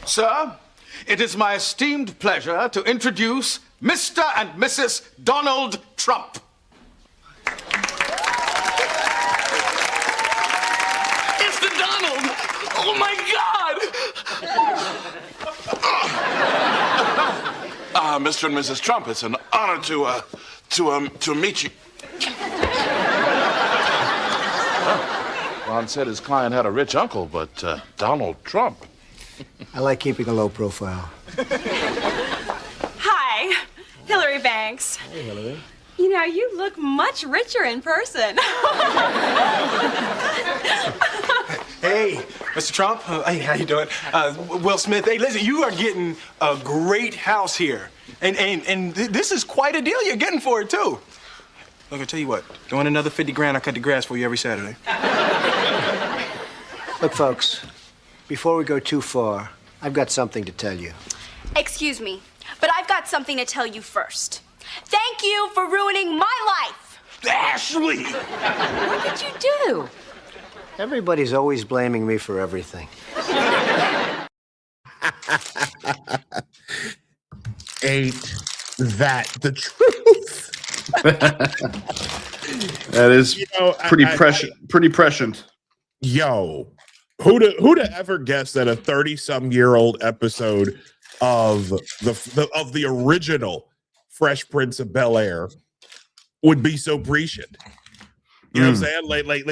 Sir, it is my esteemed pleasure to introduce Mr. and Mrs. Donald Trump. It's the Donald! Oh my God! Mr. and Mrs. Trump, it's an honor to meet you. Ron said his client had a rich uncle, but Donald Trump. I like keeping a low profile. Hi, Hillary Banks. Hey, Hillary. You know, you look much richer in person. Hey, Mr. Trump. Hey, how you doing? Will Smith. Hey, listen, you are getting a great house here. And this is quite a deal you're getting for it, too. Look, I'll tell you what. You want another 50 grand, I'll cut the grass for you every Saturday. Look, folks, before we go too far, I've got something to tell you. Excuse me, but I've got something to tell you first. Thank you for ruining my life. Ashley! What did you do? Everybody's always blaming me for everything. Ain't that the truth? That is pretty prescient. Yo, who'd ever guessed that a 30-some-year-old episode of the original Fresh Prince of Bel-Air would be so prescient? You know what I'm saying? Like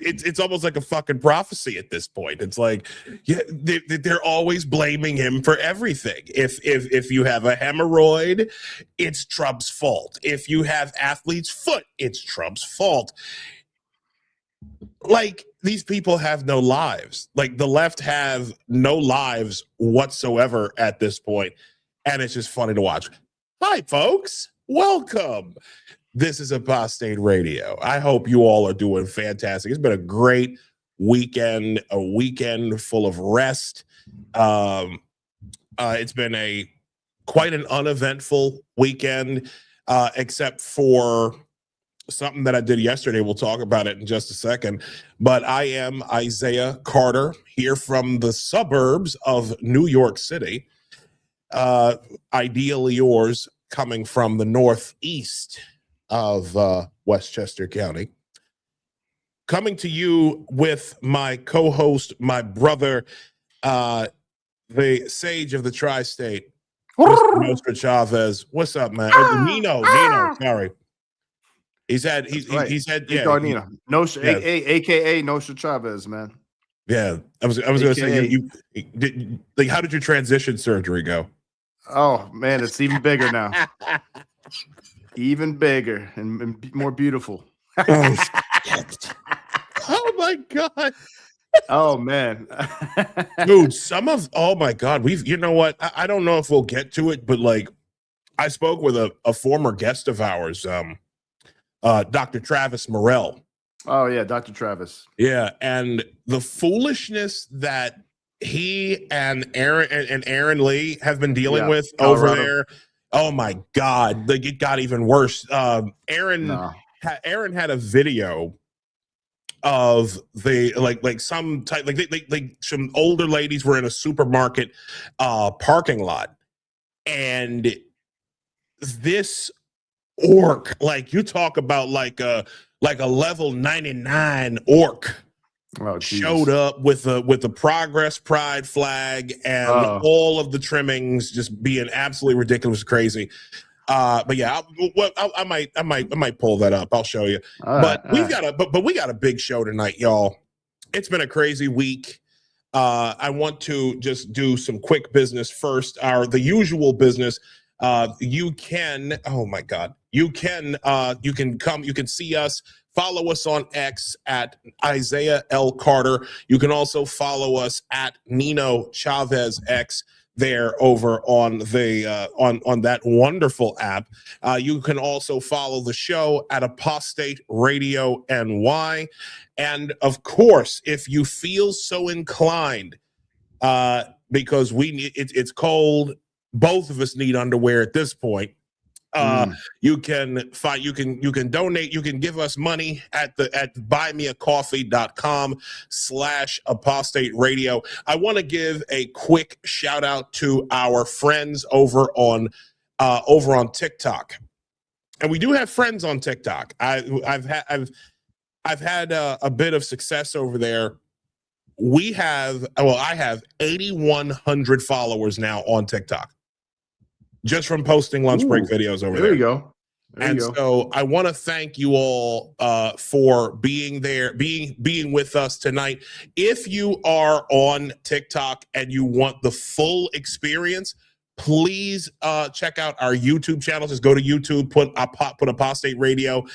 it's almost like a fucking prophecy at this point. It's like, yeah, they're always blaming him for everything. If you have a hemorrhoid, it's Trump's fault. If you have athlete's foot, it's Trump's fault. Like, these people have no lives. Like, the left have no lives whatsoever at this point, and it's just funny to watch. Hi, folks. Welcome. This is Apostate Radio. I hope you all are doing fantastic. It's been a great weekend, a weekend full of rest. It's been quite an uneventful weekend, except for something that I did yesterday. We'll talk about it in just a second. But I am Isaiah Carter, here from the suburbs of New York City. Ideally yours, coming from the northeast of Westchester County. Coming to you with my co-host, my brother, the sage of the tri-state, Mr. Nostra Chavez. What's up, man? Nino, sorry. He's had Nino. Nostra, yeah. AKA Nostra Chavez, man. Yeah, I was gonna say you like, how did your transition surgery go? Oh man, it's even bigger now. Even bigger and more beautiful. Oh, oh my God. Oh man. Dude, oh my God, you know what? I don't know if we'll get to it, but like, I spoke with a former guest of ours, Dr. Travis Morrell. Oh yeah, Dr. Travis. Yeah, and the foolishness that he and Aaron Lee have been dealing with over there. Oh my God! Like, it got even worse. Aaron had a video of some type, like some older ladies were in a supermarket parking lot, and this orc, like, you talk about like a level 99 orc. Oh, showed up with the Progress Pride flag and all of the trimmings just being absolutely ridiculous, crazy. But yeah, I might pull that up. I'll show you. We got a big show tonight, y'all. It's been a crazy week. I want to just do some quick business first. The usual business. You can see us. Follow us on X at Isaiah L. Carter. You can also follow us at Nino Chavez X there over on the on that wonderful app. You can also follow the show at Apostate Radio NY. And of course, if you feel so inclined, because it's cold, both of us need underwear at this point. You can donate, you can give us money at buymeacoffee.com/apostate radio. I want to give a quick shout out to our friends over on TikTok. And we do have friends on TikTok. I've had a bit of success over there. I have 8,100 followers now on TikTok, just from posting lunch break videos over there. There you go. So I want to thank you all for being there, being with us tonight. If you are on TikTok and you want the full experience, please check out our YouTube channel. Just go to YouTube, put Apostate Radio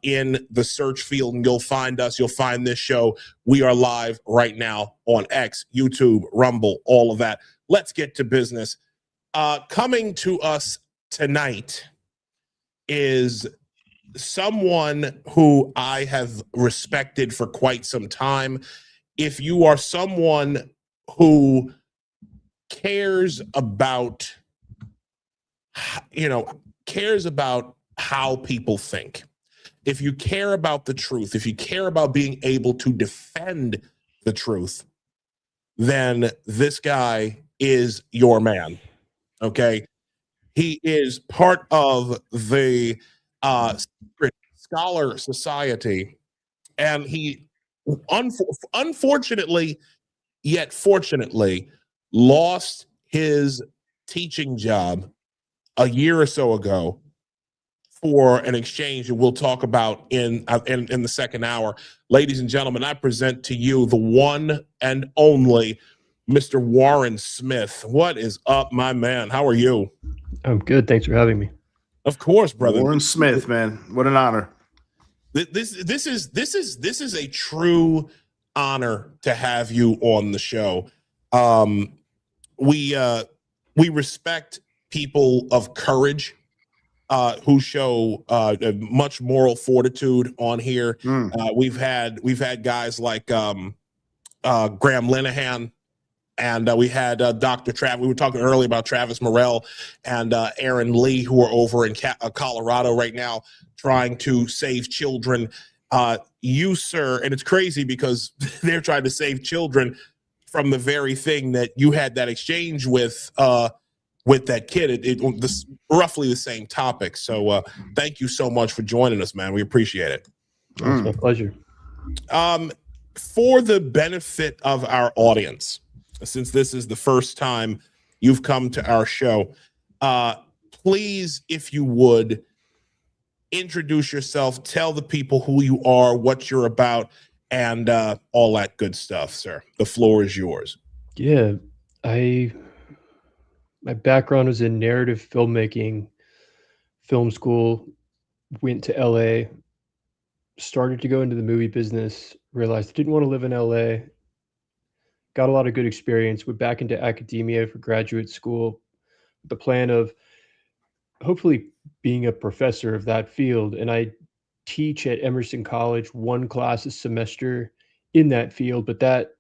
in the search field, and you'll find us. You'll find this show. We are live right now on X, YouTube, Rumble, all of that. Let's get to business. Coming to us tonight is someone who I have respected for quite some time. If you are someone who cares about how people think, if you care about the truth, if you care about being able to defend the truth, then this guy is your man. Okay, he is part of the Secret Scholar Society, and he unfortunately, yet fortunately, lost his teaching job a year or so ago for an exchange that we'll talk about in the second hour. Ladies and gentlemen, I present to you the one and only Mr. Warren Smith. What is up, my man? How are you? I'm good. Thanks for having me. Of course, brother. Warren Smith, man. What an honor. This is a true honor to have you on the show. We respect people of courage who show much moral fortitude on here. We've had guys like Graham Linehan, and we had Dr. Travis. We were talking earlier about Travis Morrell and Aaron Lee, who are over in Colorado right now trying to save children. You, sir, and it's crazy because they're trying to save children from the very thing that you had that exchange with that kid. This roughly the same topic. So thank you so much for joining us, man. We appreciate it. It's my pleasure. For the benefit of our audience, since this is the first time you've come to our show, please, if you would, introduce yourself, tell the people who you are, what you're about, and all that good stuff, sir. The floor is yours. Yeah, my background was in narrative filmmaking, film school, went to LA, started to go into the movie business, realized I didn't want to live in LA, got a lot of good experience, went back into academia for graduate school, with the plan of hopefully being a professor of that field. And I teach at Emerson College, one class a semester in that field, but that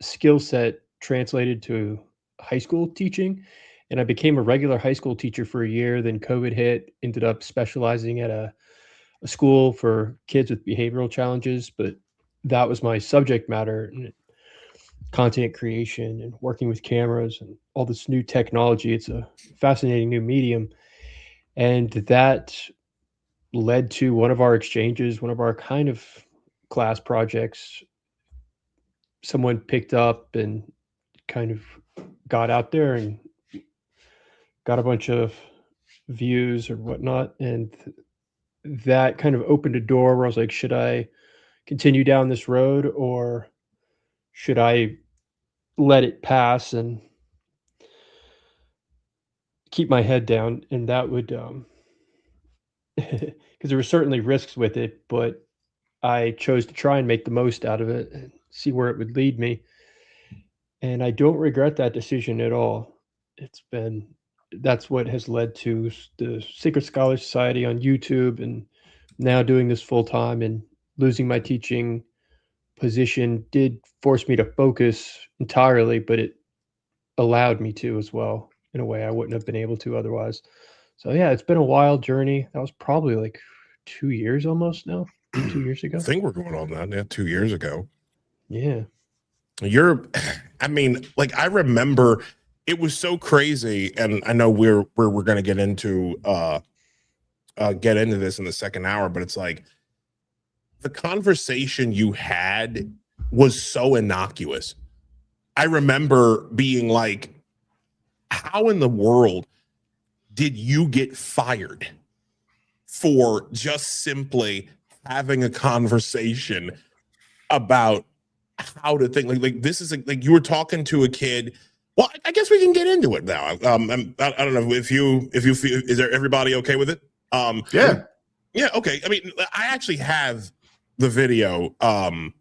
skill set translated to high school teaching. And I became a regular high school teacher for a year. Then COVID hit, ended up specializing at a school for kids with behavioral challenges. But that was my subject matter, and content creation and working with cameras and all this new technology. It's a fascinating new medium. And that led to one of our exchanges, one of our kind of class projects. Someone picked up and kind of got out there and got a bunch of views or whatnot. And that kind of opened a door where I was like, should I continue down this road, or should I let it pass and keep my head down? And that would, because there were certainly risks with it, but I chose to try and make the most out of it and see where it would lead me. And I don't regret that decision at all. That's what has led to the Secret Scholar Society on YouTube, and now doing this full time. And losing my teaching position did force me to focus entirely, but it allowed me to as well in a way I wouldn't have been able to otherwise. So yeah, it's been a wild journey. That was probably like 2 years almost now. 2 years ago. I think we're going on that. Yeah, 2 years ago. Yeah. I mean, like I remember it was so crazy, and I know we're going to get into this in the second hour, but it's like the conversation you had was so innocuous. I remember being like, how in the world did you get fired for just simply having a conversation about how to think? Like this is like you were talking to a kid. Well, I guess we can get into it now. I don't know if you feel, is there everybody okay with it? Yeah, okay. I mean, I actually have the video, and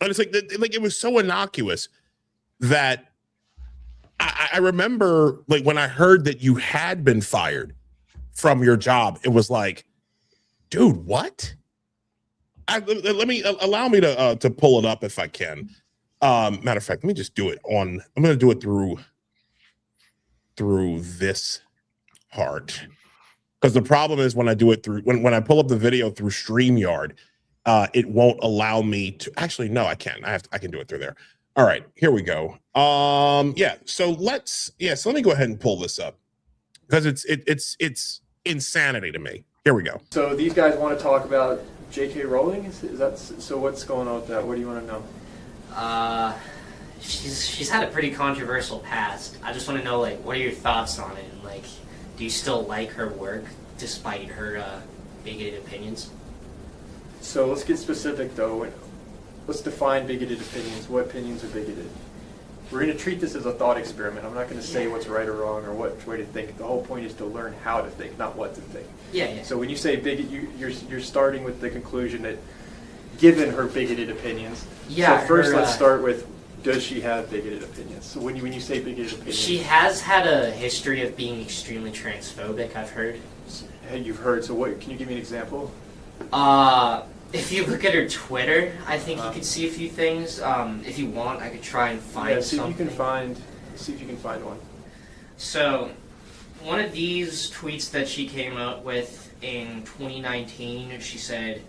it's like it was so innocuous that I remember, like, when I heard that you had been fired from your job, it was like, dude, what? Allow me to pull it up if I can. Matter of fact, let me just do it I'm going to do it through this part. Because the problem is when I do it through, when I pull up the video through StreamYard, it won't allow me to, actually, no, I can. I can do it through there. All right, here we go. So let me go ahead and pull this up because it's insanity to me. Here we go. So these guys want to talk about J.K. Rowling? Is that so? What's going on with that? What do you want to know? She's had a pretty controversial past. I just want to know, like, what are your thoughts on it? And, like, do you still like her work despite her bigoted opinions? So let's get specific, though. Let's define bigoted opinions. What opinions are bigoted? We're going to treat this as a thought experiment. I'm not going to say what's right or wrong or what way to think. The whole point is to learn how to think, not what to think. Yeah. So when you say bigot, you're starting with the conclusion that given her bigoted opinions. Yeah. So first, let's start with, does she have bigoted opinions? So when you say bigoted opinions, she has had a history of being extremely transphobic, I've heard. Hey, you've heard. So what? Can you give me an example? If you look at her Twitter, I think you could see a few things. If you want, I could try and find see something. See if you can find one. So, one of these tweets that she came out with in 2019, she said,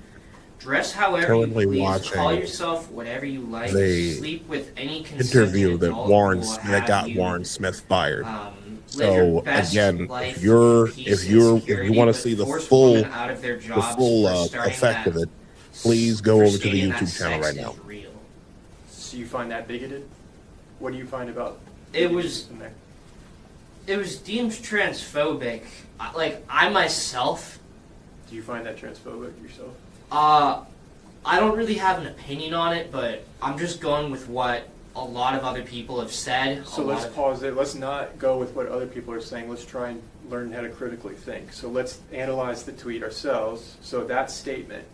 "Dress however you please, call yourself whatever you like, sleep with any interview that got Warren Smith fired." So again, if you want to see the full effect of it, please go over to the YouTube channel right now. So you find that bigoted? What do you find about it? Was deemed transphobic. Like, I myself. Do you find that transphobic yourself? I don't really have an opinion on it, but I'm just going with what a lot of other people have said. So let's pause it. Let's not go with what other people are saying. Let's try and learn how to critically think. So let's analyze the tweet ourselves. So that statement,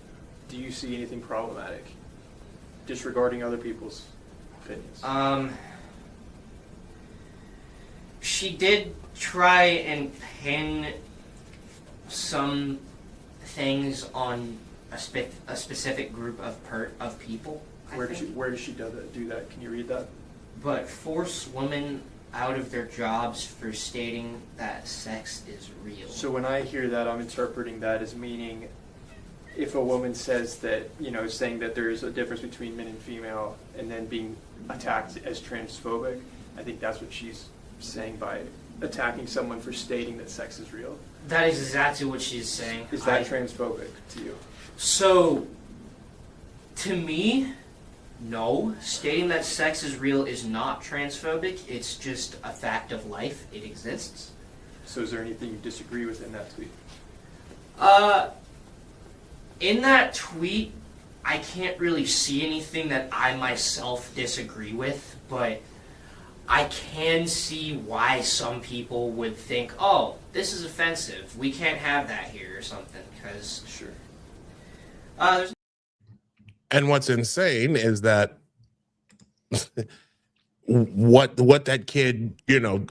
do you see anything problematic? Disregarding other people's opinions. She did try and pin some things on a specific group of people. Where does she do that? Can you read that? But force women out of their jobs for stating that sex is real. So when I hear that, I'm interpreting that as meaning if a woman says that, saying that there is a difference between men and female and then being attacked as transphobic, I think that's what she's saying by attacking someone for stating that sex is real. That is exactly what she's saying. Is that transphobic to you? So, to me, no. Stating that sex is real is not transphobic. It's just a fact of life. It exists. So is there anything you disagree with in that tweet? In that tweet, I can't really see anything that I myself disagree with, but I can see why some people would think, oh, this is offensive. We can't have that here or something, because... Sure. And what's insane is that what that kid,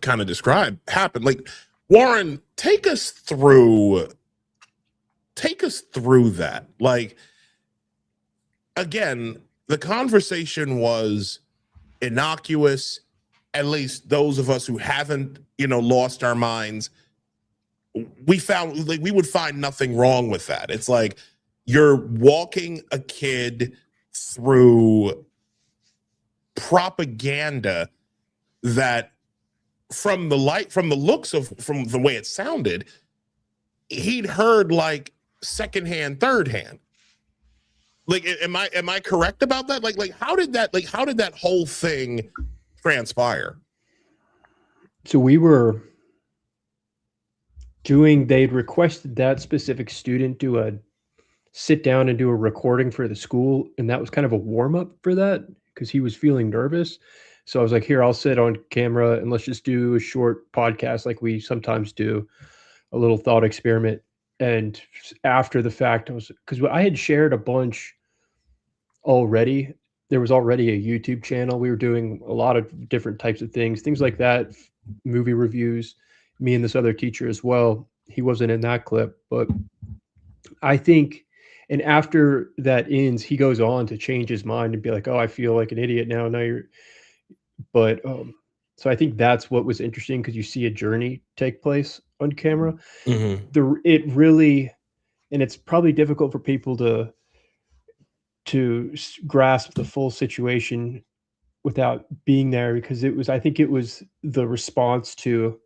kind of described happened. Like, Warren, take us through that. Like, again, the conversation was innocuous. At least those of us who haven't, lost our minds. we found like we would find nothing wrong with that. It's like you're walking a kid through propaganda that from the way it sounded, he'd heard like secondhand, third hand. Like, am I correct about that? Like how did that whole thing transpire? So they'd requested that specific student do a sit down and do a recording for the school. And that was kind of a warm up for that because he was feeling nervous. So I was like, here, I'll sit on camera and let's just do a short podcast like we sometimes do, a little thought experiment. And after the fact, because I had shared a bunch already. There was already a YouTube channel. We were doing a lot of different types of things like that, movie reviews, me and this other teacher as well. He wasn't in that clip, but I think, and after that ends, he goes on to change his mind and be like, oh, I feel like an idiot now. But so I think that's what was interesting because you see a journey take place on camera. Mm-hmm. It really, and it's probably difficult for people to grasp the full situation without being there because I think it was the response to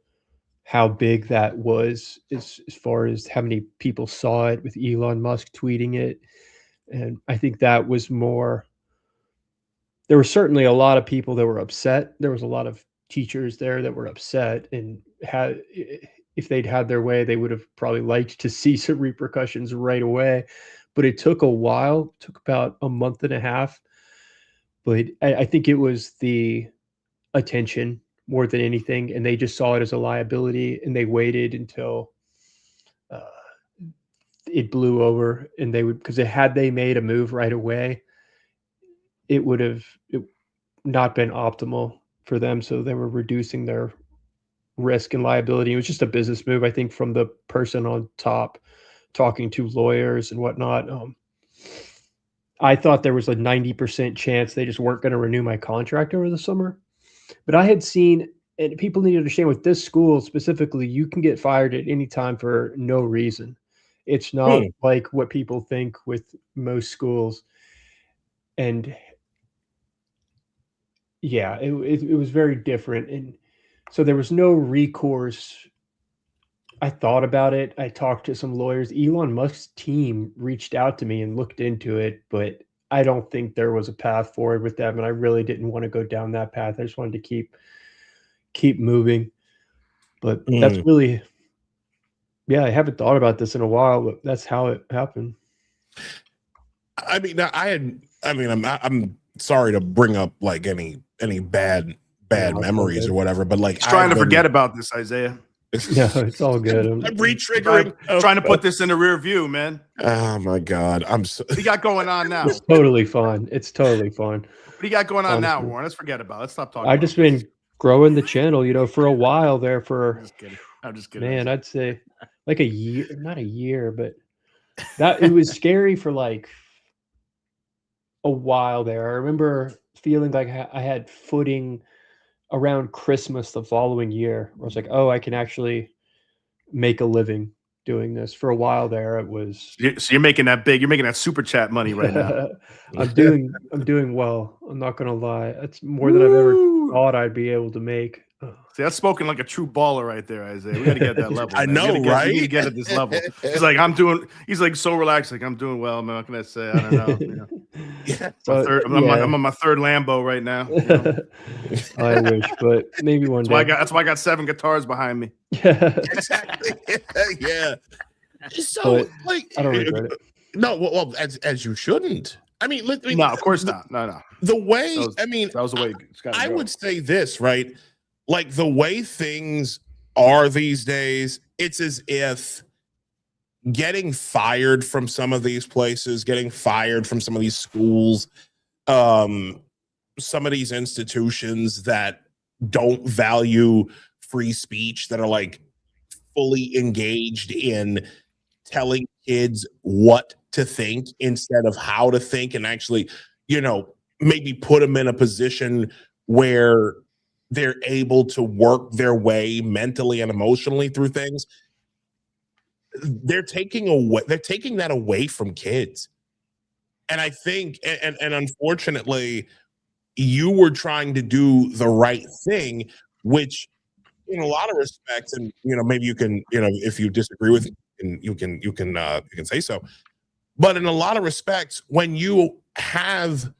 how big that was as far as how many people saw it with Elon Musk tweeting it. And I think that was more, there were certainly a lot of people that were upset. There was a lot of teachers there that were upset and if they'd had their way, they would have probably liked to see some repercussions right away. But it took a while, it took about a month and a half. But I think it was the attention more than anything. And they just saw it as a liability and they waited until it blew over. And because had they made a move right away, it would have not been optimal for them. So they were reducing their risk and liability. It was just a business move, I think, from the person on top talking to lawyers and whatnot. I thought there was a 90% chance they just weren't going to renew my contract over the summer. But I had seen, and people need to understand with this school specifically, you can get fired at any time for no reason. It's not like what people think with most schools. And yeah, it was very different. And so there was no recourse. I thought about it. I talked to some lawyers. Elon Musk's team reached out to me and looked into it, but I don't think there was a path forward with them. And I really didn't want to go down that path. I just wanted to keep moving. But that's really, yeah, I haven't thought about this in a while, but that's how it happened. I mean, I'm sorry to bring up like any bad memories or whatever, but like he's trying to forget about this, Isaiah. Yeah, it's all good. I'm re-triggering. Trying to put this in the rear view, man. Oh my God. What do you got going on now? It's totally fine. It's totally fine. What do you got going on now, Warren? Let's forget about it. Let's stop talking. I've just been growing the channel, for a while there I'm just kidding. Man, I'd say like a year, not a year, but it was scary for like a while there. I remember feeling like I had footing around Christmas the following year. I was like, oh, I can actually make a living doing this. For a while there, it was. So you're making that big. You're making that super chat money right now. I'm doing well. I'm not gonna lie. That's more than I've ever thought I'd be able to make. See, that's spoken like a true baller right there, Isaiah. We got to get that level. I know, right? We need to get at this level. He's like, he's like so relaxed. Like, I'm doing well, man. What can I say? I don't know. Yeah. I'm on my third Lambo right now. I wish, but maybe one day. That's why I got 7 guitars behind me. Exactly. Yeah. So, but like, I don't regret it. No, well, as you shouldn't. I mean, no, of course not. No. The way, that was the way. I would say this, right? Like the way things are these days, it's as if getting fired from some of these places, getting fired from some of these schools, some of these institutions that don't value free speech, that are like fully engaged in telling kids what to think instead of how to think, and actually, maybe put them in a position where they're able to work their way mentally and emotionally through things. they're taking that away from kids. And I think, and unfortunately, you were trying to do the right thing, which in a lot of respects, and maybe you can, if you disagree with me, you can say so. But in a lot of respects, when you have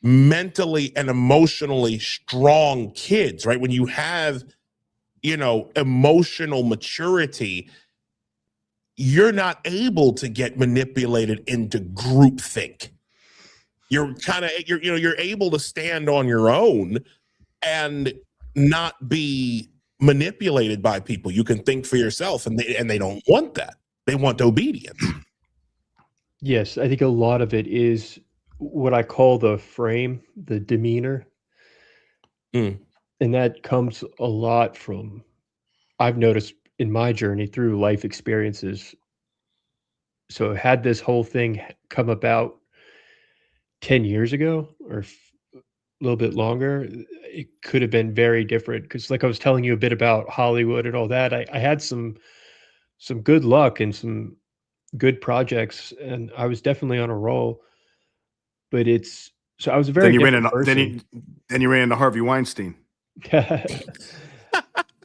mentally and emotionally strong kids, right? When you have, emotional maturity, you're not able to get manipulated into groupthink. You're you're able to stand on your own and not be manipulated by people. You can think for yourself, and they don't want that. They want obedience. Yes, I think a lot of it is what I call the frame, the demeanor. Mm. And that comes a lot from, I've noticed in my journey through life experiences. So had this whole thing come about 10 years ago or a little bit longer, it could have been very different. Because like I was telling you a bit about Hollywood and all that, I had some good luck and some good projects, and I was definitely on a roll. But I was a very different person. Then you ran into Harvey Weinstein. I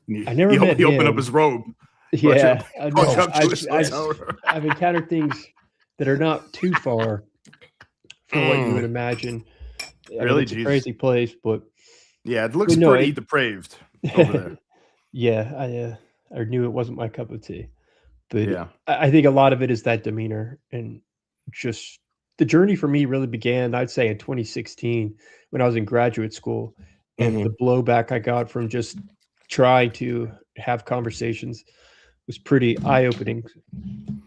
never he met him. opened up his robe. Yeah, I've encountered things that are not too far from what you would imagine. Really, it's a crazy place, but yeah, it looks pretty depraved over there. Yeah, I knew it wasn't my cup of tea, but yeah, I think a lot of it is that demeanor, and just the journey for me really began, I'd say, in 2016 when I was in graduate school, and the blowback I got from just trying to have conversations was pretty eye-opening,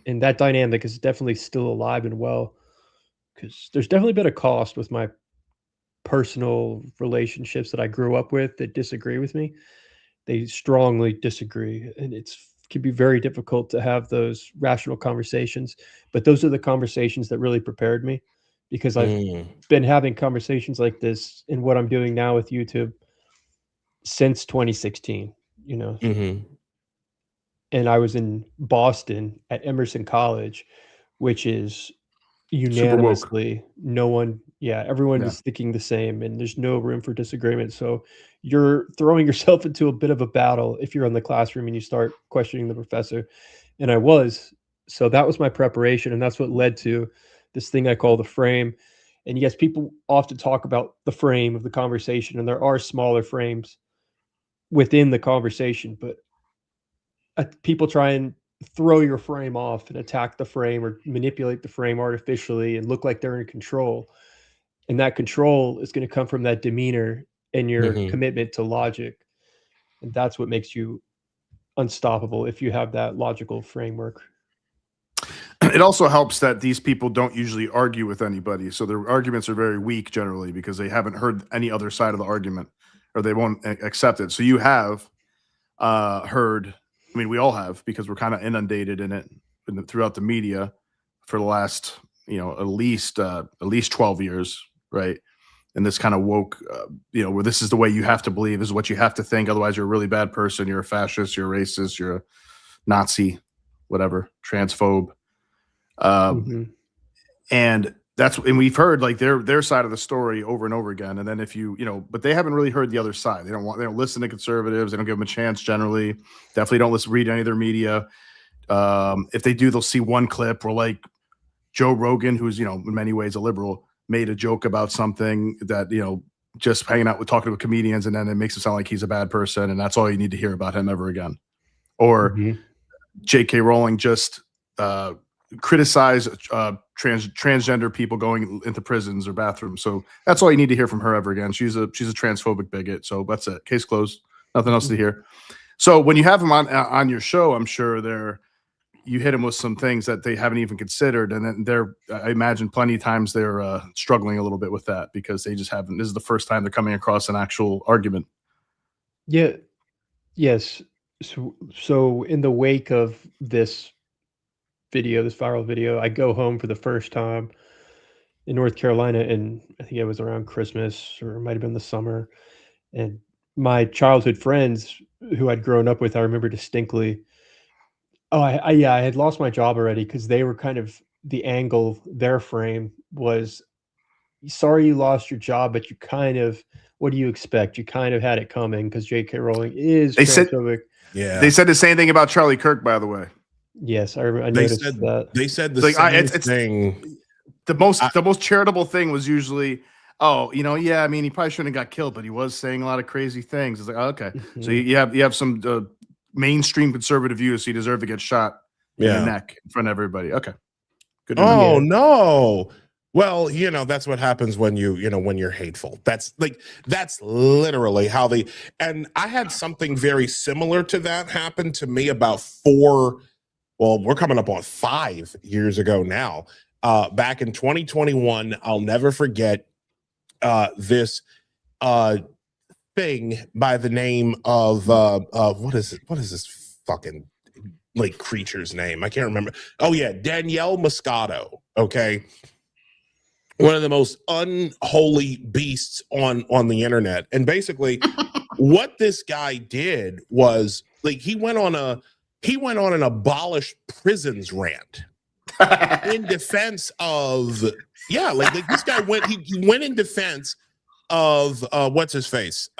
and that dynamic is definitely still alive and well, because there's definitely been a cost with my personal relationships that I grew up with that disagree with me. They strongly disagree, and it can be very difficult to have those rational conversations. But those are the conversations that really prepared me, because I've been having conversations like this in what I'm doing now with YouTube since 2016, and I was in Boston at Emerson College, which is unanimously everyone is thinking the same, and there's no room for disagreement. So you're throwing yourself into a bit of a battle if you're in the classroom and you start questioning the professor. And I was. So that was my preparation, and that's what led to this thing I call the frame. And yes, people often talk about the frame of the conversation, and there are smaller frames within the conversation, but people try and throw your frame off and attack the frame or manipulate the frame artificially and look like they're in control. And that control is going to come from that demeanor and your commitment to logic. And that's what makes you unstoppable if you have that logical framework. It also helps that these people don't usually argue with anybody. So their arguments are very weak generally because they haven't heard any other side of the argument, or they won't accept it. So you have heard, I mean, we all have, because we're kind of inundated in it throughout the media for the last, at least 12 years, right? And this kind of woke, where this is the way you have to believe, this is what you have to think. Otherwise, you're a really bad person. You're a fascist. You're a racist. You're a Nazi, whatever, transphobe. And we've heard like their side of the story over and over again. And then if but they haven't really heard the other side. They don't listen to conservatives. They don't give them a chance generally. Definitely don't read any of their media. If they do, they'll see one clip where like Joe Rogan, who's, in many ways a liberal, made a joke about something that, just hanging out with talking to comedians, and then it makes it sound like he's a bad person. And that's all you need to hear about him ever again. Or J.K. Rowling just, criticize transgender people going into prisons or bathrooms. So that's all you need to hear from her ever again. She's a transphobic bigot. So that's it. Case closed. Nothing else to hear. So when you have them on your show, I'm sure you hit them with some things that they haven't even considered, and then I imagine plenty of times they're struggling a little bit with that because they just haven't. This is the first time they're coming across an actual argument. Yeah. Yes. So in the wake of this viral video, I go home for the first time in North Carolina, and I think it was around Christmas, or it might have been the summer. And my childhood friends who I'd grown up with, I remember distinctly, Oh, yeah, I had lost my job already because they were kind of the angle. Their frame was, sorry you lost your job, but you kind of, what do you expect? You kind of had it coming because J.K. Rowling is They said transphobic. Yeah. they said the same thing about Charlie Kirk, by the way. Yes, I They noticed said that. they said the Like, same it's thing. the most charitable thing was usually, oh, yeah, I mean, he probably shouldn't have got killed, but he was saying a lot of crazy things. It's like, oh, okay, so Mhm. you have some mainstream conservative views, so you deserve to get shot in the Yeah. neck in front of everybody. Okay, good to know. Oh Yeah. no. Well, that's what happens when when you're hateful. That's literally how they, and I had something very similar to that happen to me about we're coming up on 5 years ago now. Back in 2021, I'll never forget this thing by the name of what is this fucking like creature's name? I can't remember. Oh yeah, Danielle Moscato. Okay, one of the most unholy beasts on the internet. And basically, what this guy did was like he went on an abolish prisons rant in defense of like this guy he went in defense of what's his face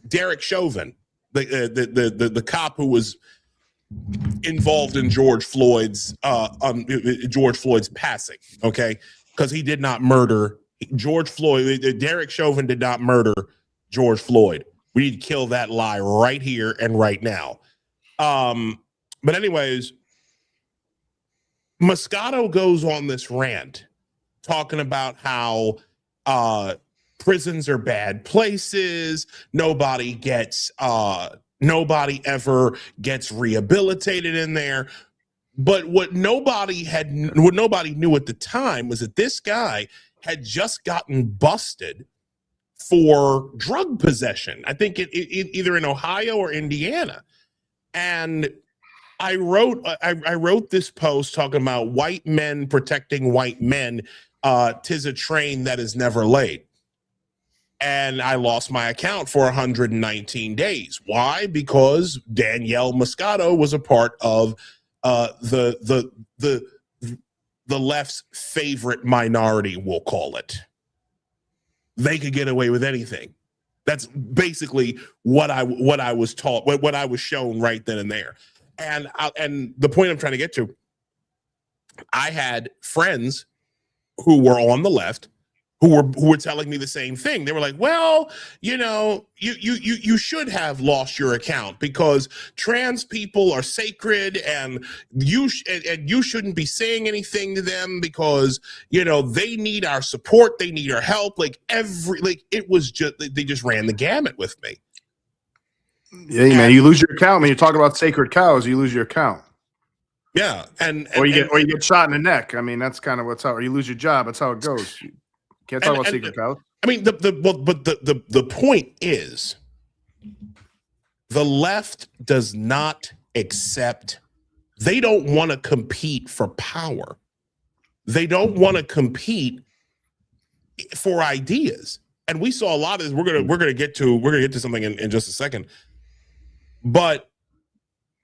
Derek Chauvin, the cop who was involved in George Floyd's passing, okay? Because he did not murder George Floyd. Derek Chauvin did not murder George Floyd. We need to kill that lie right here and right now. But anyways, Moscato goes on this rant talking about how prisons are bad places. Nobody ever gets rehabilitated in there. But what nobody knew at the time was that this guy had just gotten busted for drug possession. I think either in Ohio or Indiana. And I wrote this post talking about white men protecting white men. 'Tis a train that is never late. And I lost my account for 119 days. Why? Because Danielle Moscato was a part of the left's favorite minority, we'll call it. They could get away with anything. That's basically what I was taught, what I was shown right then and there. And the point I'm trying to get to, I had friends who were on the left who were telling me the same thing. They were like, well, you should have lost your account because trans people are sacred and you shouldn't be saying anything to them because, they need our support. They need our help. It was just, they just ran the gamut with me. Yeah, man, you lose your account when you're talking about sacred cows. You lose your account. Yeah, or you get shot in the neck. I mean, that's kind of or you lose your job. That's how it goes. You can't talk about sacred cows. I mean, the point is, the left does not accept. They don't want to compete for power. They don't want to compete for ideas. And we saw a lot of this. We're gonna get to something in just a second. But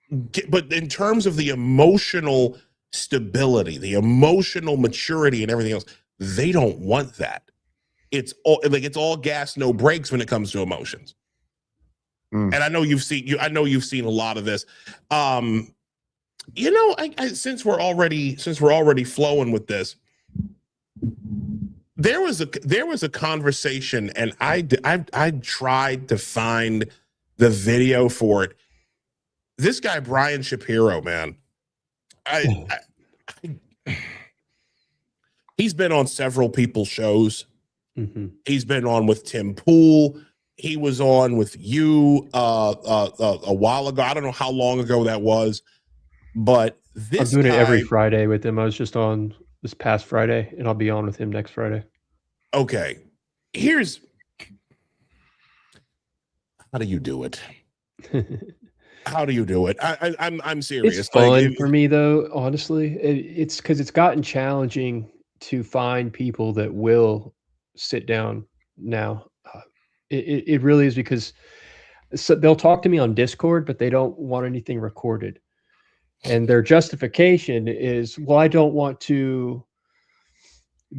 in terms of the emotional stability, the emotional maturity, and everything else, they don't want that. It's all gas, no brakes when it comes to emotions. And I know you've seen a lot of this. Since we're already flowing with this, there was a conversation, and I tried to find the video for it. This guy Brian Shapiro, man, he's been on several people's shows. Mm-hmm. He's been on with Tim Pool. He was on with you a while ago. I don't know how long ago that was, but I'm doing it every Friday with him. I was just on this past Friday, and I'll be on with him next Friday. Okay, how do do you do it? How do you do it? I'm serious. It's fun for me, though. Honestly, it's because it's gotten challenging to find people that will sit down now. It really is, because So they'll talk to me on Discord, but they don't want anything recorded. And their justification is, well, I don't want to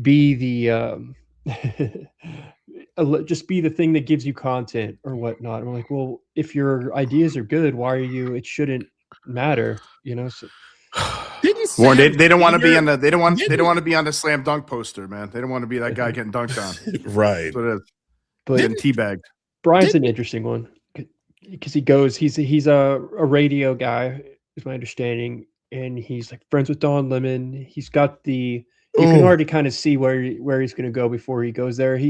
be the just be the thing that gives you content or whatnot. I'm like, well, if your ideas are good, why are you? It shouldn't matter, you know. So Warren, they don't want to be on the they don't want to be on the slam dunk poster, man. They don't want to be that guy getting dunked on. Right. That's what it is. But Getting teabagged. Brian's an interesting one because he's a radio guy, is my understanding, and he's like friends with Don Lemon. He's got the you can already kind of see where he's going to go before he goes there.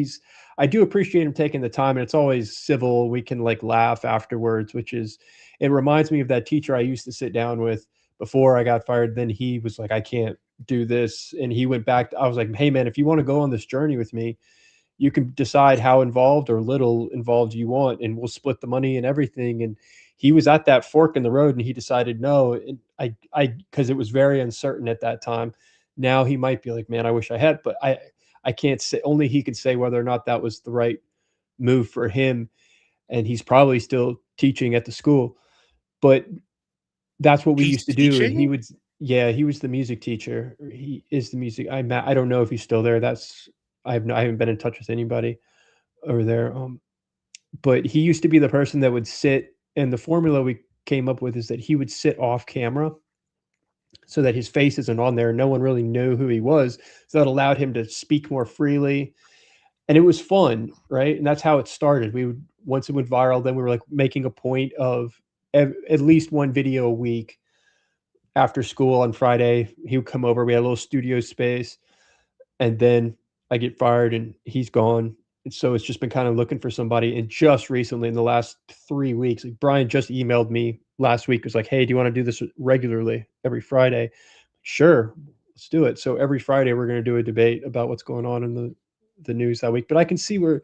I do appreciate him taking the time, and it's always civil. We can like laugh afterwards, it reminds me of that teacher I used to sit down with before I got fired. Then he was like, I can't do this. And he went back. I was like, hey man, if you want to go on this journey with me, you can decide how involved or little involved you want, and we'll split the money and everything. And he was at that fork in the road, and he decided no. And because it was very uncertain at that time. Now he might be like, man, I wish I had, but I can't say. Only he could say whether or not that was the right move for him. And he's probably still teaching at the school, but that's what we used to do. And he was the music teacher. He is the music. I don't know if he's still there. I haven't been in touch with anybody over there. But he used to be the person that would sit, and the formula we came up with is that he would sit off camera so that his face isn't on there. No one really knew who he was. So that allowed him to speak more freely. And it was fun, right? And that's how it started. Once it went viral, then we were like making a point of at least one video a week after school on Friday. He would come over. We had a little studio space, and then I get fired and he's gone. And so it's just been kind of looking for somebody. And just recently, in the last 3 weeks, like Brian just emailed me last week, was like, hey, do you want to do this regularly every Friday? Sure, let's do it. So every Friday we're going to do a debate about what's going on in the news that week. But I can see where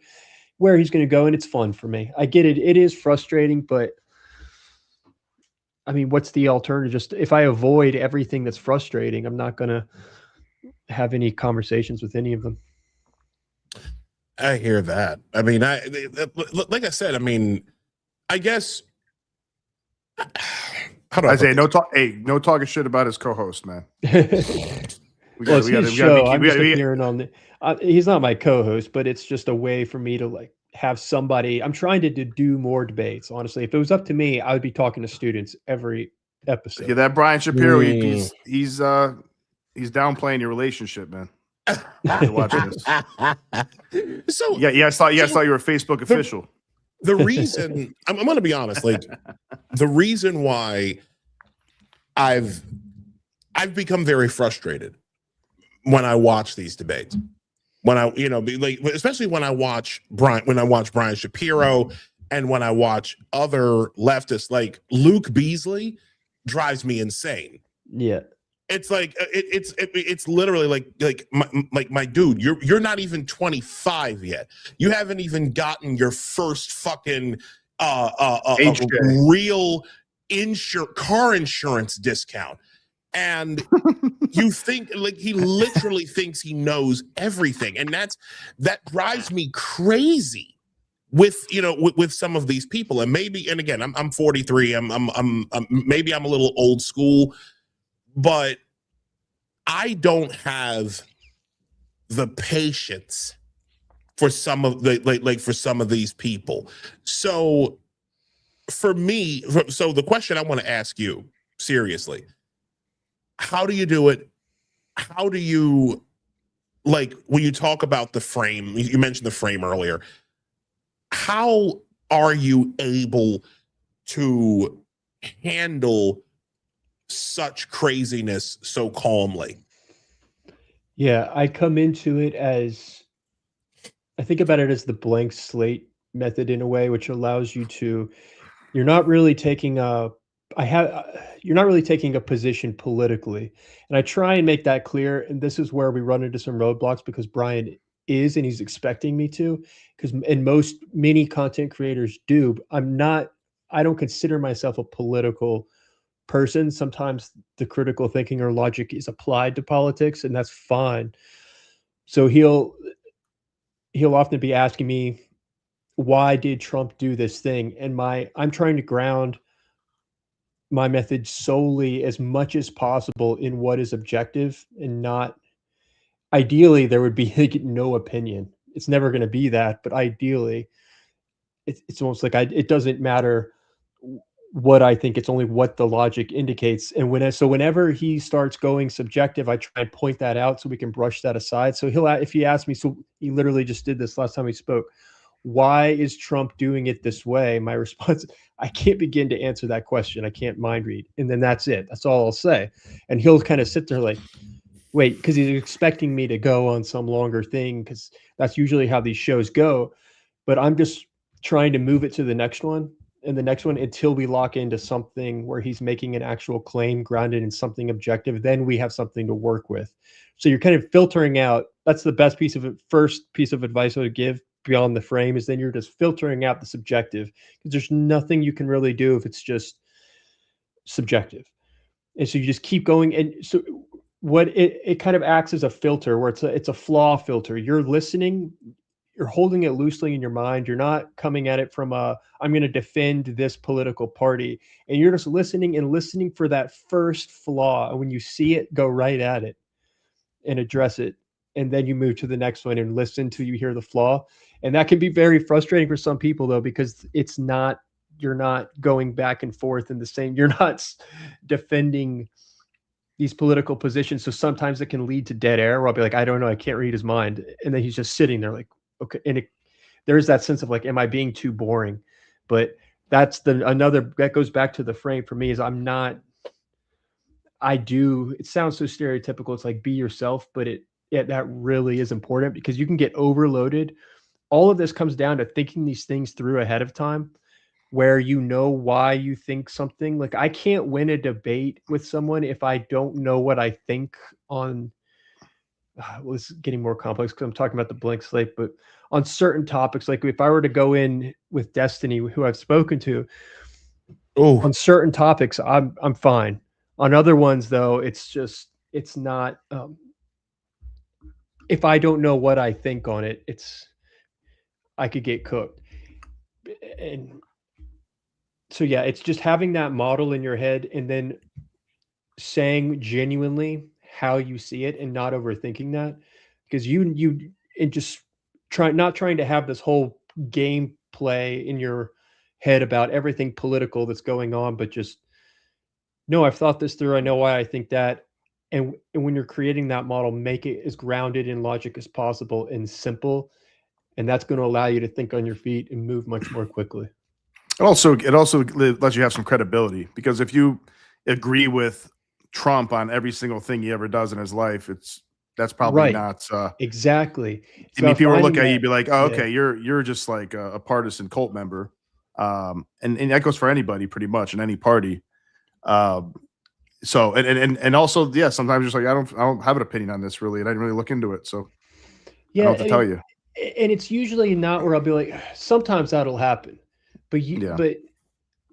he's going to go, and it's fun for me. I get it. It is frustrating, but I mean, what's the alternative? Just if I avoid everything that's frustrating, I'm not going to have any conversations with any of them. I hear that. I mean, like I said, I mean, I guess. How do I say no talk? Hey, no talking shit about his co-host, man. It's his show. I'm just appearing on he's not my co-host, but it's just a way for me to like have somebody. I'm trying to do more debates. Honestly, if it was up to me, I would be talking to students every episode. Yeah, that Brian Shapiro, he's downplaying your relationship, man. Watching this. So I saw you were a Facebook official. The reason I'm going to be honest, like the reason why I've become very frustrated when I watch these debates, when I especially when I watch Brian Shapiro, and when I watch other leftists like Luke Beasley, drives me insane. Yeah. It's like it's literally like my dude, you're not even 25 yet. You haven't even gotten your first fucking real car insurance discount, and you think like he literally thinks he knows everything, and that drives me crazy with some of these people. And again, I'm 43. I'm maybe I'm a little old school, but I don't have the patience for some of for some of these people. So for me, the question I want to ask you seriously, how do you do it? How do you, like, when you talk about the frame, you mentioned the frame earlier, how are you able to handle such craziness so calmly? Yeah, I come into it I think about it as the blank slate method in a way, which allows you to, you're not really taking a position politically. And I try and make that clear. And this is where we run into some roadblocks, because Brian is, and he's expecting me to, and many content creators do. I don't consider myself a political person. Sometimes the critical thinking or logic is applied to politics, and that's fine. So he'll often be asking me, why did Trump do this thing? And I'm trying to ground my method solely as much as possible in what is objective and not ideally there would be like no opinion. It's never going to be that, but ideally it's almost like it doesn't matter what I think, it's only what the logic indicates. And whenever he starts going subjective, I try and point that out so we can brush that aside. So if he asks me, so he literally just did this last time we spoke, why is Trump doing it this way? My response, I can't begin to answer that question. I can't mind read. And then that's it. That's all I'll say. And he'll kind of sit there like, wait, because he's expecting me to go on some longer thing, because that's usually how these shows go. But I'm just trying to move it to the next one and the next one until we lock into something where he's making an actual claim grounded in something objective. Then we have something to work with. So you're kind of filtering out. That's the best first piece of advice I would give beyond the frame, is then you're just filtering out the subjective, because there's nothing you can really do if it's just subjective. And so you just keep going. And so what it kind of acts as a filter, where it's a flaw filter. You're listening, you're holding it loosely in your mind. You're not coming at it from I'm going to defend this political party. And you're just listening and listening for that first flaw. And when you see it, go right at it and address it. And then you move to the next one and listen till you hear the flaw. And that can be very frustrating for some people, though, because you're not going back and forth in the same, you're not defending these political positions. So sometimes it can lead to dead air where I'll be like, I don't know, I can't read his mind. And then he's just sitting there like, okay. And there's that sense of like, am I being too boring? But that's that goes back to the frame for me, is it sounds so stereotypical. It's like, be yourself, but that really is important, because you can get overloaded. All of this comes down to thinking these things through ahead of time, where you know why you think something. Like, I can't win a debate with someone if I don't know what I think on, well, it's getting more complex because I'm talking about the blank slate, but on certain topics, like if I were to go in with Destiny, who I've spoken to, on certain topics, I'm fine. On other ones, though, it's not, if I don't know what I think on it, I could get cooked. And so, yeah, it's just having that model in your head and then saying genuinely how you see it and not overthinking that, because not trying to have this whole gameplay in your head about everything political that's going on, but just, no, I've thought this through. I know why I think that. And when you're creating that model, make it as grounded in logic as possible and simple. And that's going to allow you to think on your feet and move much more quickly. It also lets you have some credibility, because if you agree with Trump on every single thing he ever does in his life, that's probably right. not exactly. I mean, people look at you, be like, oh, okay, you're just like a partisan cult member. And that goes for anybody pretty much in any party. So and also, yeah, sometimes just like, I don't have an opinion on this really, and I didn't really look into it, so I don't know what to tell you. And it's usually not where I'll be like, sometimes that'll happen, but but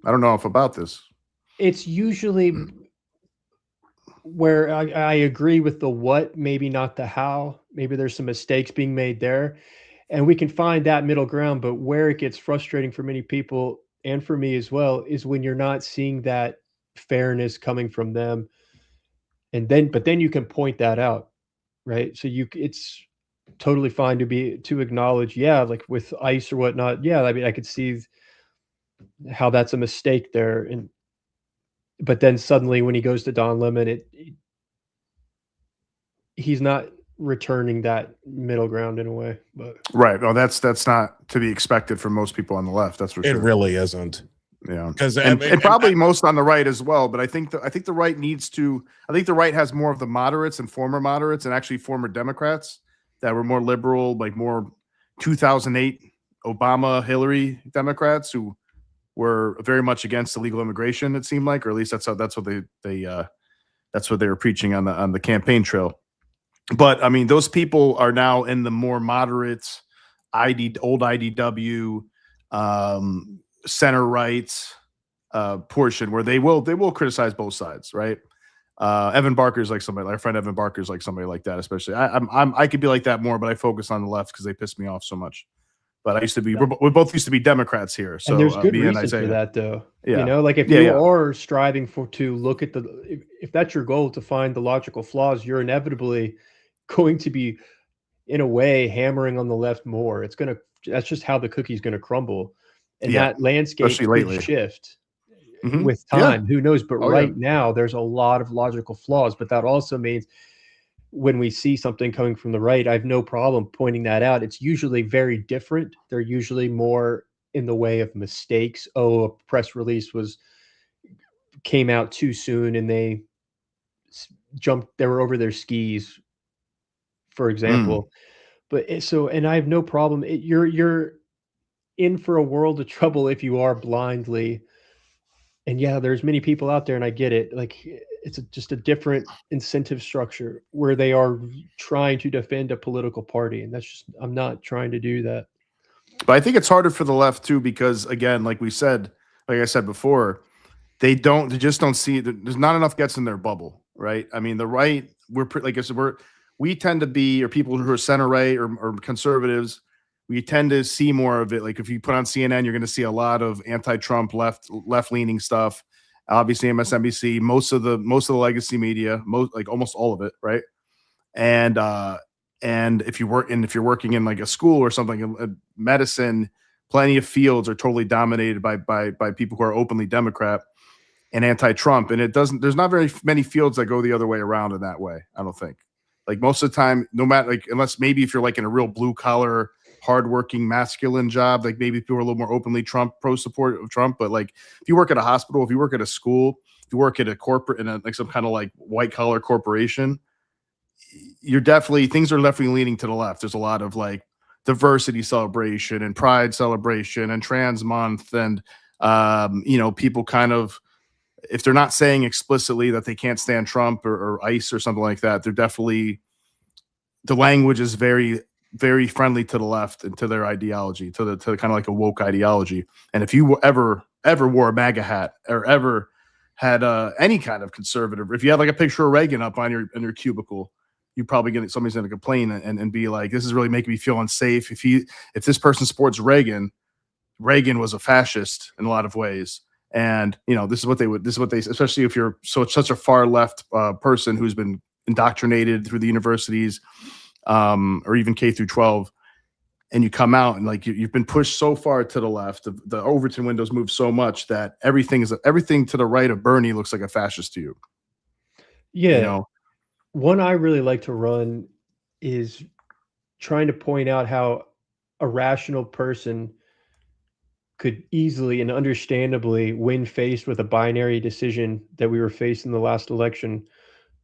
I don't know if about this. It's usually where I agree with the what, maybe not the how. Maybe there's some mistakes being made there, and we can find that middle ground. But where it gets frustrating for many people, and for me as well, is when you're not seeing that fairness coming from them. But then you can point that out, right? So it's totally fine to acknowledge, yeah, like with ICE or whatnot. Yeah, I mean, I could see how that's a mistake there. But then suddenly when he goes to Don Lemon, he's not returning that middle ground in a way. But right. Well, that's not to be expected from most people on the left. That's for sure. It really isn't. Yeah, because and probably most on the right as well. But I think the right needs to. I think the right has more of the moderates and former moderates, and actually former Democrats that were more liberal, like more 2008 Obama, Hillary Democrats who were very much against illegal immigration. It seemed like, or at least that's what they were preaching on the campaign trail. But I mean, those people are now in the more moderate old IDW. Center right portion where they will criticize both sides, right? Evan Barker's like somebody, our friend Evan Barker's like somebody like that, especially. I could be like that more, but I focus on the left because they piss me off so much. But I used to be. We both used to be Democrats here. So And there's good me and reason for Isaiah. that, though. Yeah. You know, like if Yeah, you yeah. are striving to look at if that's your goal, to find the logical flaws, you're inevitably going to be, in a way, hammering on the left more. That's just how the cookie's gonna crumble. And Yeah, that landscape especially could lately. shift Mhm. with Yeah. time. Who knows? But Oh, yeah. right now, there's a lot of logical flaws. But that also means when we see something coming from the right, I have no problem pointing that out. It's usually very different. They're usually more in the way of mistakes. Oh, a press release came out too soon and they they were over their skis, for example. But and I have no problem. You're in for a world of trouble if you are blindly. And yeah, there's many people out there, and I get it. Like it's just a different incentive structure where they are trying to defend a political party, and I'm not trying to do that. But I think it's harder for the left too, because again, like I said before, they just don't see. There's not enough gets in their bubble, right? I mean, the right, like I said, we tend to be, or people who are center right or conservatives, we tend to see more of it. Like if you put on CNN, you're going to see a lot of anti-Trump left leaning stuff. Obviously, MSNBC, most of the legacy media, almost all of it, right? And if you're working in like a school or something, medicine, plenty of fields are totally dominated by people who are openly Democrat and anti-Trump. And there's not very many fields that go the other way around in that way. I don't think. Like most of the time, no matter unless maybe if you're like in a real blue collar, hardworking, masculine job, like maybe people are a little more openly pro support of Trump. But like if you work at a hospital, if you work at a school, if you work at a corporate like some kind of like white collar corporation, things are definitely leaning to the left. There's a lot of like diversity celebration and pride celebration and trans month. And, people kind of, if they're not saying explicitly that they can't stand Trump or ICE or something like that, the language is very, very friendly to the left and to their ideology, to kind of like a woke ideology. And if you ever wore a MAGA hat or ever had any kind of conservative, if you had like a picture of Reagan up on your cubicle, you probably somebody's going to complain and be like, this is really making me feel unsafe. If this person supports Reagan was a fascist in a lot of ways. And, this is what they, especially if you're such a far left person who's been indoctrinated through the universities or even K through 12. And you come out and like you've been pushed so far to the left, the Overton windows move so much that everything to the right of Bernie looks like a fascist to you. Yeah. One I really like to run is trying to point out how a rational person could easily and understandably, when faced with a binary decision that we were faced in the last election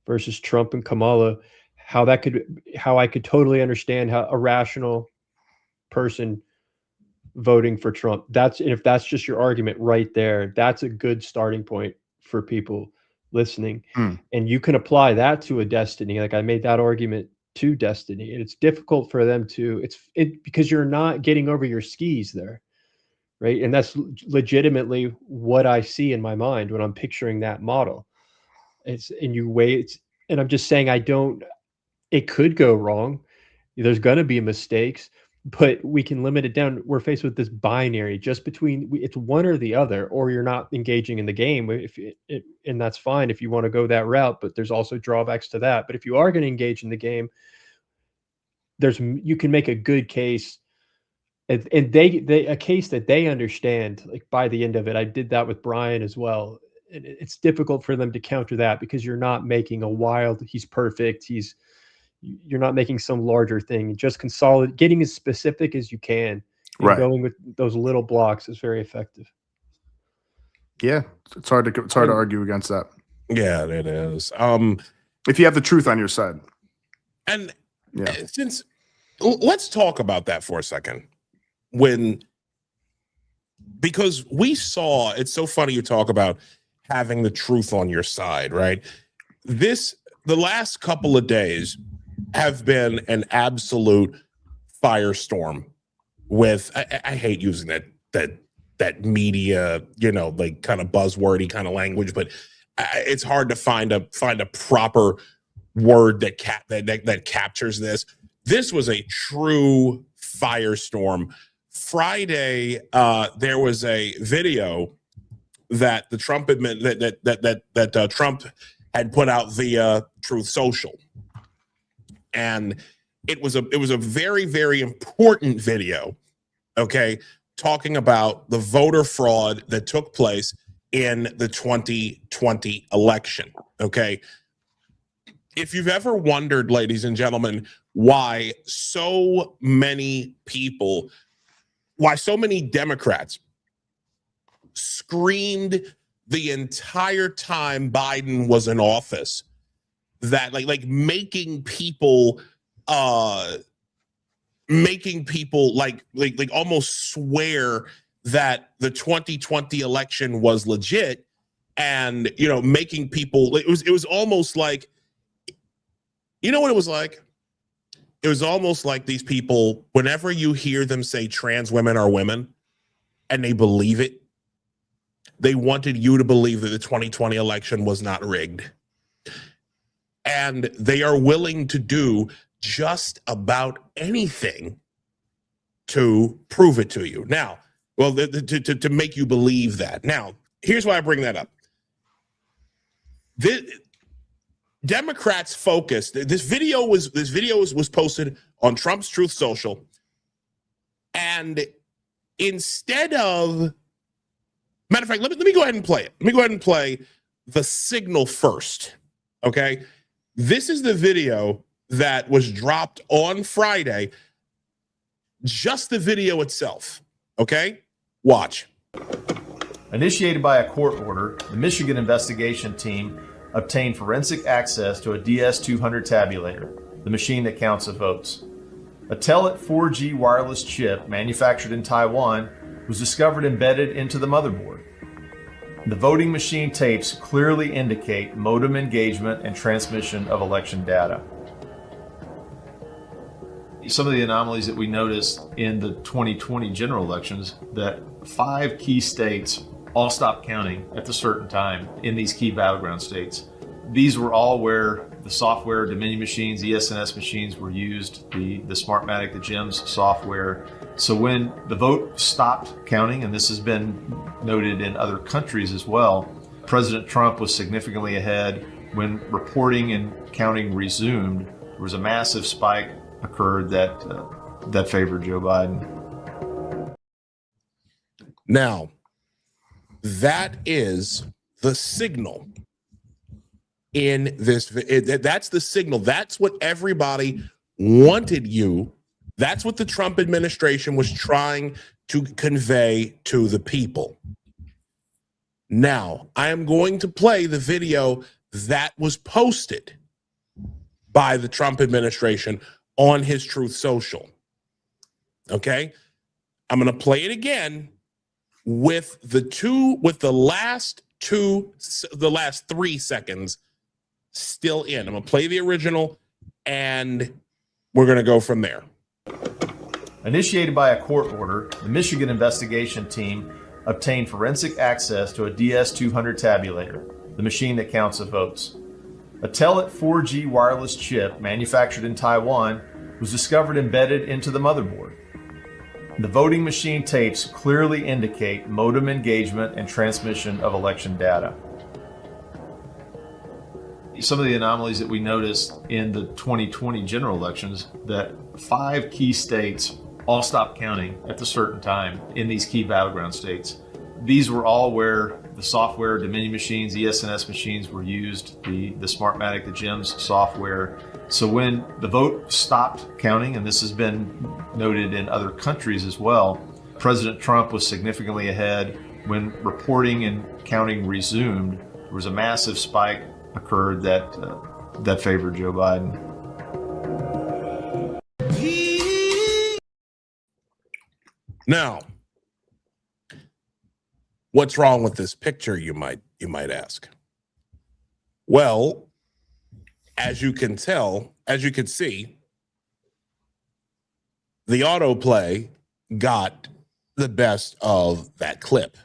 versus Trump and Kamala, how I could totally understand how a rational person voting for Trump. If that's just your argument right there, that's a good starting point for people listening. And you can apply that to a Destiny. Like I made that argument to Destiny, and it's difficult for them because you're not getting over your skis there, right? And that's legitimately what I see in my mind when I'm picturing that model. And I'm just saying it could go wrong. There's going to be mistakes, but we can limit it down. We're faced with this binary just between it's one or the other, or you're not engaging in the game. And that's fine if you want to go that route, but there's also drawbacks to that. But if you are going to engage in the game, you can make a good case, and a case that they understand. Like by the end of it, I did that with Brian as well. And it's difficult for them to counter that because you're not making he's perfect. You're not making some larger thing, just getting as specific as you can. And going with those little blocks is very effective. Yeah. It's hard to argue against that. Yeah, it is. If you have the truth on your side. And let's talk about that for a second. Because we saw, it's so funny you talk about having the truth on your side, right? The last couple of days have been an absolute firestorm with, I hate using that media, like kind of buzzwordy kind of language, but it's hard to find a proper word that captures this. This was a true firestorm Friday, there was a video that the Trump that Trump had put out via Truth Social, and it was a very, very important video. Okay, talking about the voter fraud that took place in the 2020 election. Okay. If you've ever wondered, ladies and gentlemen, why so many Democrats screamed the entire time Biden was in office, that like making people like almost swear that the 2020 election was legit, and making people, it was almost like, you know what it was like? It was almost like these people, whenever you hear them say trans women are women and they believe it, they wanted you to believe that the 2020 election was not rigged. And they are willing to do just about anything to prove it to you. Now, well, to make you believe that. Now, here's why I bring that up. Democrats focused. This video was posted on Trump's Truth Social, and instead of, matter of fact, let me go ahead and play it. Let me go ahead and play the signal first. Okay, this is the video that was dropped on Friday. Just the video itself. Okay, watch. Initiated by a court order, the Michigan investigation team obtained forensic access to a DS-200 tabulator, the machine that counts the votes. A Telit 4G wireless chip manufactured in Taiwan was discovered embedded into the motherboard. The voting machine tapes clearly indicate modem engagement and transmission of election data. Some of the anomalies that we noticed in the 2020 general elections, that 5 key states all stopped counting at a certain time in these key battleground states. These were all where the software, Dominion machines, ES&S machines were used, the Smartmatic, the GEMS software. So when the vote stopped counting, and this has been noted in other countries as well, President Trump was significantly ahead. When reporting and counting resumed, there was a massive spike occurred that favored Joe Biden. Now, that is the signal in this. That's the signal. That's what everybody wanted you. That's what the Trump administration was trying to convey to the people. Now, I am going to play the video that was posted by the Trump administration on his Truth Social. Okay? I'm going to play it again with the last 3 seconds still in. I'm going to play the original, and we're going to go from there. Initiated by a court order, the Michigan investigation team obtained forensic access to a DS-200 tabulator, the machine that counts the votes. A Telit 4G wireless chip manufactured in Taiwan was discovered embedded into the motherboard. The voting machine tapes clearly indicate modem engagement and transmission of election data. Some of the anomalies that we noticed in the 2020 general elections, that 5 key states all stopped counting at a certain time in these key battleground states. These were all where the software, Dominion machines, ES&S machines were used, the Smartmatic, the GEMS software. So when the vote stopped counting, and this has been noted in other countries as well, President Trump was significantly ahead. When reporting and counting resumed, there was a massive spike occurred that favored Joe Biden. Now, what's wrong with this picture, you might ask? Well, as you can see, the autoplay got the best of that clip.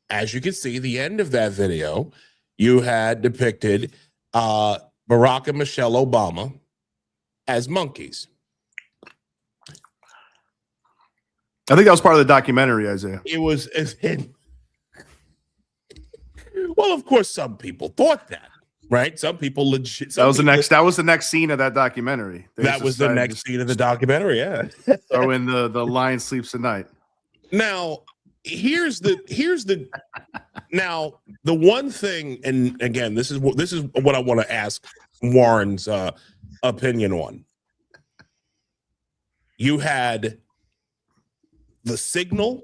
As you can see, the end of that video, you had depicted Barack and Michelle Obama as monkeys. I think that was part of the documentary, Isaiah. It was. Well, of course, some people thought that, right? Some people legit. That was the next scene of that documentary. That was the next scene of the documentary. Yeah. Throw in the lion sleeps at night. Now, here's the now the one thing, and again, this is what I want to ask Warren's opinion on. You had the signal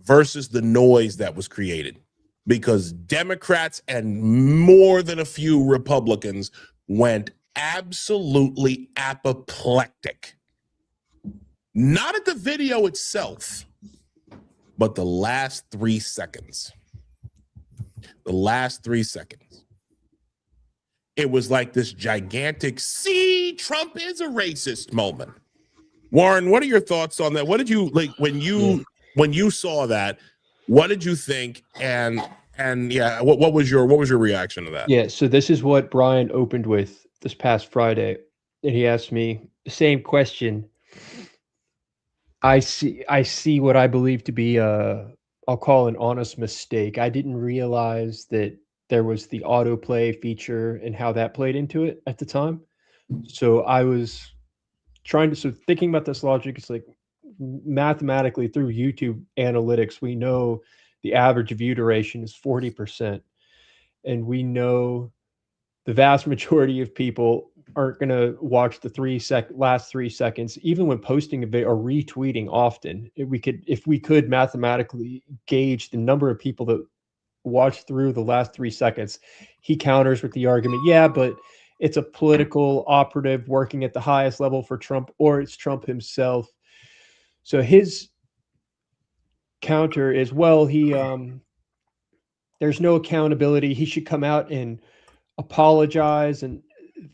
versus the noise that was created, because Democrats and more than a few Republicans went absolutely apoplectic. Not at the video itself, but the last 3 seconds. The last 3 seconds. It was like this gigantic, see, Trump is a racist moment. Warren, what are your thoughts on that? What did you like when you saw that? What did you think? And yeah, what was your reaction to that? Yeah, so this is what Brian opened with this past Friday, and he asked me the same question. I see what I believe to be I'll call an honest mistake. I didn't realize that there was the autoplay feature and how that played into it at the time. So I was thinking about this logic. It's like mathematically through YouTube analytics, we know the average view duration is 40%. And we know the vast majority of people aren't going to watch the last 3 seconds, even when posting a video or retweeting often. If we could mathematically gauge the number of people that watch through the last 3 seconds, he counters with the argument, yeah, but it's a political operative working at the highest level for Trump, or it's Trump himself. So his counter is, well, there's no accountability. He should come out and apologize. And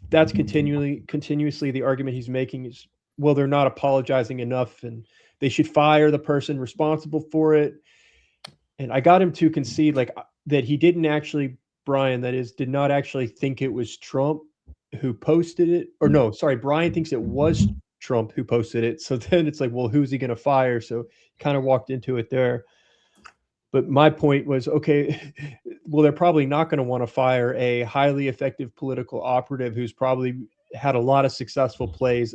that's continuously the argument he's making is, well, they're not apologizing enough and they should fire the person responsible for it. And I got him to concede that he didn't actually, Brian, did not actually think it was Trump who posted it. Or no, sorry, Brian thinks it was Trump who posted it. So then it's like, well, who's he going to fire? So kind of walked into it there. But my point was, okay, well, they're probably not going to want to fire a highly effective political operative who's probably had a lot of successful plays.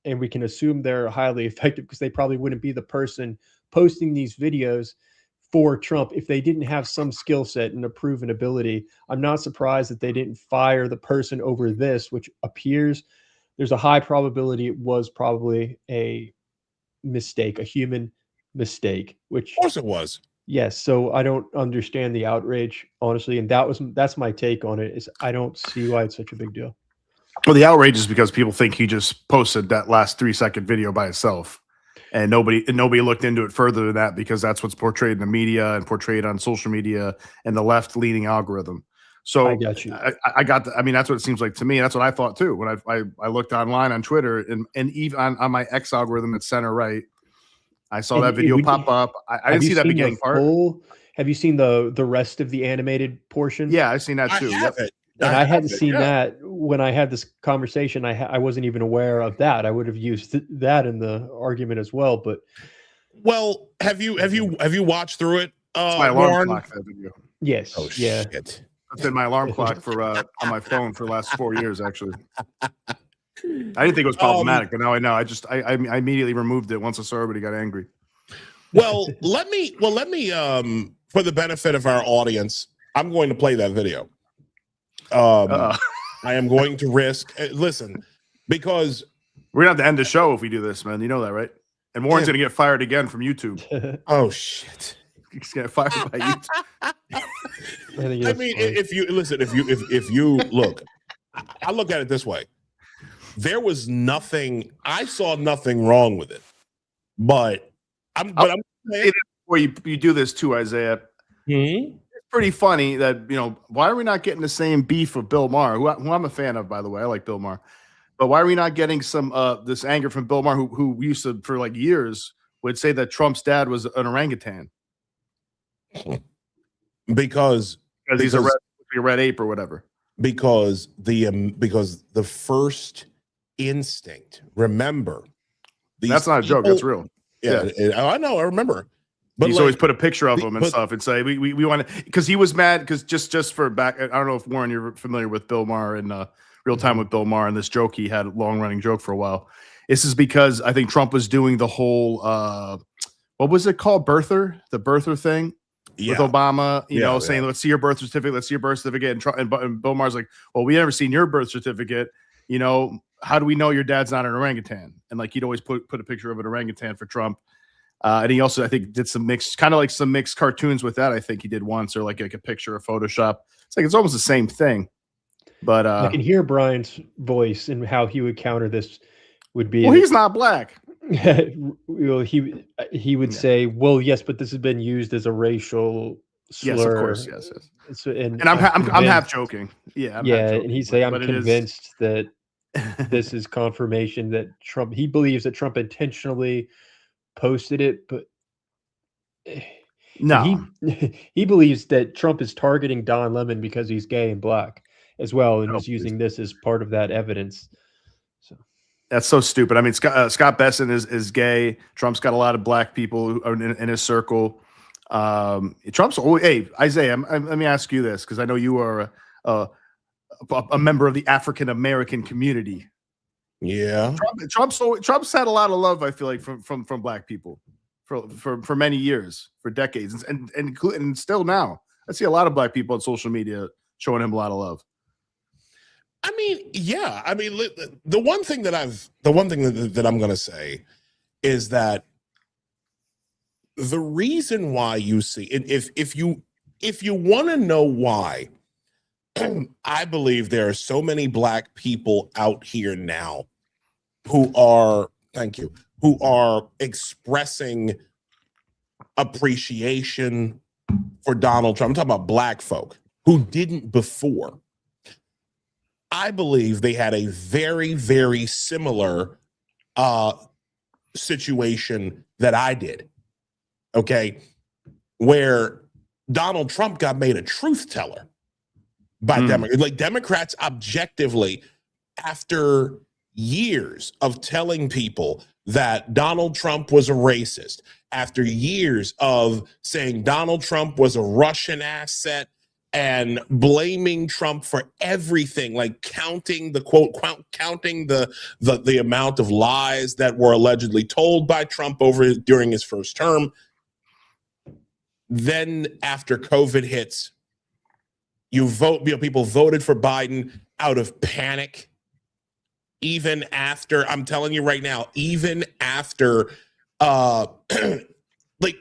And we can assume they're highly effective because they probably wouldn't be the person posting these videos for Trump if they didn't have some skill set and a proven ability. I'm not surprised that they didn't fire the person over this, which appears there's a high probability it was probably a mistake, a human mistake, which of course it was. Yes. So I don't understand the outrage, honestly. And that's my take on it, is I don't see why it's such a big deal. Well, the outrage is because people think he just posted that last 3-second video by itself. And nobody looked into it further than that, because that's what's portrayed in the media and portrayed on social media and the left-leaning algorithm. So I got you. I got I mean, that's what it seems like to me. That's what I thought too when I looked online on Twitter and even on my X algorithm at center right, I saw that video pop up. I didn't see that beginning part. Have you seen the rest of the animated portion? Yeah, I've seen that too. And I hadn't seen that when I had this conversation. I wasn't even aware of that. I would have used that in the argument as well. But have you watched through it? It's my alarm clock, that video. Yes. Oh yeah. Shit. That's been my alarm clock for on my phone for the last 4 years. Actually, I didn't think it was problematic, but now I know. I immediately removed it once I saw everybody got angry. Well, let me for the benefit of our audience, I'm going to play that video. I am going to risk listen, because we're gonna have to end the show if we do this, man. You know that, right? And Warren's gonna get fired again from YouTube. Oh shit. He's gonna get fired by YouTube. I mean, if you look, I look at it this way. There was nothing, I saw nothing wrong with it. But I'm before you do this too, Isaiah. Mm-hmm. It's pretty funny that, why are we not getting the same beef with Bill Maher, who I'm a fan of, by the way. I like Bill Maher. But why are we not getting some this anger from Bill Maher, who used to, for like years, would say that Trump's dad was an orangutan? Because he's a red ape or whatever. Because the first instinct, remember, that's not a joke, that's real. Yeah. I know. I remember. But he's like, always put a picture of him and stuff and say we want to, because he was mad because just for back. I don't know if Warren, you're familiar with Bill Maher and Real Time with Bill Maher and this joke he had, a long running joke for a while. This is because I think Trump was doing the whole what was it called, the birther thing with Obama, you know, saying let's see your birth certificate, and Bill Maher's like, well, we never seen your birth certificate, you know, how do we know your dad's not an orangutan? And like he'd always put a picture of an orangutan for Trump. And he also, I think, did some mixed cartoons with that. I think he did once, or like a picture of Photoshop. It's almost the same thing. But I can hear Brian's voice and how he would counter this would be. Well, he's not black. Well, he would say, well, yes, but this has been used as a racial slur. Yes, of course, yes. So, and I'm half joking. Yeah, I'm half joking, and he'd say, I'm convinced that this is confirmation that he believes that Trump intentionally posted it, but no, he believes that Trump is targeting Don Lemon because he's gay and black as well, and is using this as part of that evidence. So that's so stupid. I mean, Scott Besson is gay. Trump's got a lot of black people in his circle. Trump's always, hey, Isaiah, let me ask you this, because I know you are a member of the African American community. Yeah, Trump's had a lot of love, I feel like, from black people for many years, for decades, and still now. I see a lot of black people on social media showing him a lot of love. I mean, yeah. I mean, the one thing that I'm going to say is that the reason why you see, and if you want to know why, I believe there are so many black people out here now who are expressing appreciation for Donald Trump. I'm talking about black folk who didn't before. I believe they had a very, very similar situation that I did. Okay, where Donald Trump got made a truth teller by Democrats. Like, Democrats objectively, after years of telling people that Donald Trump was a racist, after years of saying Donald Trump was a Russian asset and blaming Trump for everything, like counting the amount of lies that were allegedly told by Trump during his first term. Then after COVID hits, people voted for Biden out of panic. Even after, I'm telling you right now, even after, like,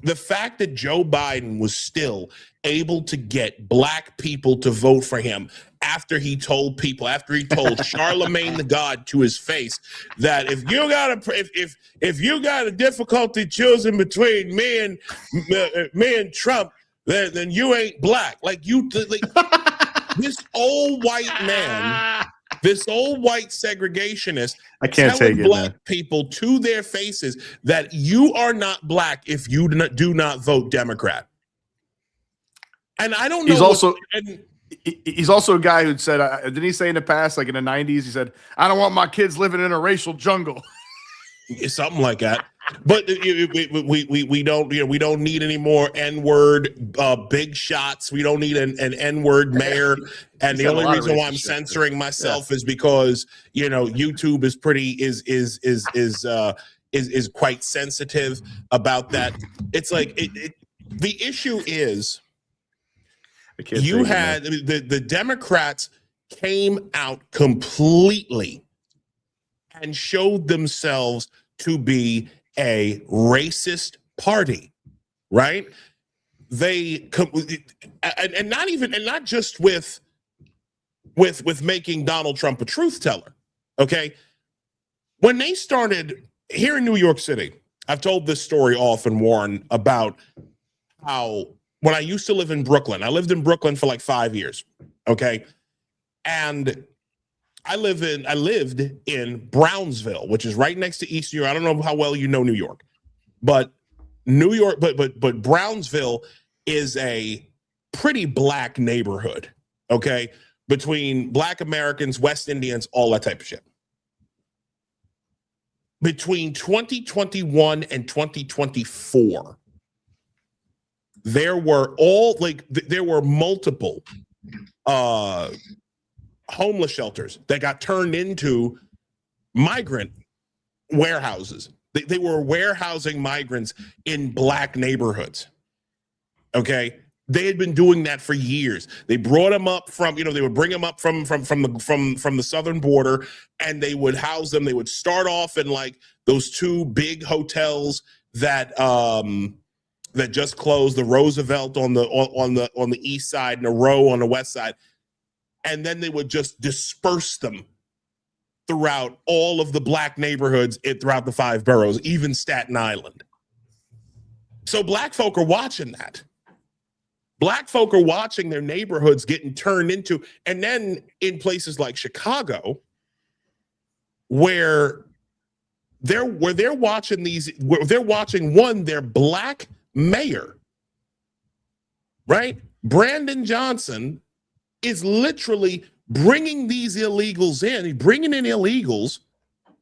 the fact that Joe Biden was still able to get black people to vote for him after he told Charlemagne the God to his face that if you got a difficulty choosing between me and Trump, then you ain't black. Like, this old white man, this old white segregationist, I can't telling take it, black man. people to their faces that you are not black if you do not vote Democrat. And I don't know. He's also a guy who said, didn't he say in the past, like in the 90s, he said, I don't want my kids living in a racial jungle. Something like that. But we don't need any more N-word big shots. We don't need an N-word mayor. And the only reason why I'm censoring myself is because YouTube is quite sensitive about that. It's like the issue is you had the Democrats came out completely and showed themselves to be a racist party, right? Not just with making Donald Trump a truth teller. Okay, when they started here in New York City, I've told this story often, Warren, about how when I used to live in Brooklyn, I lived in Brooklyn for like 5 years. Okay, and I lived in Brownsville, which is right next to East New York. I don't know how well you know New York, but Brownsville is a pretty black neighborhood, okay? Between Black Americans, West Indians, all that type of shit. between 2021 and 2024, there were multiple homeless shelters that got turned into migrant warehouses. They were warehousing migrants in black neighborhoods. Okay. They had been doing that for years. They brought them up from, they would bring them up from the southern border, and they would house them. They would start off in like those two big hotels that that just closed, the Roosevelt on the east side and the Row on the west side, and then they would just disperse them throughout all of the black neighborhoods throughout the 5 boroughs, even Staten Island. So black folk are watching that. Black folk are watching their neighborhoods getting turned into, and then in places like Chicago, where they're watching their black mayor, right? Brandon Johnson is literally bringing these illegals in. He's bringing in illegals,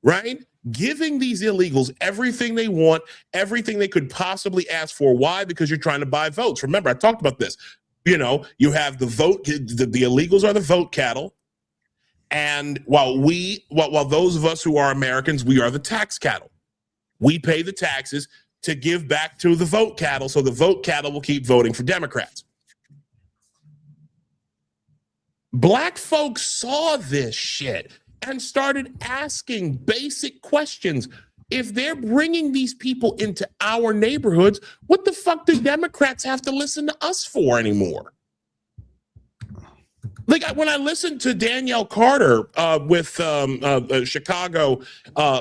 right? Giving these illegals everything they want, everything they could possibly ask for. Why? Because you're trying to buy votes. Remember, I talked about this. You have the vote, the illegals are the vote cattle. And while those of us who are Americans, we are the tax cattle. We pay the taxes to give back to the vote cattle, so the vote cattle will keep voting for Democrats. Black folks saw this shit and started asking basic questions. If they're bringing these people into our neighborhoods, what the fuck do Democrats have to listen to us for anymore? Like when I listened to Danielle Carter with Chicago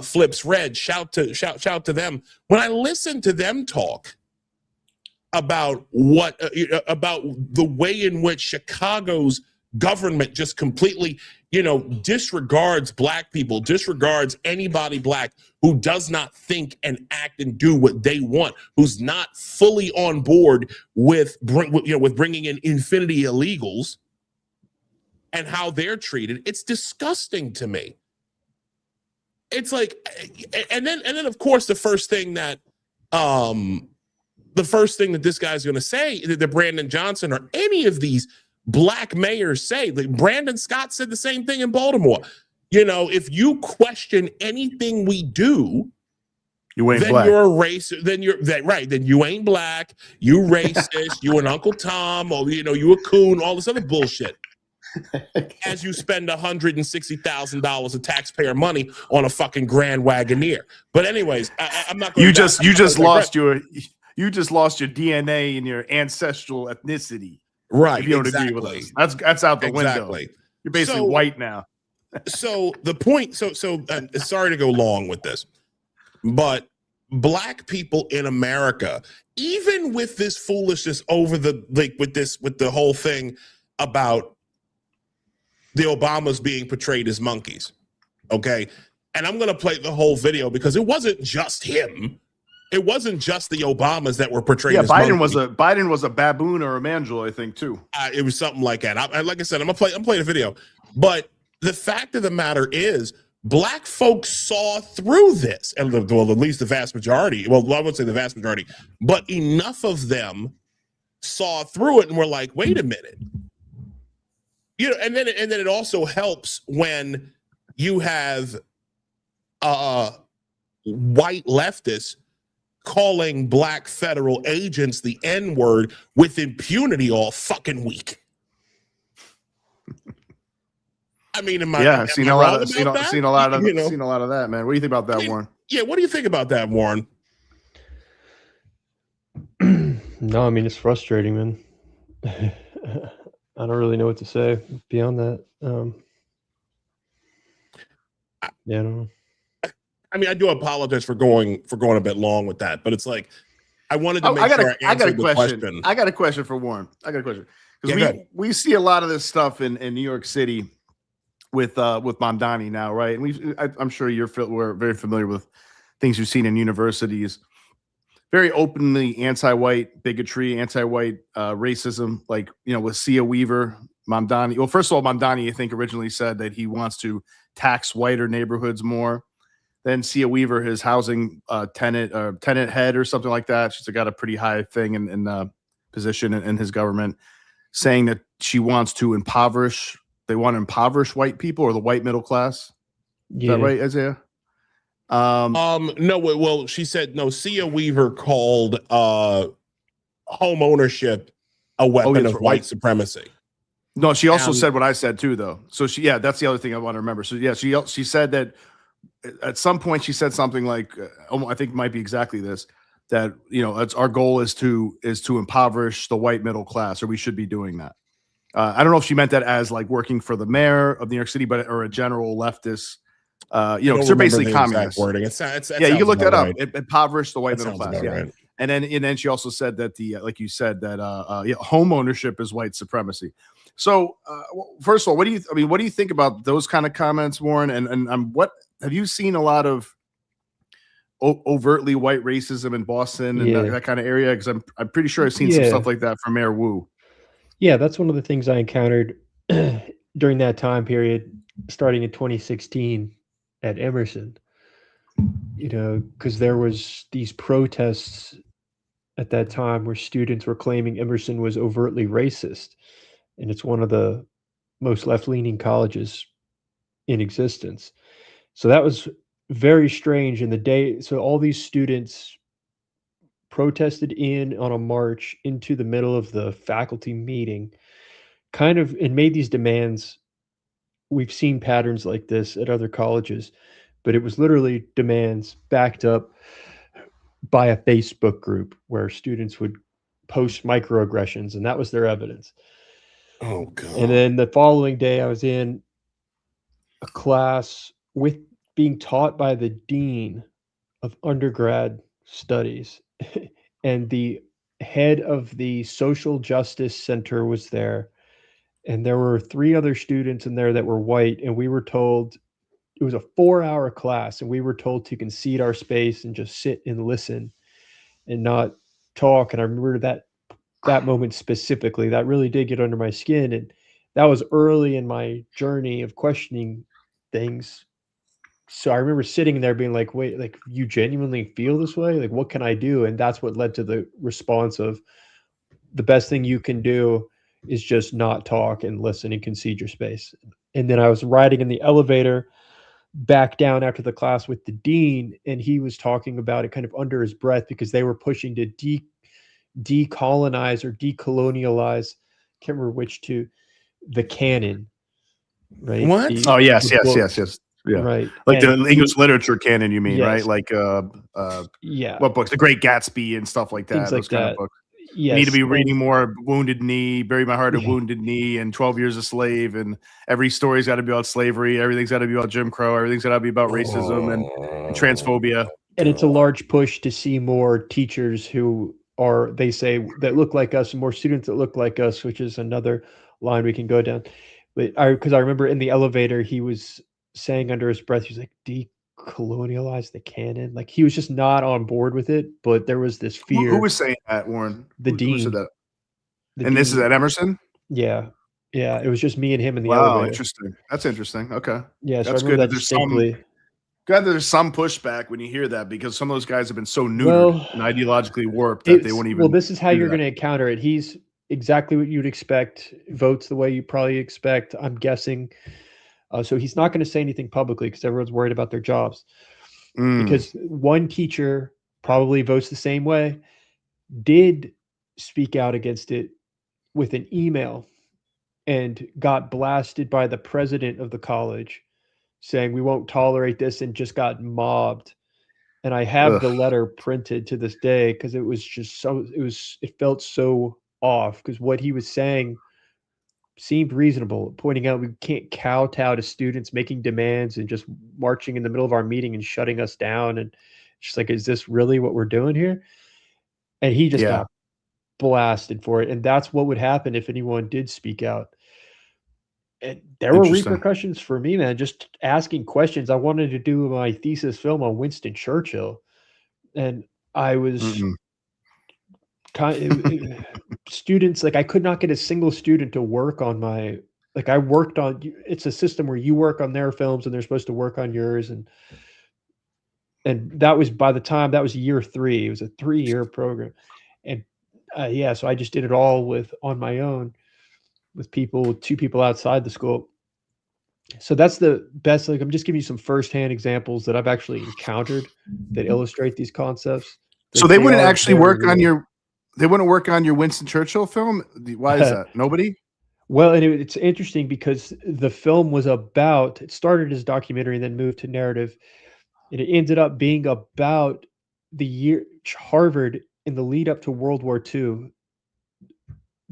Flips Red, shout to them. When I listened to them talk about about the way in which Chicago's government just completely, disregards black people, disregards anybody black who does not think and act and do what they want, who's not fully on board with bringing in infinity illegals and how they're treated. It's disgusting to me. It's like, and then of course the first thing that this guy's going to say, that Brandon Johnson or any of these black mayors say, like Brandon Scott said the same thing in Baltimore. If you question anything we do, you ain't then black. You're a racist. Then you ain't black. You racist. You an Uncle Tom, or you a coon. All this other bullshit. As you spend $160,000 of taxpayer money on a fucking Grand Wagoneer. But anyways, I'm not. You just lost your DNA and your ancestral ethnicity. Right. If you don't agree with us. That's out the window. You're basically white now. So the point, sorry to go long with this, but black people in America, even with this foolishness with the whole thing about the Obamas being portrayed as monkeys. Okay. And I'm going to play the whole video because it wasn't just him. It wasn't just the Obamas that were portrayed as Biden monkeys. Biden was a baboon or a mandrill, I think, too. It was something like that. Like I said, I'm playing the video. But the fact of the matter is, black folks saw through this, and at least the vast majority. Well, I wouldn't say the vast majority, but enough of them saw through it and were like, "Wait a minute." And then it also helps when you have white leftists calling black federal agents the N-word with impunity all fucking week. I mean, I've seen a lot of that, man. What do you think about that, Warren? Yeah, what do you think about that, Warren? No, I mean, it's frustrating, man. I don't really know what to say beyond that. I don't know. I mean, I do apologize for going a bit long with that, but it's like I wanted to make sure I answered the question. I got a question for Warren. Because we see a lot of this stuff in New York City with Mamdani now, right? And I'm sure we're very familiar with things you've seen in universities. Very openly anti-white bigotry, anti-white racism, like with Sia Weaver, Mamdani. Well, first of all, Mamdani, I think, originally said that he wants to tax whiter neighborhoods more. then Sia Weaver, his housing tenant head or something like that. She's got a pretty high thing in position in his government, saying that she wants to impoverish. They want to impoverish white people or the white middle class. Is that right, Isaiah? No. Well, she said no. Sia Weaver called home ownership a weapon of white supremacy. No, she also said what I said too, though. So that's the other thing I want to remember. So yeah, she said that at some point she said something like, I think it might be exactly this, that it's our goal is to impoverish the white middle class, or we should be doing that. I don't know if she meant that as like working for the mayor of New York City, or a general leftist. Because they're basically communists. Wording. You can look that up. Impoverish the white middle class. Yeah. Right. And then she also said that like you said, that home ownership is white supremacy. So first of all, what do you think about those kind of comments, Warren? And what have you seen a lot of overtly white racism in Boston and that kind of area? Because I'm pretty sure I've seen some stuff like that from Mayor Wu. Yeah, that's one of the things I encountered during that time period, starting in 2016 at Emerson. Because there was these protests at that time where students were claiming Emerson was overtly racist, and it's one of the most left-leaning colleges in existence. So that was very strange. In the day, so all these students protested on a march into the middle of the faculty meeting, and made these demands. We've seen patterns like this at other colleges, but it was literally demands backed up by a Facebook group where students would post microaggressions, and that was their evidence. Oh, God. And then the following day, I was in a class being taught by the dean of undergrad studies, and the head of the social justice center was there, and there were 3 other students in there that were white, and we were told it was a 4-hour class, and we were told to concede our space and just sit and listen and not talk. And I remember that moment specifically, that really did get under my skin. And that was early in my journey of questioning things. So I remember sitting there being like, wait, like, you genuinely feel this way? Like, what can I do? And that's what led to the response of, the best thing you can do is just not talk and listen and concede your space. And then I was riding in the elevator back down after the class with the dean, and he was talking about it kind of under his breath, because they were pushing to decolonize or decolonialize, can't remember which, to the canon, right? What? Yes. Yeah. Right. Like the English literature canon, you mean, right? Like what books? The Great Gatsby and stuff like that. Things like those kind that. of books. Yes. You need to be reading more Wounded Knee, Bury My Heart at Wounded Knee, and 12 Years a Slave, and every story's got to be about slavery. Everything's got to be about Jim Crow. Everything's got to be about racism and transphobia. And it's a large push to see more teachers who are, they say, that look like us, and more students that look like us, which is another line we can go down. But because I remember in the elevator, he was saying under his breath, he was like, decolonialize the canon. Like, he was just not on board with it, but there was this fear. Who was saying that, Warren? The dean. Who said that? This is at Emerson? Yeah. Yeah. It was just me and him in the Wow, elevator. interesting. That's interesting. Okay. Yeah. So that's I remember good. that distinctly. Glad that there's some pushback when you hear that, because some of those guys have been so neutered and ideologically warped that they won't even. Well, this is how you're going to encounter it. He's exactly what you'd expect, votes the way you probably expect, I'm guessing. So he's not going to say anything publicly because everyone's worried about their jobs. Because one teacher probably votes the same way, did speak out against it with an email, and got blasted by the president of the college saying, we won't tolerate this, and just got mobbed. And I have the letter printed to this day, because it was just it felt so off, because what he was saying seemed reasonable, pointing out we can't kowtow to students making demands and just marching in the middle of our meeting and shutting us down. And just like, is this really what we're doing here? And he just got blasted for it. And that's what would happen if anyone did speak out. And there were repercussions for me, man, just asking questions. I wanted to do my thesis film on Winston Churchill, and I was students, like, I could not get a single student to work on my, like, I worked on, it's a system where you work on their films and they're supposed to work on yours. And And that was by the time that was year 3. It was a 3-year program, and yeah, so I just did it all on my own with 2 people outside the school. So that's the best. Like, I'm just giving you some firsthand examples that I've actually encountered that illustrate these concepts. So they wouldn't are actually very work on real. they wouldn't work on your Winston Churchill film? Why is that? Nobody? Well, and it's interesting because the film was about, it started as a documentary and then moved to narrative. And it ended up being about the year Harvard in the lead up to World War II,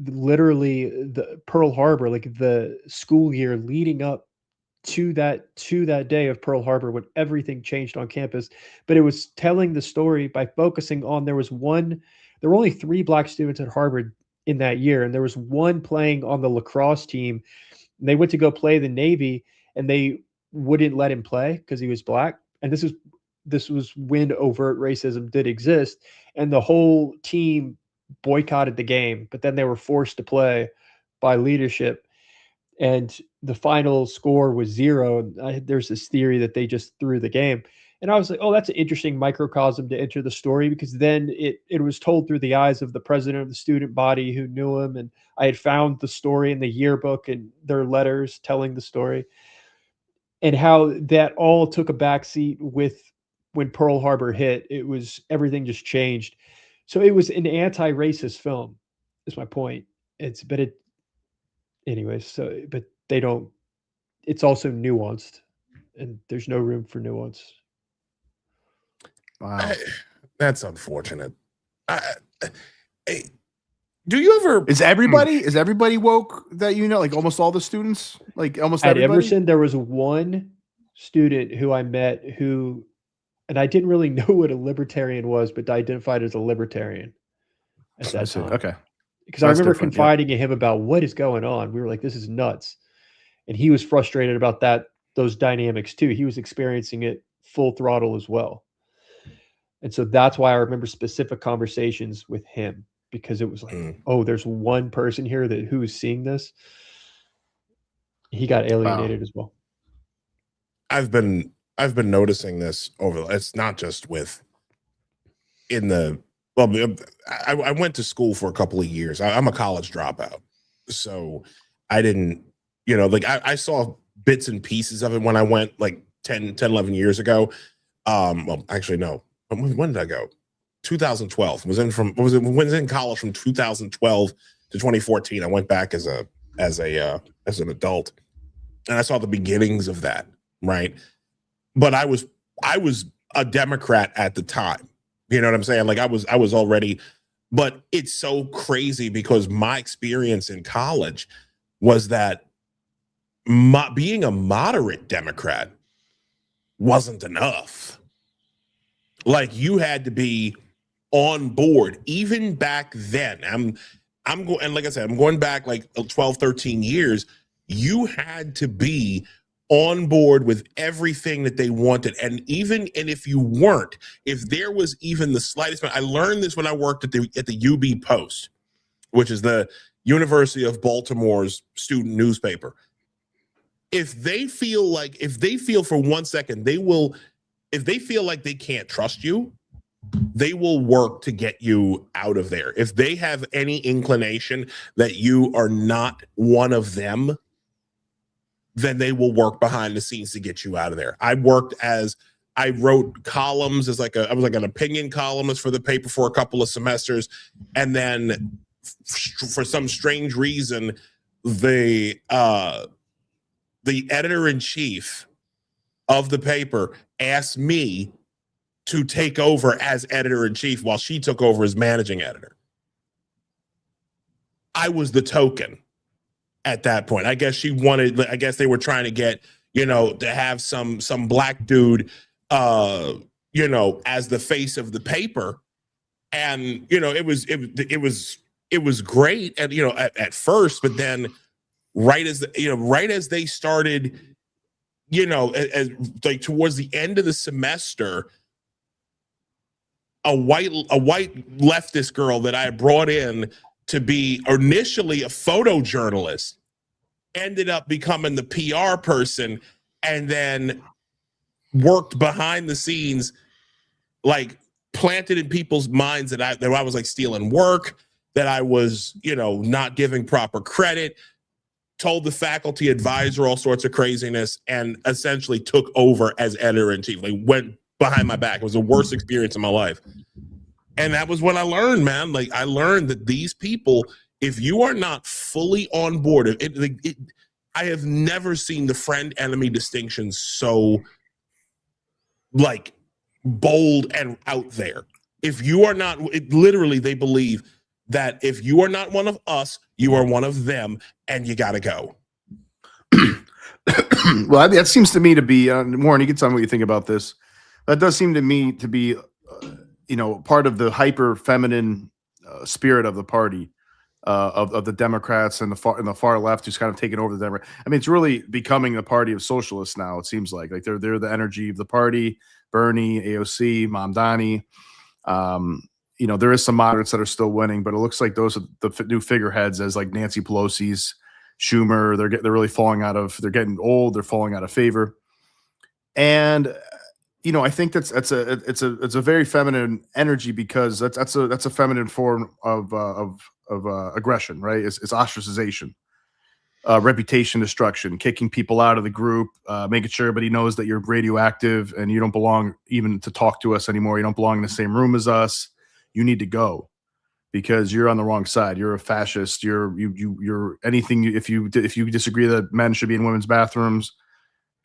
literally the Pearl Harbor, like the school year leading up to that day of Pearl Harbor when everything changed on campus. But it was telling the story by focusing on there were only 3 black students at Harvard in that year, and there was one playing on the lacrosse team. And they went to go play the Navy, and they wouldn't let him play because he was black. And this was when overt racism did exist, and the whole team boycotted the game. But then they were forced to play by leadership, and the final score was 0. There's this theory that they just threw the game. And I was like, oh, that's an interesting microcosm to enter the story, because then it was told through the eyes of the president of the student body who knew him. And I had found the story in the yearbook and their letters telling the story, and how that all took a backseat with when Pearl Harbor hit. Everything just changed. So it was an anti-racist film, is my point. Anyways, but they don't, it's also nuanced, and there's no room for nuance. Wow. That's unfortunate. Do you ever? Is everybody woke that you know? Like almost all the students? Like almost At everybody? Emerson, there was one student who I met and I didn't really know what a libertarian was, but identified as a libertarian at that time. Okay. Because I That's remember different, yeah. confiding in him about what is going on. We were like, this is nuts. And he was frustrated about those dynamics too. He was experiencing it full throttle as well. And so that's why I remember specific conversations with him, because it was like, oh, there's one person here who is seeing this. He got alienated as well. I've been noticing this it's not just I went to school for a couple of years. I'm a college dropout. So I didn't, I saw bits and pieces of it when I went like 10, 11 years ago. Well, actually, no. When did I go? 2012. Was in college from 2012 to 2014. I went back as an adult, and I saw the beginnings of that, right? But I was a Democrat at the time. You know what I'm saying? Like I was already, but it's so crazy because my experience in college was that being a moderate Democrat wasn't enough. Like you had to be on board even back then. I'm going, and like I said, I'm going back like 12, 13 years. You had to be on board with everything that they wanted. And if you weren't, if there was even the slightest, I learned this when I worked at the UB Post, which is the University of Baltimore's student newspaper. If they feel for 1 second, if they feel like they can't trust you, they will work to get you out of there. If they have any inclination that you are not one of them, then they will work behind the scenes to get you out of there. I wrote columns I was like an opinion columnist for the paper for a couple of semesters. And then for some strange reason, the editor-in-chief of the paper asked me to take over as editor-in-chief while she took over as managing editor. I was the token at that point. I guess they were trying to get, to have some black dude, as the face of the paper. And, it was great at first, but then right as they started, as like towards the end of the semester, a white leftist girl that I brought in to be initially a photojournalist ended up becoming the PR person, and then worked behind the scenes like planted in people's minds that I was like stealing work, that I was, not giving proper credit, told the faculty advisor all sorts of craziness, and essentially took over as editor-in-chief. Like, went behind my back. It was the worst experience of my life. And that was what I learned, man. Like, I learned that these people, if you are not fully on board, I have never seen the friend-enemy distinction so, like, bold and out there. If you are not, literally, they believe that if you are not one of us, you are one of them, and you got to go. Well, that seems to me to be, Warren, you can tell me what you think about this. That does seem to me to be, part of the hyper feminine spirit of the party, of the Democrats and the far left, who's kind of taken over the Democrat. I mean, it's really becoming the party of socialists now. It seems like they're the energy of the party. Bernie, AOC, Mamdani. There is some moderates that are still winning, but it looks like those are the new figureheads, as like Nancy Pelosi's, Schumer. They're really falling out of. They're getting old. They're falling out of favor, and I think it's a very feminine energy, because that's a feminine form of aggression, right? It's ostracization, reputation destruction, kicking people out of the group, making sure everybody knows that you're radioactive and you don't belong even to talk to us anymore. You don't belong in the same room as us. You need to go because you're on the wrong side. You're a fascist. You're anything. If you disagree that men should be in women's bathrooms,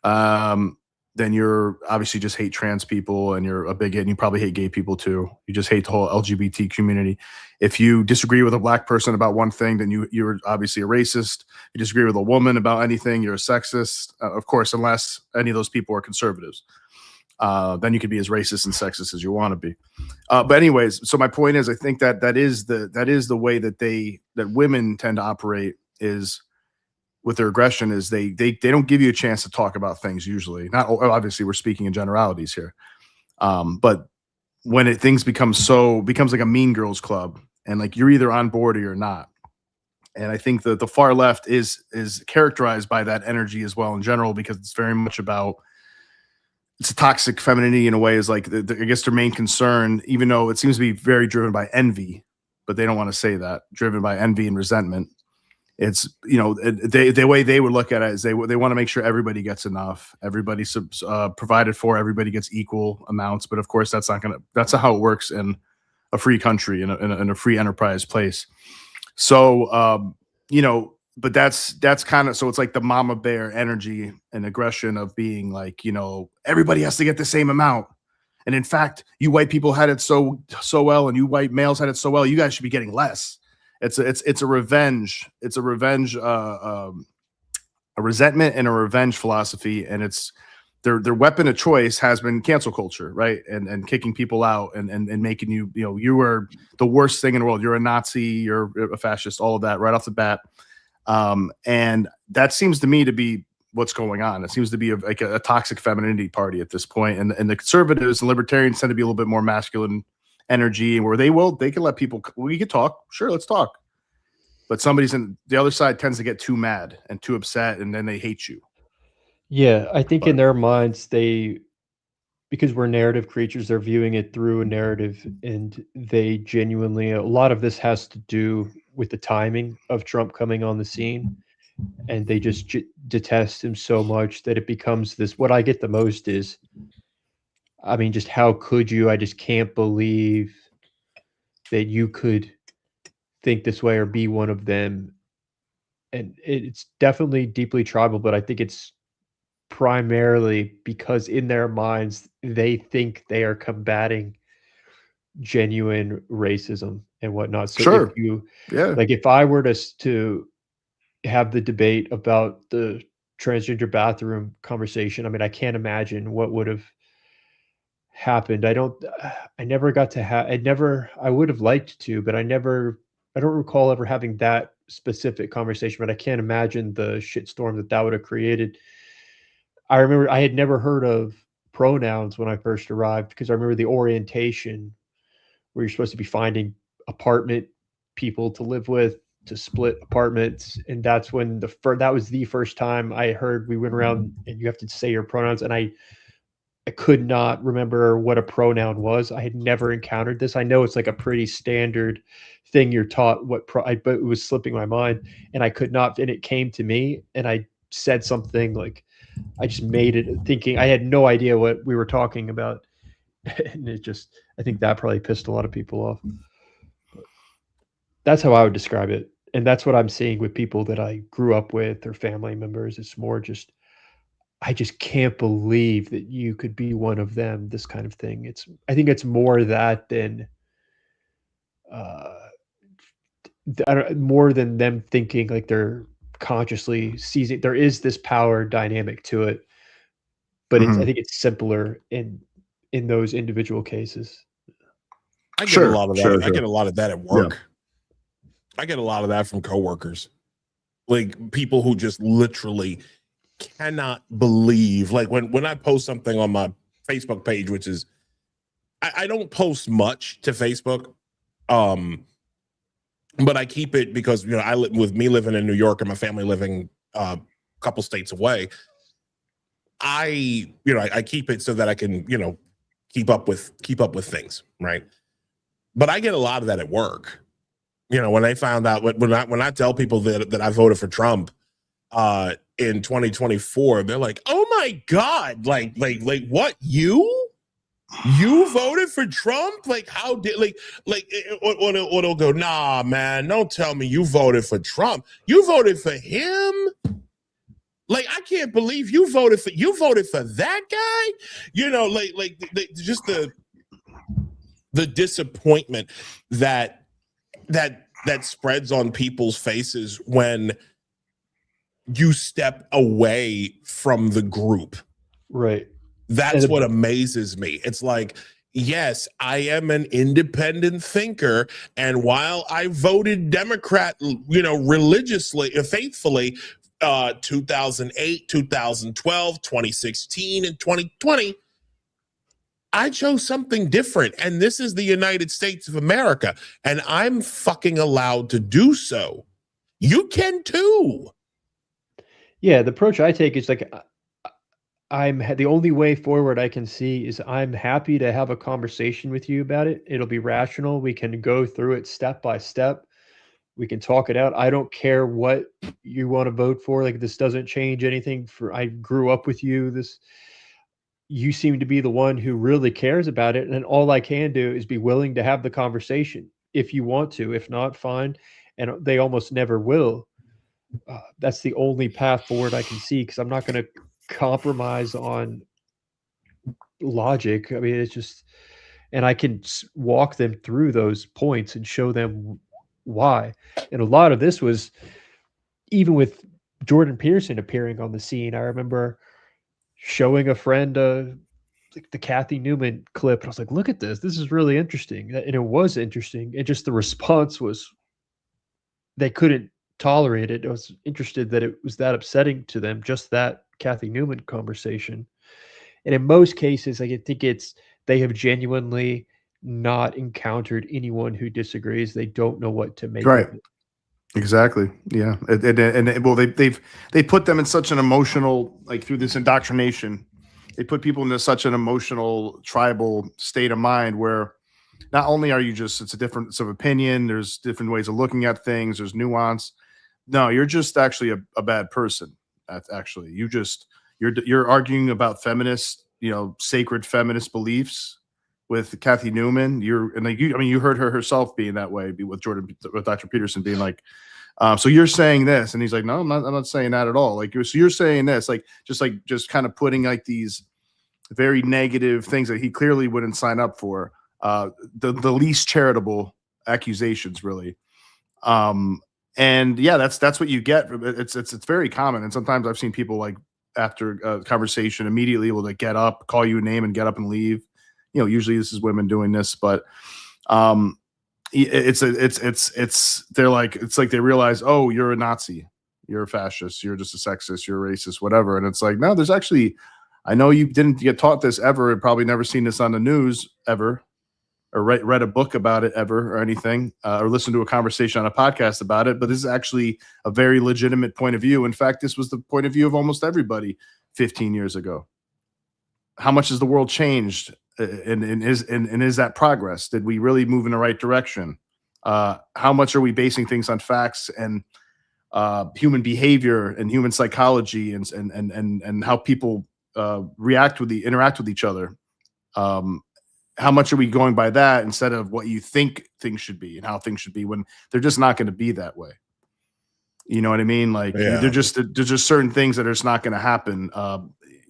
then you're obviously just hate trans people, and you're a bigot, and you probably hate gay people too. You just hate the whole LGBT community. If you disagree with a black person about one thing, then you're obviously a racist. If you disagree with a woman about anything, you're a sexist. Of course, unless any of those people are conservatives. Then you could be as racist and sexist as you want to be. But anyways, so my point is, I think that is the way that women tend to operate, is with their aggression, is they don't give you a chance to talk about things usually. Not obviously, we're speaking in generalities here, but when things becomes like a Mean Girls club, and like you're either on board or you're not. And I think that the far left is characterized by that energy as well in general, because it's very much about, it's a toxic femininity in a way, is like I guess their main concern, even though it seems to be very driven by envy, but they don't want to say that, driven by envy and resentment. It's, the way they would look at it is they want to make sure everybody gets enough, everybody's provided for, everybody gets equal amounts. But of course, that's not how it works in a free country, in a free enterprise place. So, but that's kind of, so it's like the mama bear energy and aggression of being like, everybody has to get the same amount. And in fact, you white people had it so well, and you white males had it so well, you guys should be getting less. It's a revenge. It's a revenge, a resentment and a revenge philosophy. And it's their weapon of choice has been cancel culture, right? And kicking people out and making you are the worst thing in the world. You're a Nazi, you're a fascist, all of that right off the bat. And that seems to me to be what's going on. It seems to be like a toxic femininity party at this point. And the conservatives and libertarians tend to be a little bit more masculine energy, where they can let people, we can talk. Sure, let's talk. But somebody's in the other side tends to get too mad and too upset, and then they hate you. Yeah, I think in their minds, because we're narrative creatures, they're viewing it through a narrative, and they genuinely, a lot of this has to do with the timing of Trump coming on the scene, and they just detest him so much that it becomes this. What I get the most is, I mean, just how could you? I just can't believe that you could think this way or be one of them. And it's definitely deeply tribal, but I think it's primarily because in their minds, they think they are combating genuine racism and whatnot. So Sure. if I were to have the debate about the transgender bathroom conversation, I mean, I can't imagine what would have happened. I never got to I would have liked to, but I don't recall ever having that specific conversation, but I can't imagine the shitstorm that would have created. I remember I had never heard of pronouns when I first arrived, because I remember the orientation where you're supposed to be finding apartment people to live with, to split apartments. And that's when that was the first time I heard we went around and you have to say your pronouns. And I I could not remember what a pronoun was. I had never encountered this. I know it's like a pretty standard thing you're taught but it was slipping my mind, and I could not, and it came to me, and I said something like, I just made it thinking I had no idea what we were talking about. And I think that probably pissed a lot of people off. But that's how I would describe it. And that's what I'm seeing with people that I grew up with or family members. It's more just, I just can't believe that you could be one of them, this kind of thing. I think it's more that than, more than them thinking like they're consciously seizing. There is this power dynamic to it, but I think it's simpler in those individual cases. I get a lot of that. I get a lot of that at work. I get a lot of that from coworkers, like people who just literally cannot believe. Like when I post something on my Facebook page, which is I don't post much to Facebook, but I keep it because with me living in New York and my family living a couple states away. I keep it so that I can keep up with things, right? But I get a lot of that at work. When they found out, when I tell people that I voted for Trump in 2024, they're like, "Oh my God, like what, you voted for Trump? Like how did or they'll go, nah, man, don't tell me you voted for Trump. You voted for him." Like, I can't believe you voted for that guy. Just the disappointment that spreads on people's faces when you step away from the group. Right. That's what amazes me. It's like, yes, I am an independent thinker, and while I voted Democrat, religiously, faithfully, 2008, 2012, 2016, and 2020, I chose something different. And this is the United States of America, and I'm fucking allowed to do so. You can too. Yeah, the approach I take is like, the only way forward I can see is I'm happy to have a conversation with you about it. It'll be rational. We can go through it step by step. We can talk it out. I don't care what you want to vote for. Like, this doesn't change anything I grew up with you. You seem to be the one who really cares about it. And all I can do is be willing to have the conversation if you want to. If not, fine. And they almost never will. That's the only path forward I can see, because I'm not going to compromise on logic. I mean, it's just, and I can walk them through those points and show them why. And a lot of this was even with Jordan Peterson appearing on the scene. I remember showing a friend like the Kathy Newman clip, and I was like, look at this. This is really interesting. And it was interesting. And just the response was, they couldn't tolerate it. I was interested that it was that upsetting to them, just that Kathy Newman conversation. And in most cases, I think they have genuinely not encountered anyone who disagrees. They don't know what to make of it. Exactly. Yeah. Well, they put them in such an emotional, like, through this indoctrination, they put people into such an emotional tribal state of mind where not only are you just, it's a difference of opinion, there's different ways of looking at things, there's nuance. No, you're just actually a bad person. That's actually, you're arguing about feminist, sacred feminist beliefs with Kathy Newman. You heard her herself being that way with Dr. Peterson being like, so you're saying this, and he's like, no, I'm not saying that at all. Like, so you're saying this, just kind of putting like these very negative things that he clearly wouldn't sign up for, the least charitable accusations, really. And yeah, that's what you get. It's very common. And sometimes I've seen people, like, after a conversation, immediately able to get up, call you a name, and get up and leave. Usually this is women doing this, but it's like they realize, oh, you're a Nazi, you're a fascist, you're just a sexist, you're a racist, whatever. And it's like, no, there's actually, I know you didn't get taught this ever, and probably never seen this on the news ever, or read a book about it ever, or anything, or listened to a conversation on a podcast about it. But this is actually a very legitimate point of view. In fact, this was the point of view of almost everybody 15 years ago. how much has the world changed? And is that progress? Did we really move in the right direction? How much are we basing things on facts and human behavior and human psychology and how people interact with each other? How much are we going by that instead of what you think things should be and how things should be when they're just not going to be that way? You know what I mean? Like they're just certain things that are just not going to happen.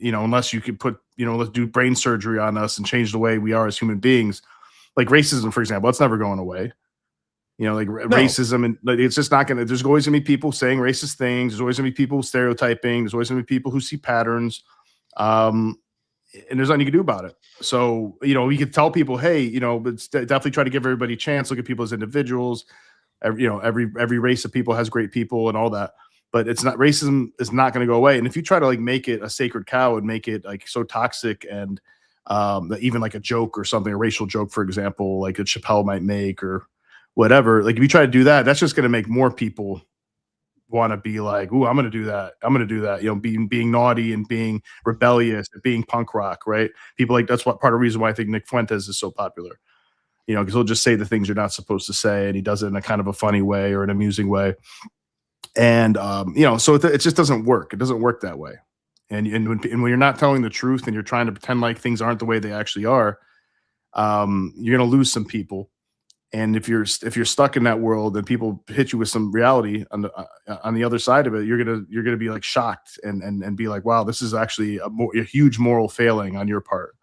Unless you could let's do brain surgery on us and change the way we are as human beings. Like racism, for example, that's never going away. Racism, and it's just not going to, there's always going to be people saying racist things. There's always going to be people stereotyping. There's always going to be people who see patterns. And there's nothing you can do about it. So, we could tell people, hey, but definitely try to give everybody a chance. Look at people as individuals. Every race of people has great people and all that. But it's not, racism is not going to go away. And if you try to make it a sacred cow and make it so toxic and even like a joke or something, a racial joke, for example, like a Chappelle might make or whatever, if you try to do that, that's just going to make more people want to be like, ooh, I'm going to do that. I'm going to do that. Being naughty and being rebellious and being punk rock, right? People that's what part of the reason why I think Nick Fuentes is so popular, because he'll just say the things you're not supposed to say. And he does it in a kind of a funny way or an amusing way. And, so it just doesn't work. It doesn't work that way. And when you're not telling the truth and you're trying to pretend like things aren't the way they actually are, you're going to lose some people. And if you're stuck in that world and people hit you with some reality on the other side of it, you're gonna be shocked and be like, wow, this is actually a huge moral failing on your part.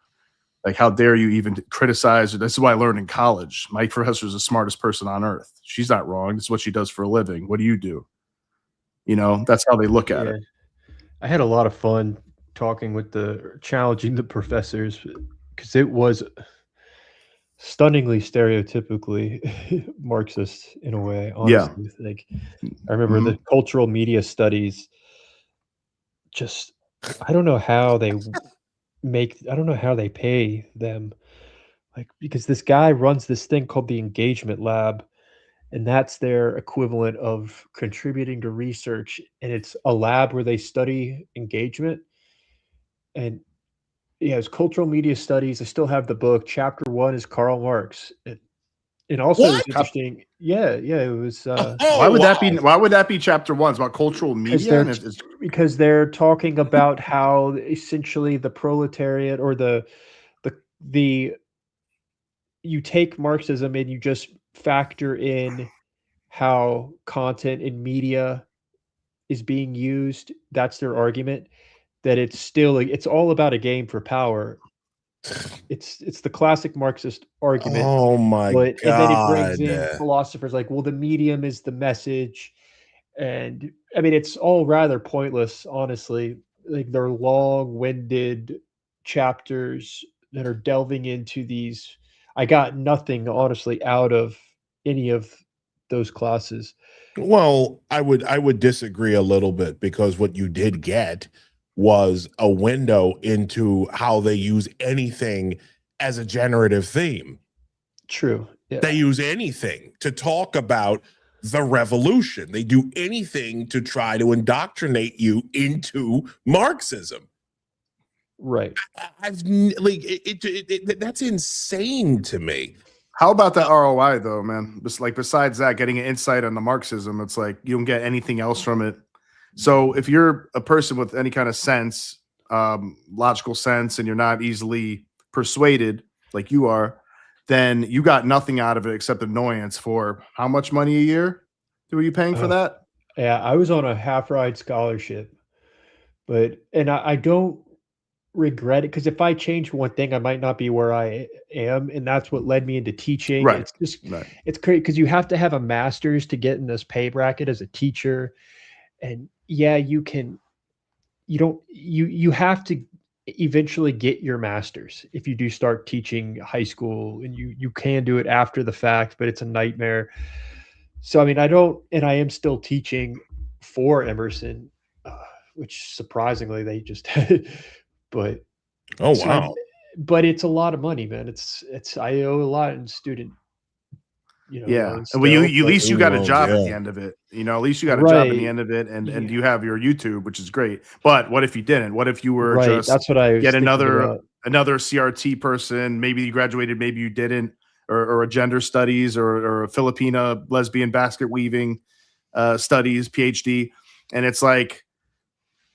Like, how dare you even criticize? This is what I learned in college. My professor is the smartest person on earth. She's not wrong. This is what she does for a living. What do you do? That's how they look at it. I had a lot of fun challenging the professors because it was stunningly stereotypically Marxist in a way, honestly. I remember the cultural media studies, I don't know how they pay them, because this guy runs this thing called the Engagement Lab, and that's their equivalent of contributing to research, and it's a lab where they study engagement. And it's cultural media studies. I still have the book. Chapter 1 is Karl Marx. And also it was interesting. Yeah, it was. Why would that be? Why would that be chapter 1? It's about cultural media. Because they're talking about how essentially the proletariat or the you take Marxism and you just factor in how content in media is being used. That's their argument. That it's all about a game for power. It's the classic Marxist argument. Oh my God. And then it brings in philosophers like, well, the medium is the message. And I mean, it's all rather pointless, honestly. They're long-winded chapters that are delving into these. I got nothing, honestly, out of any of those classes. Well, I would disagree a little bit, because what you did get was a window into how they use anything as a generative theme. True. Yeah. They use anything to talk about the revolution. They do anything to try to indoctrinate you into Marxism. Right. That's insane to me. How about that ROI though, man? Besides that, getting an insight on the Marxism, it's like you don't get anything else from it. So if you're a person with any kind of sense, logical sense, and you're not easily persuaded like you are, then you got nothing out of it except annoyance. For how much money a year were you paying for that? Yeah, I was on a half-ride scholarship, and I don't regret it, because if I change one thing, I might not be where I am, and that's what led me into teaching. Right. It's just it's crazy because you have to have a master's to get in this pay bracket as a teacher. And yeah, you have to eventually get your master's if you do start teaching high school, and you can do it after the fact, but it's a nightmare. So, I mean, I am still teaching for Emerson, which surprisingly they just, but. Oh, wow. But it's a lot of money, man. I owe a lot in student Your own Well, you stuff, at but- least you got a Loans, job at yeah. the end of it. At least you got a job at the Right. end of it, and you have your YouTube, which is great. But what if you didn't? What if you were Right, just that's what I was yet thinking about. another CRT person? Maybe you graduated, maybe you didn't, or a gender studies, or a Filipina lesbian basket weaving studies PhD, and it's like,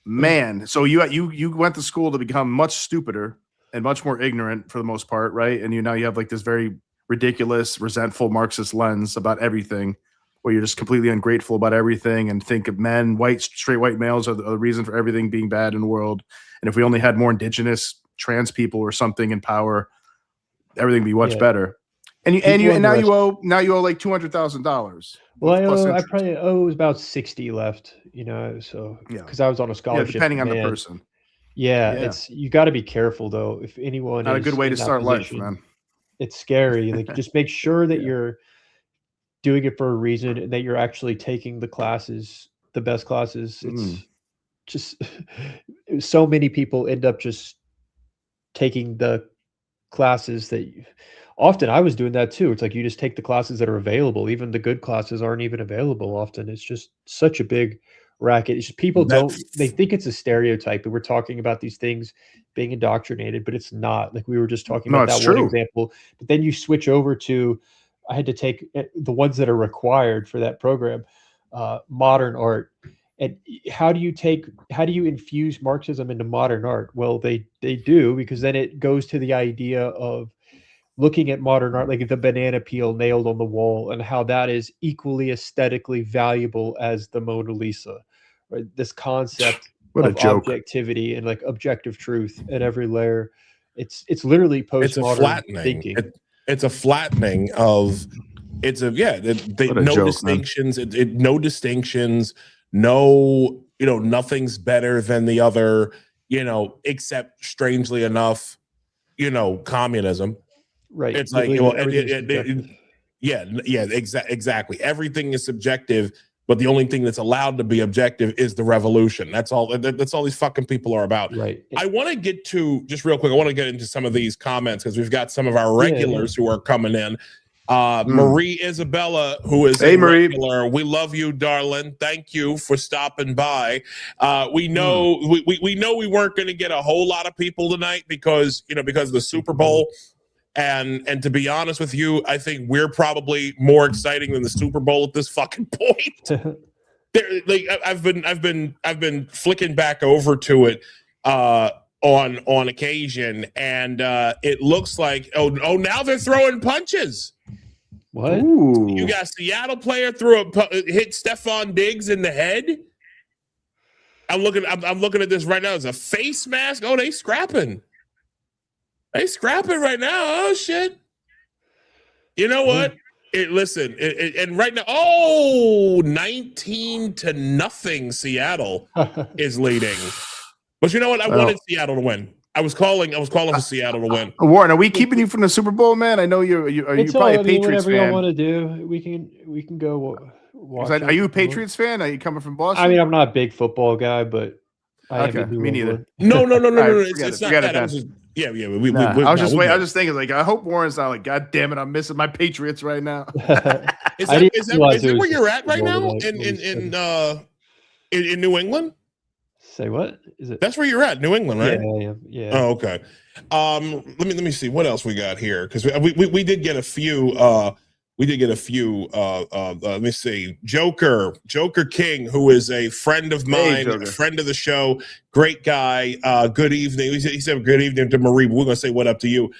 man. So you went to school to become much stupider and much more ignorant for the most part, right? And now you have like this very ridiculous, resentful Marxist lens about everything, where you're just completely ungrateful about everything and think of men, straight white males are the reason for everything being bad in the world. And if we only had more indigenous trans people or something in power, everything would be much better. And now you owe like $200,000. Well, I probably owe about 60 left, so because I was on a scholarship. Depending on the person. Yeah, you got to be careful though. If anyone Not a is good way in to that start life, position, man. It's scary. Like, just make sure that you're doing it for a reason and that you're actually taking the classes, the best classes. It's just so many people end up just taking the classes that often I was doing that too. It's like you just take the classes that are available. Even the good classes aren't even available often. It's just such a big racket. It's just people they think it's a stereotype, and we're talking about these things being indoctrinated, but it's not. Like we were just talking about that one example. But then you switch over to, I had to take the ones that are required for that program, modern art. And how do you infuse Marxism into modern art? Well, they do, because then it goes to the idea of looking at modern art, like the banana peel nailed on the wall, and how that is equally aesthetically valuable as the Mona Lisa. Right? This concept What a of joke. objectivity and like objective truth at every layer. It's literally postmodern It's a flattening. thinking. It's a flattening of. It's a distinctions. No distinctions. No, nothing's better than the other. Except strangely enough, communism. Right. It's like, exactly. Everything is subjective, but the only thing that's allowed to be objective is the revolution. That's all. That's all these fucking people are about. Right. I want to get to, just real quick, I want to get into some of these comments because we've got some of our regulars who are coming in. Marie Isabella, who is a regular. We love you, darling. Thank you for stopping by. We know we know we weren't going to get a whole lot of people tonight because of the Super Bowl. And to be honest with you, I think we're probably more exciting than the Super Bowl at this fucking point. I've been flicking back over to it on occasion, and it looks like now they're throwing punches. What? Ooh. You got a Seattle player hit Stephon Diggs in the head. I'm looking at this right now. It's a face mask. Oh, they scrapping. They scrapping right now. Oh shit! You know what? And right now, 19-0 Seattle is leading. But you know what? I wanted Seattle to win. I was calling for Seattle to win. Warren, are we keeping you from the Super Bowl, man? I know you're probably a Patriots whatever fan. you want to do. We can go watch. Are you a Patriots fan? Are you coming from Boston? I mean, I'm not a big football guy, but I am in New me England. neither. No. Right, It's not forget that. it We, I was just thinking, like, I hope Warren's not like, God damn it, I'm missing my Patriots right now. Is that where you're at right now in New England? Say what? Is it? That's where you're at, New England, right? Yeah. Oh, okay. Let me see what else we got here, because we did get a few. Let me see. Joker King, who is a friend of mine, a friend of the show, great guy. Good evening. He said good evening to Marie, but we're gonna say what up to you.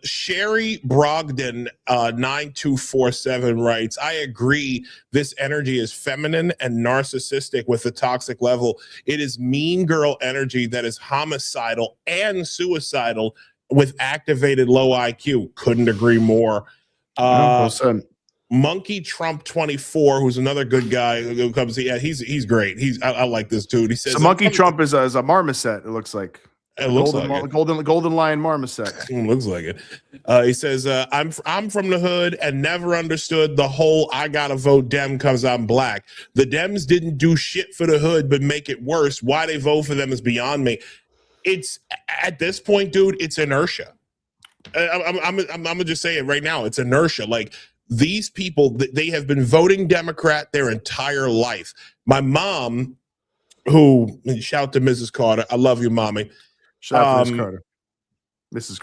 Sherry Brogdon 9247 writes, I agree, this energy is feminine and narcissistic with the toxic level. It is mean girl energy that is homicidal and suicidal with activated low IQ. Couldn't agree more. Monkey Trump 24, who's another good guy who comes. Yeah, he's great. I like this dude. He says so Monkey Trump is a marmoset. It looks like. It looks like it. Golden lion marmoset. Looks like it. He says, I'm from the hood and never understood the whole I gotta vote Dem because I'm black. The Dems didn't do shit for the hood but make it worse. Why they vote for them is beyond me. It's at this point, dude, it's inertia. I'm gonna just say it right now. It's inertia. Like these people, they have been voting Democrat their entire life. My mom, who, shout to Mrs. Carter, I love you, mommy. Shout out to Miss Carter, Mrs.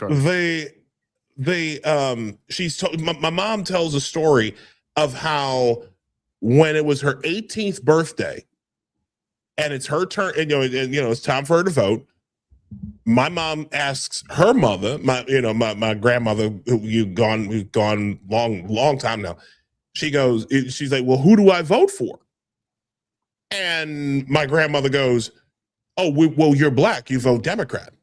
Carter. My mom tells a story of how when it was her 18th birthday and it's her turn, and it's time for her to vote, my mom asks her mother, my grandmother, who's gone long time now. She's like, well, who do I vote for? And my grandmother goes, oh, well, you're black, you vote Democrat.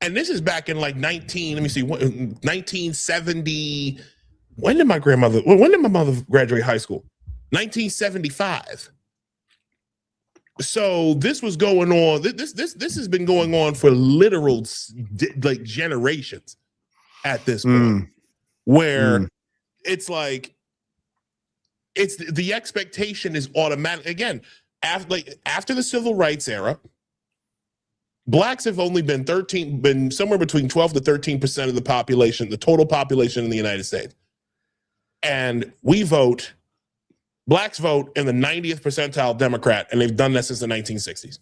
And this is back in like 1970. When did my mother graduate high school? 1975. So this was going on. This has been going on for literal like generations at this point, where it's like the expectation is automatic. Again, after the civil rights era, blacks have only been somewhere between 12 to 13% of the population, the total population in the United States. And blacks vote in the 90th percentile Democrat, and they've done that since the 1960s.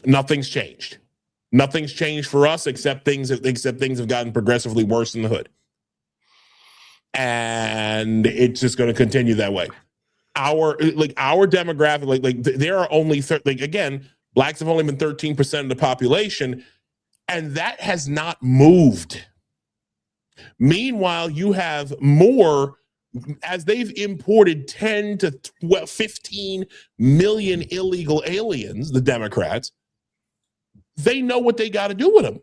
Nothing's changed. Nothing's changed for us except things have gotten progressively worse in the hood. And it's just going to continue that way. Our demographic, there are only again, blacks have only been 13% of the population, and that has not moved. Meanwhile, you have more, as they've imported 10 to 15 million illegal aliens, the Democrats, they know what they got to do with them.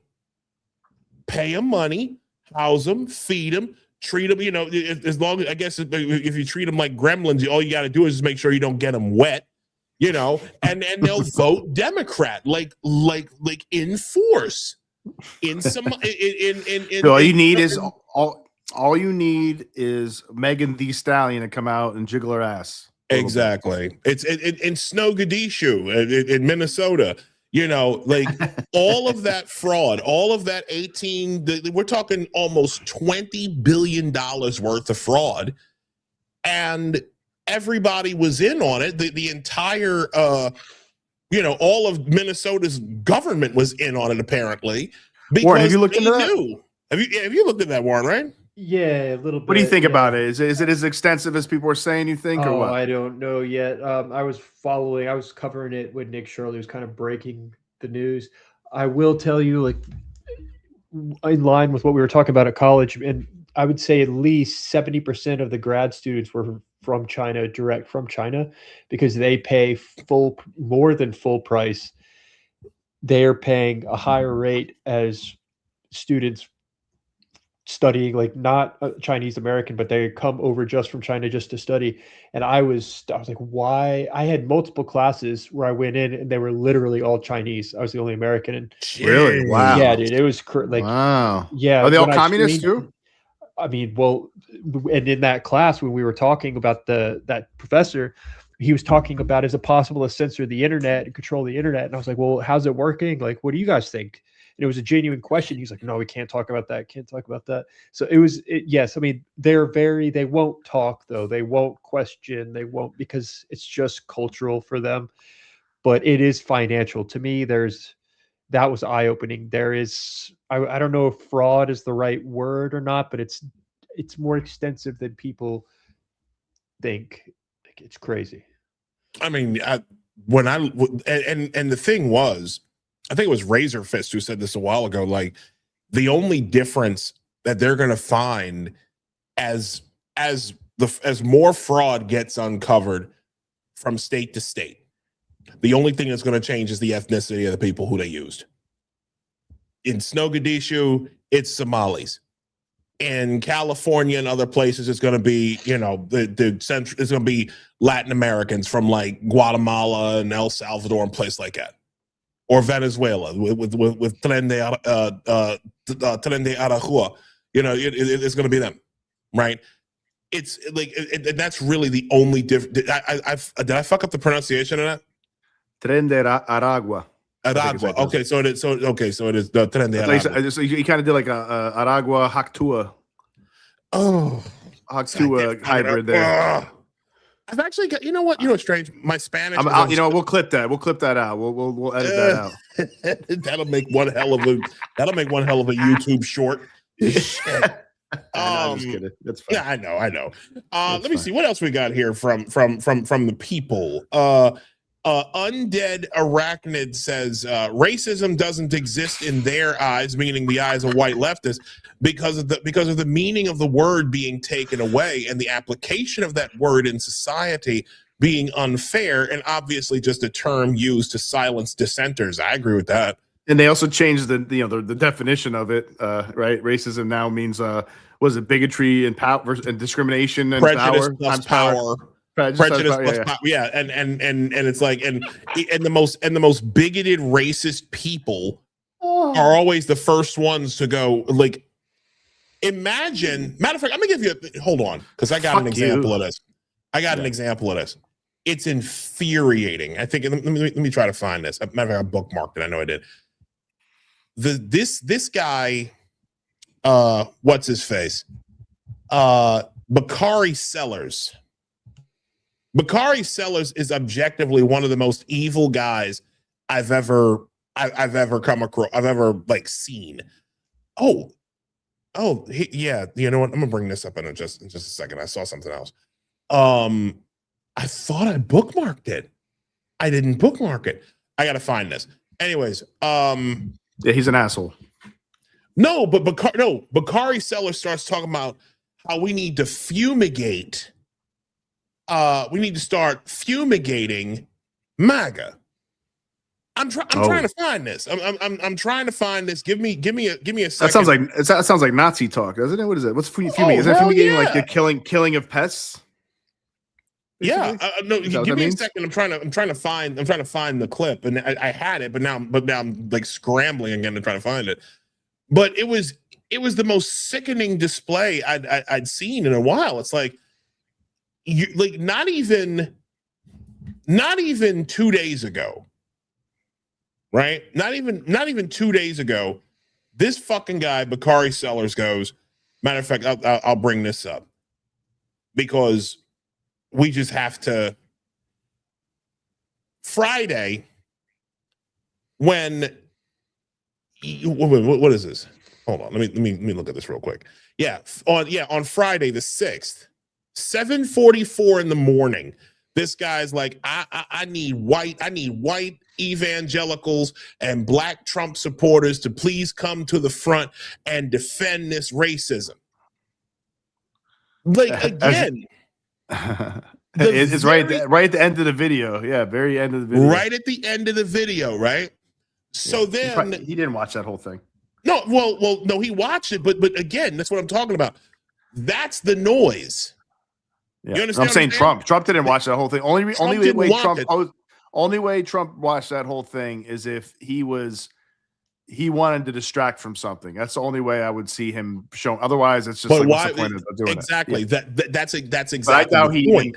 Pay them money, house them, feed them, treat them, as long as, I guess, if you treat them like gremlins, all you got to do is just make sure you don't get them wet. And they'll vote Democrat, like in force. So all you need is Megan Thee Stallion to come out and jiggle her ass. Exactly. It's in Snowgadishu in Minnesota. All of that fraud, all of that we're talking almost $20 billion worth of fraud, and everybody was in on it. The entire all of Minnesota's government was in on it, apparently. Warren, have you looked into that? Have you looked at that, Warren, right? Yeah, a little bit. What do you think about it? Is it as extensive as people are saying, you think, or what? I don't know yet. I was covering it with Nick Shirley, was kind of breaking the news. I will tell you, in line with what we were talking about at college, and I would say at least 70% of the grad students were from China, direct from China, because they pay more than full price. They're paying a higher rate as students studying, not Chinese American, but they come over just from China just to study. And I was like, why? I had multiple classes where I went in and they were literally all Chinese. I was the only American. And really? Wow. Yeah, dude, it was wow. Yeah. Are they all communists too? I mean, well, and in that class, when we were talking about that professor, he was talking about, is it possible to censor the internet and control the internet? And I was like, well, how's it working? What do you guys think? And it was a genuine question. He's like, no, we can't talk about that. Can't talk about that. So yes. I mean, they won't talk though. They won't question. They won't, because it's just cultural for them, but it is financial. To me, that was eye-opening. There is, I don't know if fraud is the right word or not, but it's more extensive than people think. It's crazy. I mean, the thing was, I think it was Razor Fist who said this a while ago, the only difference that they're going to find as more fraud gets uncovered from state to state, the only thing that's going to change is the ethnicity of the people who they used. In Snowgadishu, it's Somalis. In California and other places, it's going to be, the central. It's going to be Latin Americans from Guatemala and El Salvador and places like that, or Venezuela with Tren de Aragua. It's going to be them, right? It's that's really the only difference. Did I fuck up the pronunciation of that? Tren de Aragua. Aragua. Okay, so it is the Tren de Aragua. So you kind of did a Aragua Haktua. Oh, hybrid there. I've actually got. You know what? You know what's strange? My Spanish. We'll clip that. We'll clip that out. We'll edit that out. That'll make one hell of a YouTube short. I'm just kidding. That's fine. Yeah, I know. Let me see what else we got here from the people. Undead Arachnid says racism doesn't exist in their eyes, meaning the eyes of white leftists, because of the meaning of the word being taken away and the application of that word in society being unfair and obviously just a term used to silence dissenters. I agree with that. And they also changed the definition of it. Right, racism now means was it bigotry and power and discrimination and prejudice power plus power. Prejudice plus power. Yeah, and it's like and the most bigoted racist people are always the first ones to go. Like, imagine. Matter of fact, I'm gonna give you. Hold on, because I got an example of this. An example of this. It's infuriating. I think. Let me try to find this. Matter of fact, I bookmarked it. I know I did. This guy, what's his face? Bakari Sellers. Bakari Sellers is objectively one of the most evil guys I've ever come across. I've ever seen. Yeah. You know what? I'm gonna bring this up in just a second. I saw something else. I thought I bookmarked it. I didn't bookmark it. I gotta find this. Anyways, yeah, he's an asshole. No, but Bakari Sellers starts talking about how we need to fumigate. We need to start fumigating MAGA. I'm trying to find this. I'm trying to find this. Give me a second. That sounds like Nazi talk, doesn't it? What is it? What's fuming? Is that fumigating like the killing of pests? Basically? Yeah. No. Give me a second. I'm trying to find the clip, and I had it, but now I'm like scrambling again to try to find it. But it was the most sickening display I'd seen in a while. It's like. Not even 2 days ago, right? Not even 2 days ago, this fucking guy Bakari Sellers goes. Matter of fact, I'll bring this up because we just have to. Friday, when what is this? Hold on, let me look at this real quick. On Friday the 6th. 7:44 in the morning. This guy's like, I need white evangelicals and black Trump supporters to please come to the front and defend this racism. Like, again. It's right at the end of the video. Yeah, very end of the video. Right at the end of the video, right? So then he didn't watch that whole thing. No, well, no, he watched it, but again, that's what I'm talking about. That's the noise. Yeah. You understand? I'm saying Trump didn't watch that whole thing. Only way Trump watched that whole thing is if he wanted to distract from something. That's the only way I would see him shown. Otherwise, it's just what's the point of doing exactly. It? That's exactly. But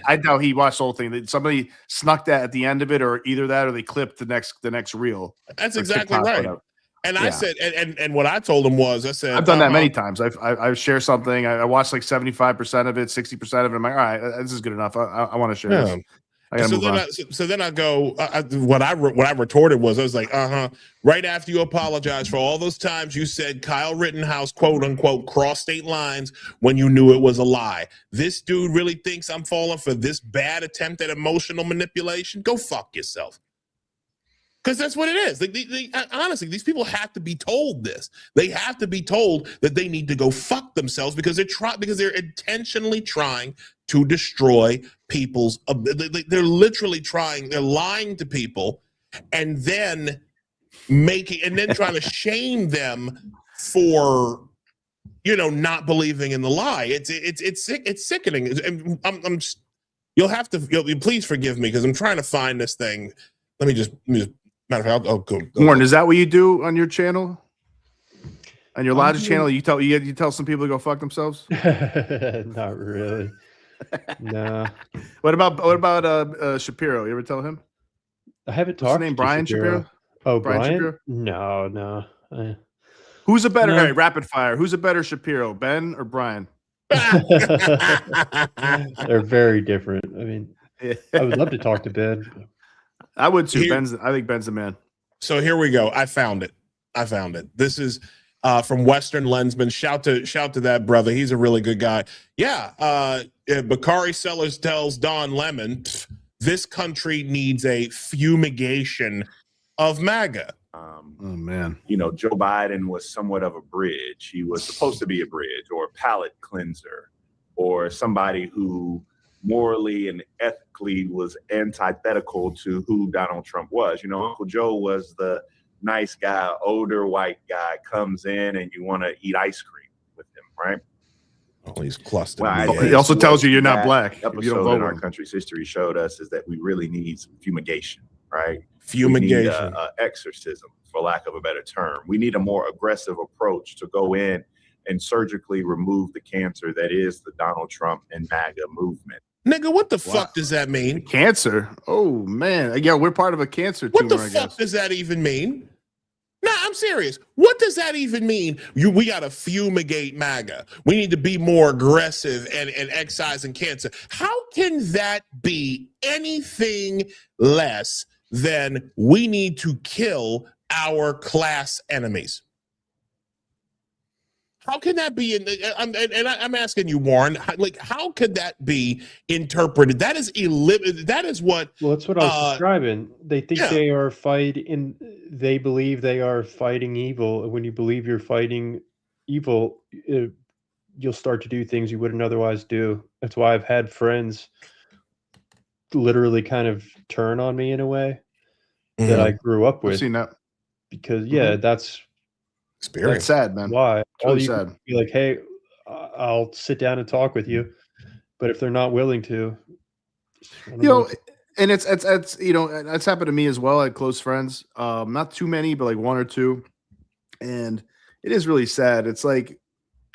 I doubt he watched the whole thing. Somebody snuck that at the end of it, or either that, or they clipped the next reel. That's exactly right. And I said, and what I told him was, I said, I've done that many times. I've shared something. I watched like 75% of it, 60% of it. I'm like, all right, this is good enough. I want to share this. So then I go. What I retorted was, I was like, right after you apologize for all those times you said Kyle Rittenhouse, quote unquote, crossed state lines when you knew it was a lie. This dude really thinks I'm falling for this bad attempt at emotional manipulation? Go fuck yourself. Because that's what it is. Honestly, these people have to be told this. They have to be told that they need to go fuck themselves because they're intentionally trying to destroy people's. They're literally trying. They're lying to people, and then trying to shame them for not believing in the lie. It's sickening. You'll please forgive me because I'm trying to find this thing. Let me just. Matter of fact, I'll go. Warren, is that what you do on your channel? On your Logic channel, you tell some people to go fuck themselves? Not really. No. What about Shapiro? You ever tell him? I haven't talked. What's his name? Brian Shapiro? Oh, Brian Shapiro? No. Who's a better? All right, rapid fire. Who's a better Shapiro, Ben or Brian? They're very different. I mean, I would love to talk to Ben. I would too. Here- I think Ben's the man. So here we go. I found it. This is from Western Lensman. Shout to that brother. He's a really good guy. Yeah. Bakari Sellers tells Don Lemon, this country needs a fumigation of MAGA. Oh man. You know, Joe Biden was somewhat of a bridge. He was supposed to be a bridge or a palate cleanser or somebody who morally and ethically was antithetical to who Donald Trump was. You know, Uncle Joe was the nice guy, older white guy, comes in and you want to eat ice cream with him, right? Oh, he's clustered. Well, He also tells you you're not black if you Episode don't vote in our with him. country's history showed us is that we really need some fumigation, right? Fumigation. We need a exorcism, for lack of a better term. We need a more aggressive approach to go in and surgically remove the cancer that is the Donald Trump and MAGA movement. Nigga, what the fuck does that mean? Cancer? Oh man. Yeah, we're part of a cancer What tumor, the I fuck guess. does that even mean? No, I'm serious. What does that even mean? We got to fumigate MAGA. We need to be more aggressive and excising cancer. How can that be anything less than we need to kill our class enemies? How can that be? I'm asking you, Warren. Like, how could that be interpreted? That is That is what. Well, that's what I was describing. They think they are fighting. They believe they are fighting evil. And when you believe you're fighting evil, you'll start to do things you wouldn't otherwise do. That's why I've had friends literally kind of turn on me in a way that I grew up with. I've seen that. Because that's That's sad, man. why. All Really you sad. can be like, hey, I'll sit down and talk with you. But if they're not willing to, You know, and it's you know, that's happened to me as well. I had close friends, not too many, but like one or two, and it is really sad. It's like,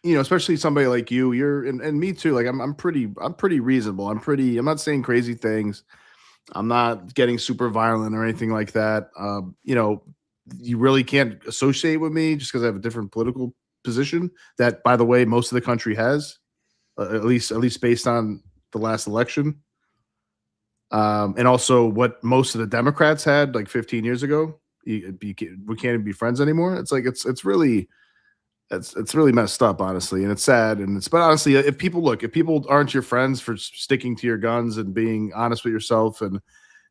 you know, especially somebody like you, and me too. Like I'm pretty reasonable. I'm not saying crazy things. I'm not getting super violent or anything like that. You know, you really can't associate with me just because I have a different political position that, by the way, most of the country has, at least based on the last election. And also what most of the Democrats had like 15 years ago. We can't even be friends anymore. It's like it's really messed up, honestly, and it's sad. But honestly, if people aren't your friends for sticking to your guns and being honest with yourself, and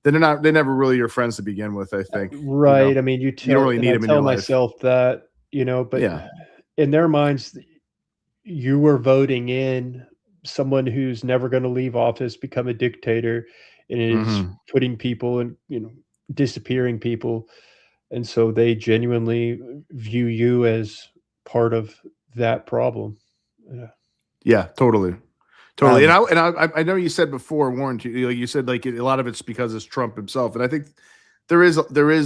then they're never really your friends to begin with, I think. right. You know? I mean, you don't really need them in tell your life. myself that, you know, but Yeah. in their minds, you were voting in someone who's never going to leave office, become a dictator, and is putting people and, you know, disappearing people. And so they genuinely view you as part of that problem. Yeah, totally. And I know you said before, Warren, you said like a lot of it's because it's Trump himself, and I think there is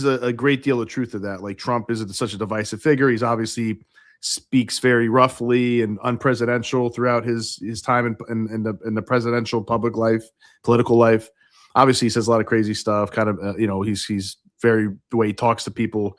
a great deal of truth to that. Like Trump is such a divisive figure. He's obviously speaks very roughly and unpresidential throughout his time in the presidential political life. Obviously, he says a lot of crazy stuff. Kind of, you know, he's very, the way he talks to people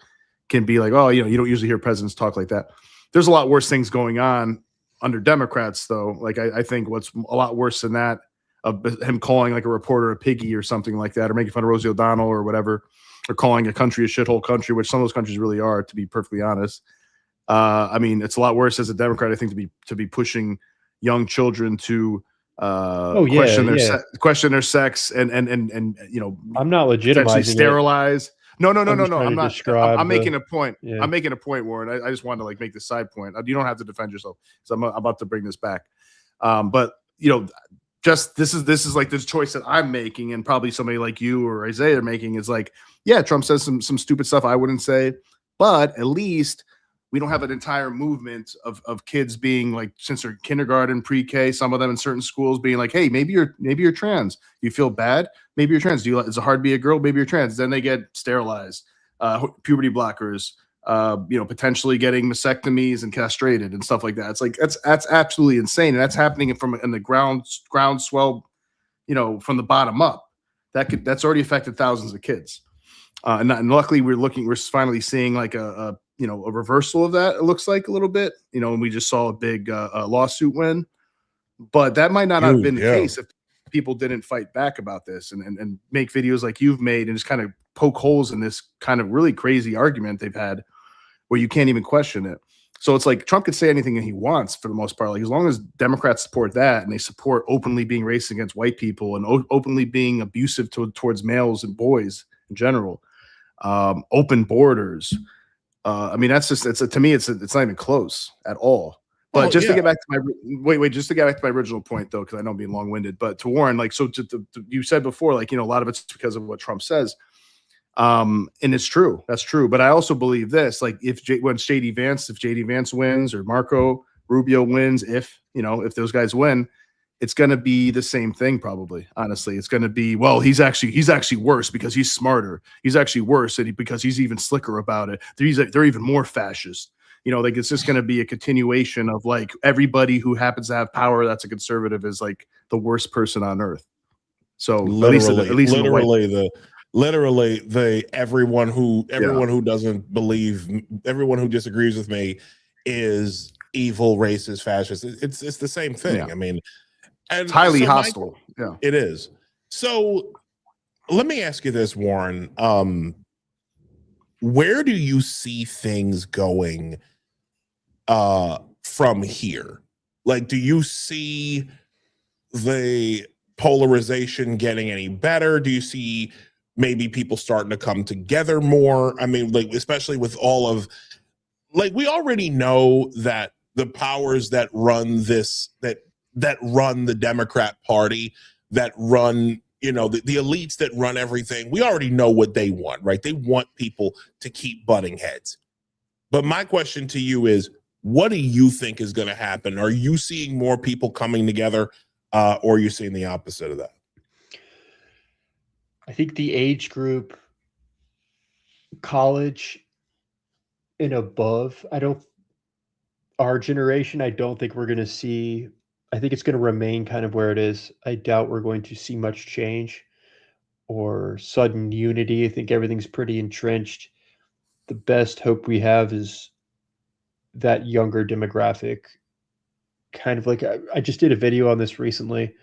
can be like, oh, you know, you don't usually hear presidents talk like that. There's a lot worse things going on under Democrats, though. Like I think what's a lot worse than that, of him calling like a reporter a piggy or something like that, or making fun of Rosie O'Donnell or whatever, or calling a country a shithole country, which some of those countries really are, to be perfectly honest. I mean, it's a lot worse as a Democrat, I think, to be pushing young children to question their sex and you know, I'm not legitimizing sterilize. No. I'm not. I'm making a point. Yeah. I'm making a point, Warren. I just wanted to like make the side point. You don't have to defend yourself, so I'm about to bring this back. But you know, just this is like this choice that I'm making, and probably somebody like you or Isaiah are making, is like, yeah, Trump says some stupid stuff I wouldn't say, but at least we don't have an entire movement of kids being like, since they're kindergarten, pre-K, some of them in certain schools being like, hey, maybe you're trans. You feel bad? Maybe you're trans. Is it hard to be a girl? Maybe you're trans. Then they get sterilized, puberty blockers, you know, potentially getting mastectomies and castrated and stuff like that. It's like, that's absolutely insane. And that's happening in the groundswell, you know, from the bottom up. That's already affected thousands of kids. And luckily we're finally seeing like a reversal of that. It looks like a little bit, you know, and we just saw a big lawsuit win. But that might not have Dude, been the yeah. case if people didn't fight back about this and make videos like you've made and just kind of poke holes in this kind of really crazy argument they've had where you can't even question it. So it's like Trump could say anything that he wants for the most part. Like as long as Democrats support that and they support openly being racist against white people and openly being abusive towards males and boys in general, open borders. I mean, that's just to me, it's not even close at all. But just to get back to my just to get back to my original point though, because I know I'm being long winded. But to Warren, like you said before, like a lot of it's because of what Trump says. And it's true. That's true. But I also believe this, like if JD Vance wins or Marco Rubio wins, if those guys win, it's going to be the same thing. Probably, honestly, it's going to be, well, he's actually worse because he's smarter. He's actually worse because he's even slicker about it. They're even more fascist. Like it's just going to be a continuation of like everybody who happens to have power that's a conservative is like the worst person on earth. So everyone who doesn't believe, everyone who disagrees with me is evil, racist, fascist. It's the same thing. Yeah. I mean, and it's highly hostile. Yeah, it is. So let me ask you this, Warren. Where do you see things going from here? Like, do you see the polarization getting any better? Do you see maybe people starting to come together more? I mean, like, especially with all of, like, we already know that the powers that run this, that run the Democrat Party, that run, the elites that run everything, we already know what they want, right? They want people to keep butting heads. But my question to you is, what do you think is going to happen? Are you seeing more people coming together, or are you seeing the opposite of that? I think the age group, college and above, our generation, I don't think we're going to see, I think it's going to remain kind of where it is. I doubt we're going to see much change or sudden unity. I think everything's pretty entrenched. The best hope we have is that younger demographic, kind of like I just did a video on this recently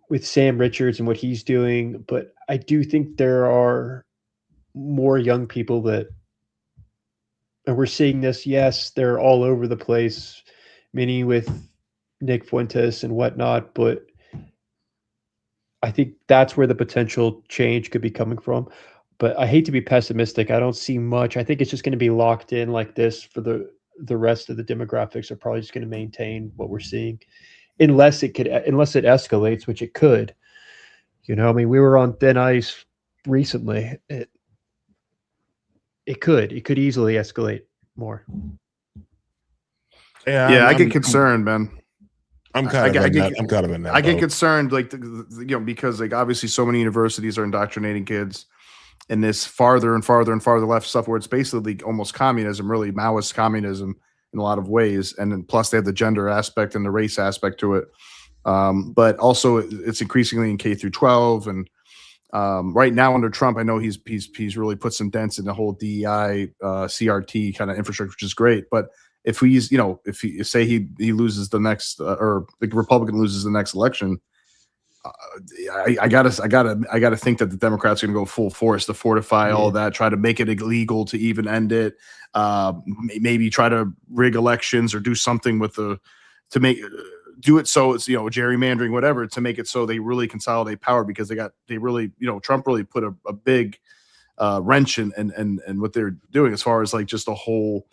with Sam Richards and what he's doing, but I do think there are more young people and we're seeing this. Yes, they're all over the place, many with Nick Fuentes and whatnot, but I think that's where the potential change could be coming from. But I hate to be pessimistic. I don't see much. I think it's just going to be locked in like this for the rest of the demographics are probably just going to maintain what we're seeing, unless it escalates, which it could. I mean, we were on thin ice recently. It could easily escalate more. Yeah, I get concerned, man. I'm kind of in that. I get concerned, like because like obviously so many universities are indoctrinating kids in this farther and farther and farther left stuff, where it's basically almost communism, really Maoist communism in a lot of ways, and then plus they have the gender aspect and the race aspect to it. But also it's increasingly in K through 12, and right now under Trump, I know he's really put some dents in the whole DEI, CRT kind of infrastructure, which is great, but if he loses the next or the Republican loses the next election, I gotta think that the Democrats are gonna go full force to fortify all that, try to make it illegal to even end it, maybe try to rig elections or do something with do it so it's gerrymandering, whatever, to make it so they really consolidate power, because Trump really put a big wrench in what they're doing as far as like just the whole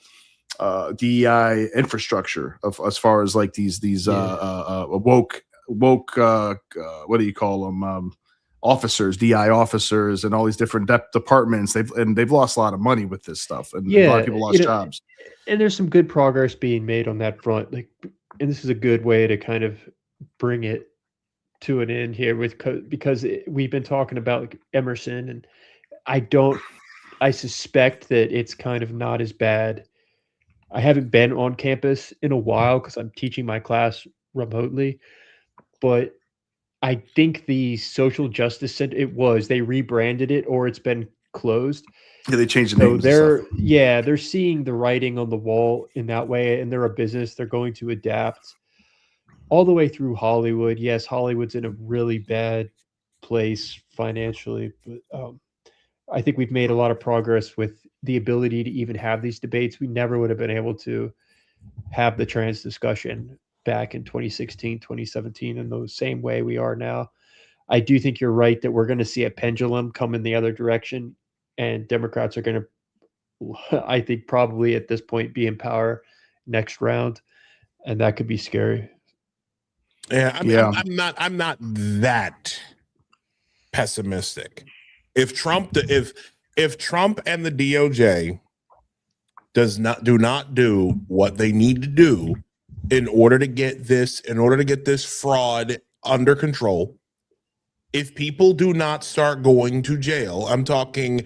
DEI infrastructure as far as like these woke what do you call them, officers, DI officers, and all these different departments. They've lost a lot of money with this stuff, and a lot of people lost jobs. And there's some good progress being made on that front. Like, and this is a good way to kind of bring it to an end here because we've been talking about like Emerson, and I suspect that it's kind of not as bad. I haven't been on campus in a while because I'm teaching my class remotely, but I think the Social Justice Center, they rebranded it, or it's been closed. Yeah, they changed the name. So they're seeing the writing on the wall in that way, and they're a business. They're going to adapt. all the way through Hollywood. Yes, Hollywood's in a really bad place financially, but I think we've made a lot of progress with the ability to even have these debates. We never would have been able to have the trans discussion back in 2016, 2017 in the same way we are now. I do think you're right that we're going to see a pendulum come in the other direction, and Democrats are going to, I think, probably at this point be in power next round, and that could be scary. Yeah, I'm not that pessimistic. If Trump and the DOJ do not do what they need to do in order to get this fraud under control, if people do not start going to jail, I'm talking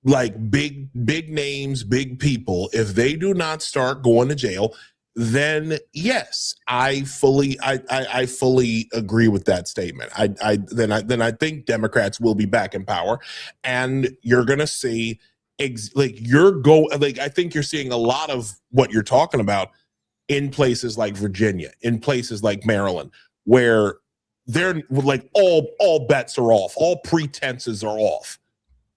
like big names, big people, if they do not start going to jail, then yes, I fully agree with that statement. Then I think Democrats will be back in power, and you're gonna see I think you're seeing a lot of what you're talking about in places like Virginia, in places like Maryland, where they're like all bets are off, all pretenses are off,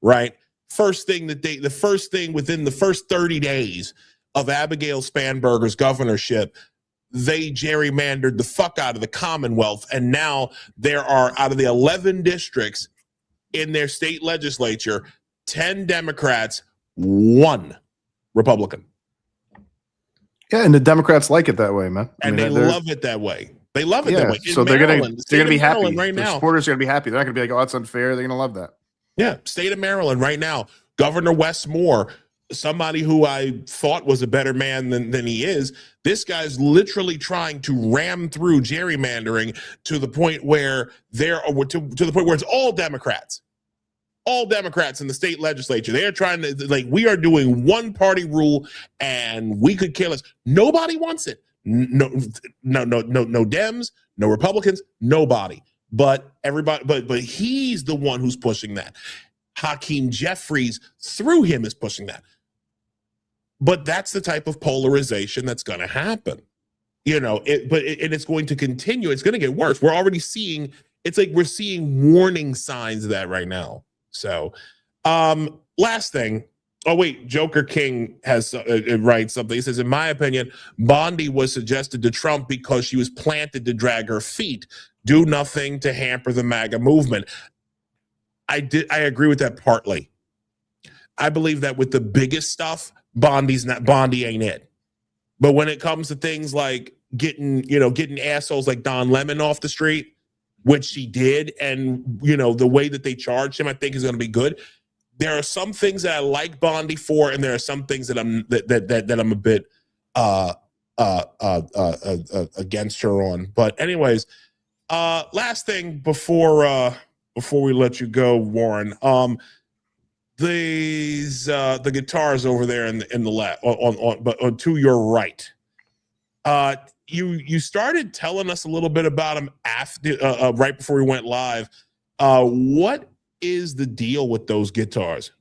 right? The first thing within the first 30 days of Abigail Spanberger's governorship, they gerrymandered the fuck out of the Commonwealth, and now there are, out of the 11 districts in their state legislature, 10 Democrats, 1 Republican. Yeah, and the Democrats like it that way, man. And they love it that way. They love it that way. So they're gonna be happy right now. Their supporters are gonna be happy. They're not gonna be like, "Oh, that's unfair." They're gonna love that. Yeah, state of Maryland right now, Governor Wes Moore, somebody who I thought was a better man than he is. This guy's literally trying to ram through gerrymandering to the point where it's all Democrats. All Democrats in the state legislature. They are trying to, we are doing one party rule and we could care less. Nobody wants it. No Dems, no Republicans, nobody. But everybody, but he's the one who's pushing that. Hakeem Jeffries, through him, is pushing that. But that's the type of polarization that's going to happen. It's going to continue. It's going to get worse. We're already seeing, we're seeing warning signs of that right now. So, last thing. Oh, wait, Joker King has writes something. He says, in my opinion, Bondi was suggested to Trump because she was planted to drag her feet. Do nothing to hamper the MAGA movement. I agree with that partly. I believe that with the biggest stuff, Bondi ain't it. But when it comes to things like getting assholes like Don Lemon off the street, which she did, and the way that they charged him, I think is going to be good. There are some things that I like Bondi for, and there are some things that I'm a bit against her on. But anyways, last thing before we let you go, Warren. The guitars over there in the left, but to your right. You started telling us a little bit about them after right before we went live. What is the deal with those guitars?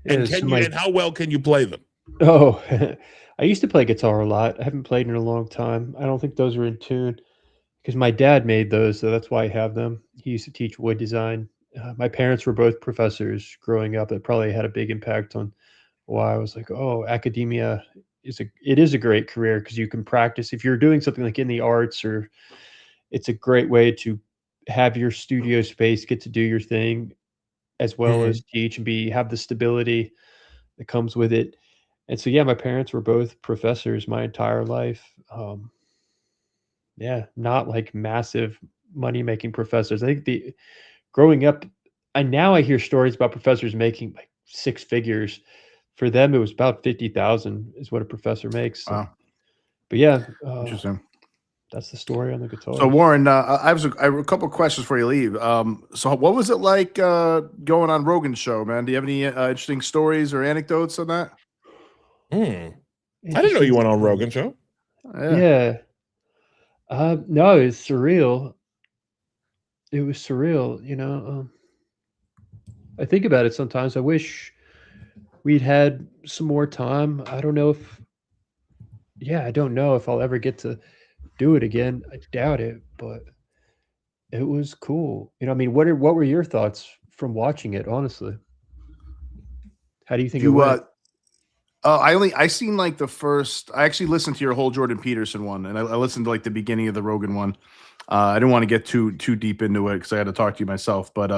And and how well can you play them? Oh, I used to play guitar a lot. I haven't played in a long time. I don't think those are in tune because my dad made those, so that's why I have them. He used to teach wood design. My parents were both professors growing up. It probably had a big impact on why I was like, oh, academia is a great career because you can practice. If you're doing something like in the arts, or it's a great way to have your studio space, get to do your thing as well as teach and have the stability that comes with it. And so, yeah, my parents were both professors my entire life. Not like massive money-making professors. I think growing up, now I hear stories about professors making like 6 figures. For them, it was about 50,000 is what a professor makes. So. Wow. But yeah, interesting. That's the story on the guitar. So Warren, I have a couple of questions before you leave. So what was it like going on Rogan's show, man? Do you have any interesting stories or anecdotes on that? I didn't know you went on Rogan's show. Yeah. No, it's surreal. It was surreal, I think about it sometimes. I wish we'd had some more time. I don't know if I'll ever get to do it again. I doubt it, but it was cool. I mean, what were your thoughts from watching it, honestly? How do you think it You went? I seen like the first. I actually listened to your whole Jordan Peterson one, and I listened to like the beginning of the Rogan one. I didn't want to get too deep into it because I had to talk to you myself. But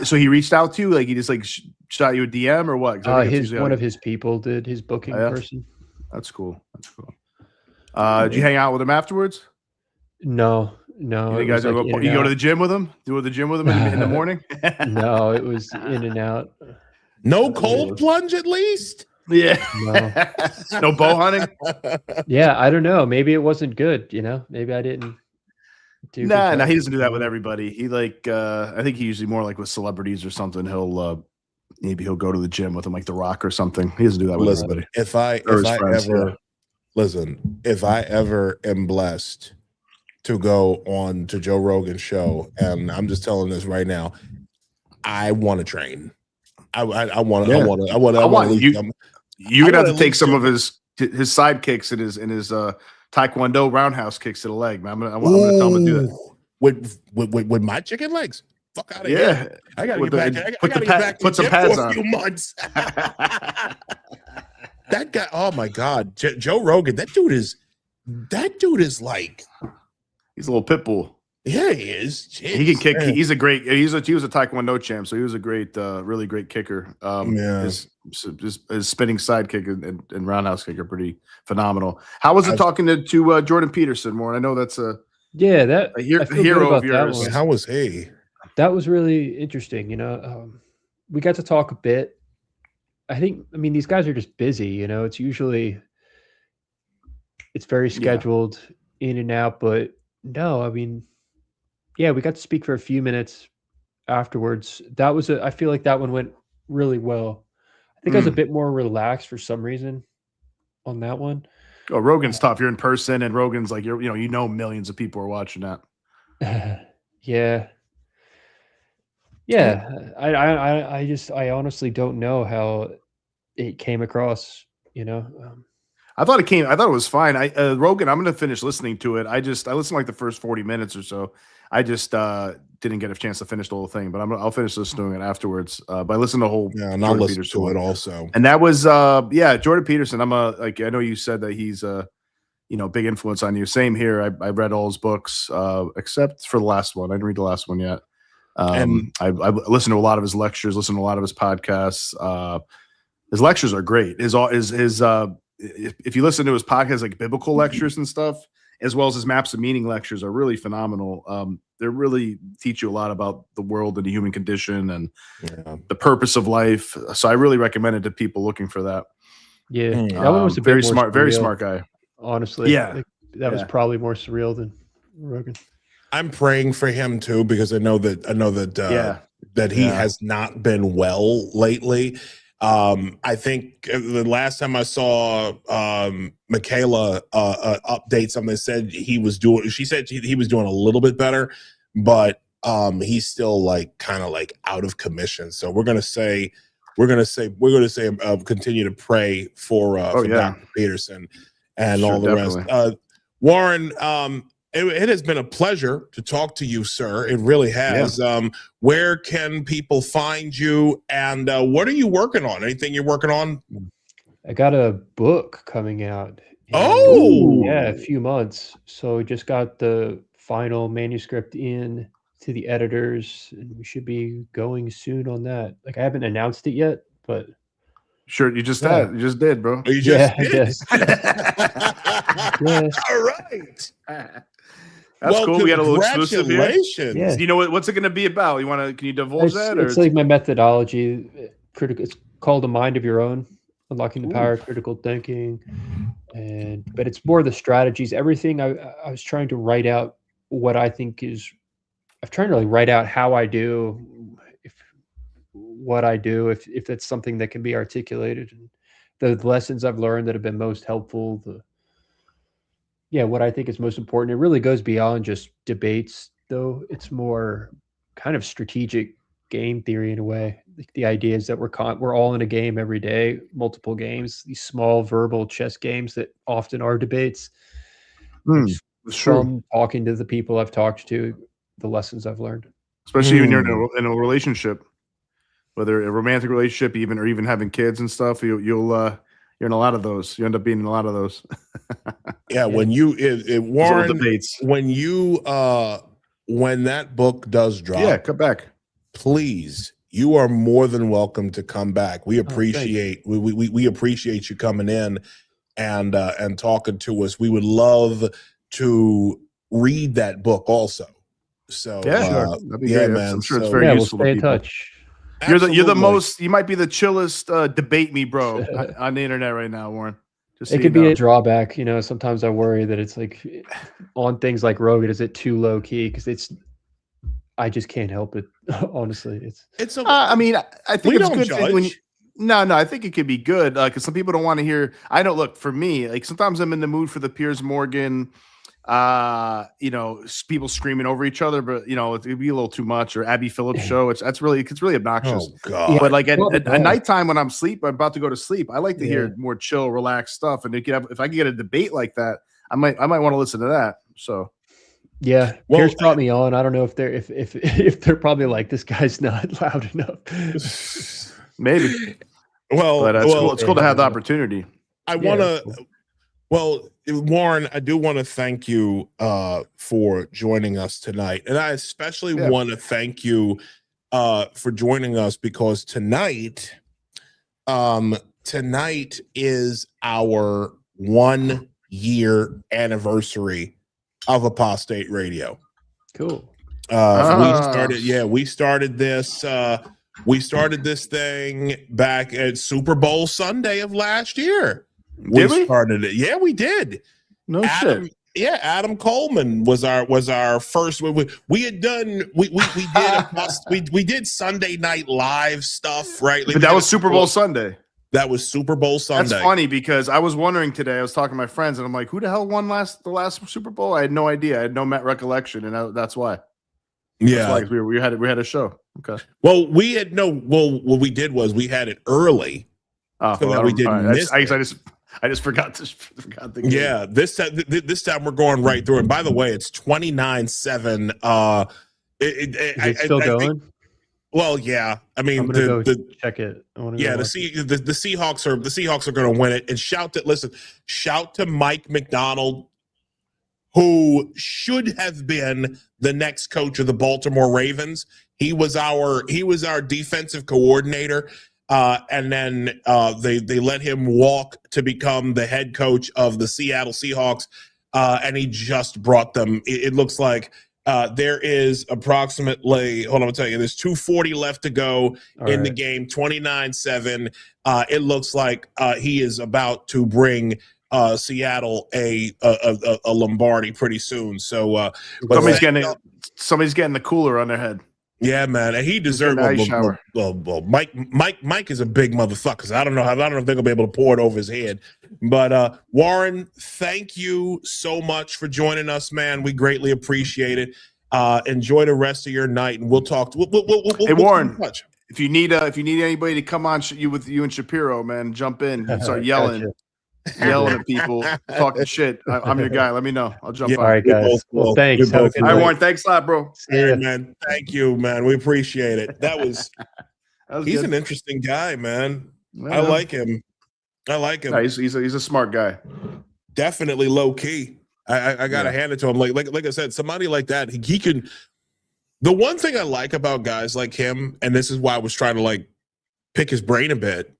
so he reached out to you, like he just like shot you a DM or what? 'Cause I think that's usually how One of his people did his booking yeah? person. That's cool. That's cool. Did you hang out with him afterwards? No, You it think guys was like go, in and you go to out. the gym with him? Do the gym with him in the morning? No, it was in and out. No cold plunge, at least. Yeah. No. No bow hunting. Yeah, I don't know. Maybe it wasn't good. Maybe I didn't do. Nah, good he job. doesn't do that with everybody. He like I think he usually more like with celebrities or something. Maybe he'll go to the gym with him, like The Rock or something. He doesn't do that with Listen, everybody. if I ever am blessed to go on to Joe Rogan's show, and I'm just telling this right now, I want to train. I want you. You're gonna have to take some of his sidekicks and his Taekwondo roundhouse kicks to the leg, man. I'm gonna tell him to do that with my chicken legs. Fuck out of Yeah. here! I gotta With get the- back. I put gotta the get pa- back to put the some gym pads for a on. few months. That guy. Oh my god, Joe Rogan. That dude is like, he's a little pit bull. Yeah, he is. Jeez, He can kick. man. He was a Taekwondo champ, so he was a great, really great kicker. Yeah. His spinning side kick and roundhouse kick are pretty phenomenal. How was it talking to Jordan Peterson, Warren? I know that's a that a I feel good hero about of that yours. one. How was he? That was really interesting. We got to talk a bit. I mean, these guys are just busy. It's usually very scheduled in and out, but no, I mean, yeah, we got to speak for a few minutes afterwards. I feel like that one went really well. I think I was a bit more relaxed for some reason on that one. Oh, Rogan's tough. You're in person, and Rogan's like millions of people are watching that. Yeah. Yeah. I honestly don't know how it came across, I thought it was fine. Rogan, I'm going to finish listening to it. I listened like the first 40 minutes or so. I just didn't get a chance to finish the whole thing, but I'll finish listening to it afterwards. But I listened to the whole. Yeah, and I'll listen to it also. And that was Jordan Peterson. I know you said that he's big influence on you. Same here. I read all his books except for the last one. I didn't read the last one yet. And I listened to a lot of his lectures. Listened to a lot of his podcasts. His lectures are great. If you listen to his podcast, like biblical lectures and stuff, as well as his maps of meaning lectures, are really phenomenal. They really teach you a lot about the world and the human condition and the purpose of life. So I really recommend it to people looking for that. Yeah, that one was a bit very more smart, very surreal, smart guy. honestly. Yeah. That was probably more surreal than Rogan. I'm praying for him too, because I know that that he has not been well lately. I think the last time I saw Michaela update something, said she said he was doing a little bit better, but he's still kind of out of commission. So we're gonna continue to pray for Dr. Peterson and all the rest. Warren, it has been a pleasure to talk to you, sir. It really has. Yeah. Where can people find you, and what are you working on? Anything you're working on? I got a book coming out. A few months. So just got the final manuscript in to the editors, and we should be going soon on that. I haven't announced it yet, but sure, you just did, bro. You just did. All right. That's cool. We got a little exclusive here. Congratulations. Yeah. Do you know what's it going to be about? Can you divulge that? Or It's like my methodology. It's called A Mind of Your Own, Unlocking the Power of Critical Thinking. But it's more the strategies. Everything I was trying to write out what I think is. I'm trying to write out how I do, what I do, if that's something that can be articulated, and the lessons I've learned that have been most helpful. What I think is most important. It really goes beyond just debates, though. It's more kind of strategic game theory in a way. The idea is that we're all in a game every day, multiple games, these small verbal chess games that often are debates. It's true. From talking to the people I've talked to, the lessons I've learned. Especially when you're in a relationship, whether a romantic relationship, even having kids and stuff. You're in a lot of those. You end up being in a lot of those. Yeah, when you Warren, debates. when that book does drop, come back. Please, you are more than welcome to come back. We appreciate we appreciate you coming in and talking to us. We would love to read that book also. So Sure. That'd be great. man. I'm sure it's very useful we'll stay to in people. touch. You're the Absolutely. most. You might be the chillest debate me, bro, on the internet right now, Warren. Just so It you could be know. a drawback, sometimes I worry that it's like on things like Rogan, is it too low key? Because I just can't help it. Honestly, it's. I mean, I think We it's don't good judge. when. No, I think it could be good because some people don't want to hear. I don't look for me. Like sometimes I'm in the mood for the Piers Morgan, people screaming over each other, but it'd be a little too much. Or Abby Phillips show. It's really obnoxious. Oh God! But like at nighttime when I'm about to go to sleep, I like to hear more chill, relaxed stuff. And if I could get a debate like that, I might want to listen to that. So. yeah, Well, Pierce brought me on. I don't know if they're probably like, this guy's not loud enough. Maybe. Well, But it's cool to have the opportunity. I want to. Well, Warren, I do want to thank you for joining us tonight, and I especially want to thank you for joining us because tonight is our 1 year anniversary of Apostate Radio. Cool. We started this. We started this thing back at Super Bowl Sunday of last year. Did we? Started it. Yeah, we did. No shit. Yeah, Adam Coleman was our first. We had done. We did Sunday Night Live stuff, right? Like But that was Super Bowl Sunday. That was Super Bowl Sunday. That's funny because I was wondering today. I was talking to my friends, and I'm like, "Who the hell won the last Super Bowl?" I had no idea. I had no recollection, and that's why. Yeah, that's why we had a show. Okay. Well, we had no. Well, what we did was we had it early, so that we didn't miss. I just forgot the game. Yeah, this time we're going right through. And by the way, it's 29-7. Is it still going? Well, yeah. I mean, I'm gonna go check it. the Seahawks are going to win it. And shout to Mike McDonald, who should have been the next coach of the Baltimore Ravens. He was our defensive coordinator. And then they let him walk to become the head coach of the Seattle Seahawks, and he just brought them. It looks like there is approximately, hold on, I'll tell you, there's 2:40 left to go in the game, 29-7. It looks like he is about to bring Seattle a Lombardi pretty soon. So somebody's getting the cooler on their head. Yeah, man, and he deserved it. Well, Mike is a big motherfucker. So I don't know if they're gonna be able to pour it over his head. But Warren, thank you so much for joining us, man. We greatly appreciate it. Enjoy the rest of your night, and we'll talk. Hey, Warren, if you need anybody to come on with you and Shapiro, man, jump in and start yelling. Yelling at people, talking shit. I'm your guy. Let me know. I'll jump on. All right, guys. Well, thanks. All right, Warren. Thanks a lot, bro. Hey, man. Thank you, man. We appreciate it. He's good. an interesting guy, man. Well, I like him. Yeah, he's a smart guy. Definitely low key. I gotta hand it to him. Like I said, somebody like that, he can. The one thing I like about guys like him, and this is why I was trying to pick his brain a bit.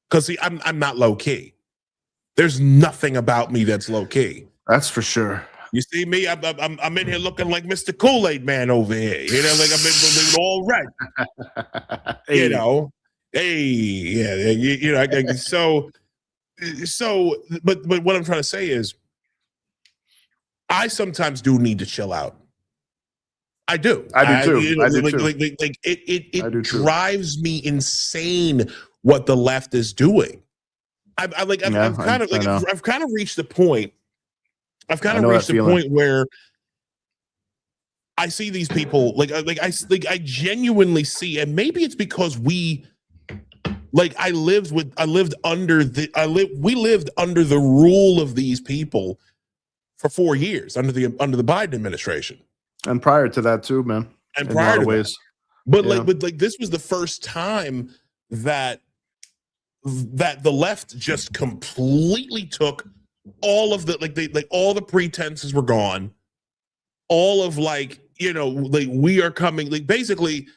Because I'm not low key. There's nothing about me that's low key. That's for sure. You see me? I'm in here looking like Mr. Kool-Aid Man over here. Like I'm in all right. Hey. Yeah. So, but what I'm trying to say is, I sometimes do need to chill out. I do. I do too. I do too. It drives me insane what the left is doing. I've kind of reached the point. I've kind of reached the point where I see these people I genuinely see, and maybe it's because we lived under the rule of these people for 4 years under the Biden administration. And prior to that too, man. And in prior a lot to of ways. But Yeah. like this was the first time that the left just completely took all of the all the pretenses were gone. All of we are coming, basically,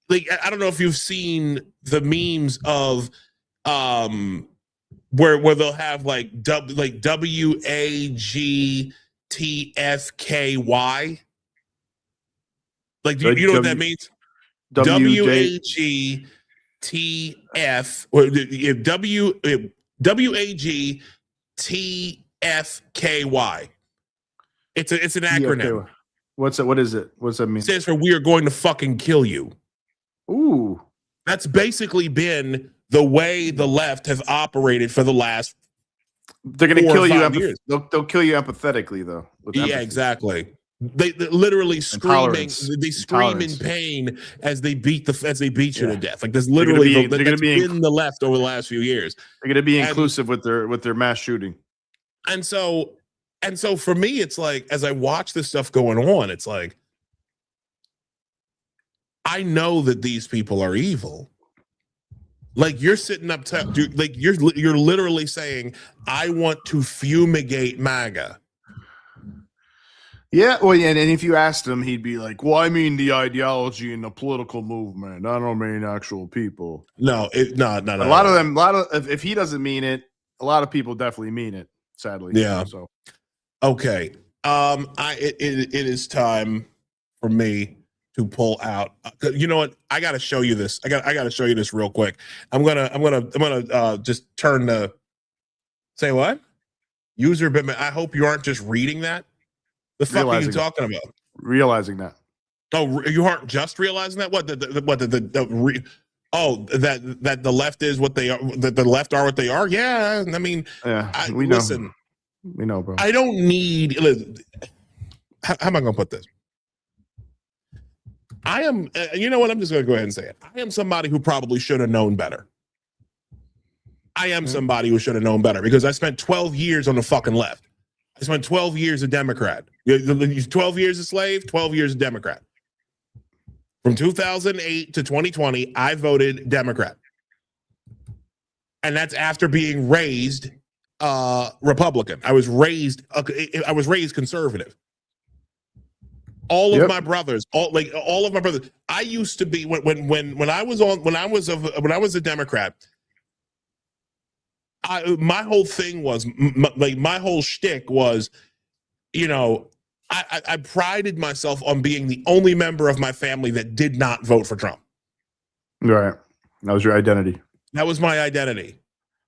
I don't know if you've seen the memes of where they'll have WAGTFKY. You know what that means? WAGTF or WAGTFKY. It's an acronym. What's it? What is it? What's that mean? It stands for "We are going to fucking kill you." Ooh, that's basically been the way the left have operated for the last. They're going to kill you. They'll kill you empathetically, though. Yeah, exactly. They literally screaming. They scream in pain as they beat you to death. Like there's literally that's been the left over the last few years. They're going to be inclusive with their mass shooting. And so for me, it's like, as I watch this stuff going on, it's like, I know that these people are evil. Like you're sitting up to, like you're literally saying, I want to fumigate MAGA. Yeah, well, and if you asked him, he'd be like, "Well, I mean the ideology and the political movement. I don't mean actual people." No. A lot of them. If he doesn't mean it, a lot of people definitely mean it. Sadly, yeah. So, okay, it is time for me to pull out. You know what? I got to show you this. I got to show you this real quick. I'm gonna just turn the. Say what? User bit. I hope you aren't just reading that. The fuck are you talking about? Realizing that. Oh, you aren't just realizing that? What that the left is what they are. That the left are what they are. Yeah, I mean, yeah. We know, bro. I don't need. How am I going to put this? I am. You know what? I'm just going to go ahead and say it. I am somebody who probably should have known better. I am somebody who should have known better because I spent 12 years on the fucking left. I spent 12 years a Democrat. 12 years a slave, 12 years a Democrat. From 2008 to 2020, I voted Democrat. And that's after being raised Republican. I was raised conservative. All of my brothers, all of my brothers. I used to be when I was a Democrat. My whole thing was my whole shtick was, I prided myself on being the only member of my family that did not vote for Trump. Right. That was your identity. That was my identity.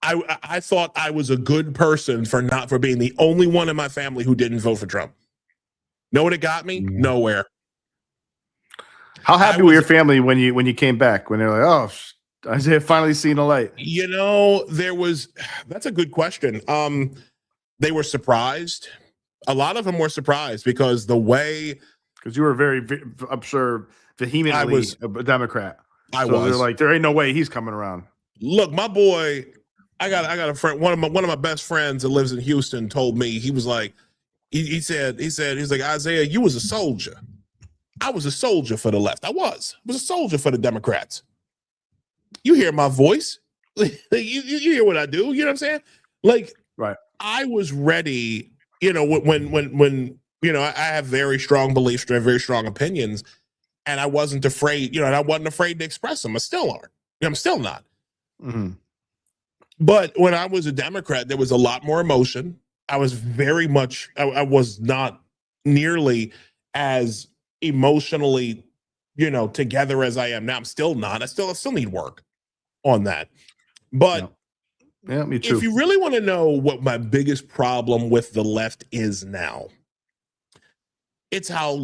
I thought I was a good person for being the only one in my family who didn't vote for Trump. Know what it got me? Nowhere. How happy were your family when you came back? When they're like, "Oh, Isaiah finally seen the light." That's a good question. They were surprised. A lot of them were surprised because you were very, I'm sure, vehemently a Democrat. They're like, there ain't no way he's coming around. Look, my boy, I got a friend, one of my best friends that lives in Houston told me, he was like, he said, he's like, Isaiah, you was a soldier. I was a soldier for the left. I was a soldier for the Democrats. You hear my voice. you hear what I do. You know what I'm saying? Like, right. I was ready, when I have very strong beliefs, very strong opinions, and I wasn't afraid, and I wasn't afraid to express them. I still aren't. I'm still not. Mm-hmm. But when I was a Democrat, there was a lot more emotion. I was very much, I was not nearly as emotionally, together as I am now. I'm still not. I still need work on that. But yeah, me too. If you really want to know what my biggest problem with the left is now, it's how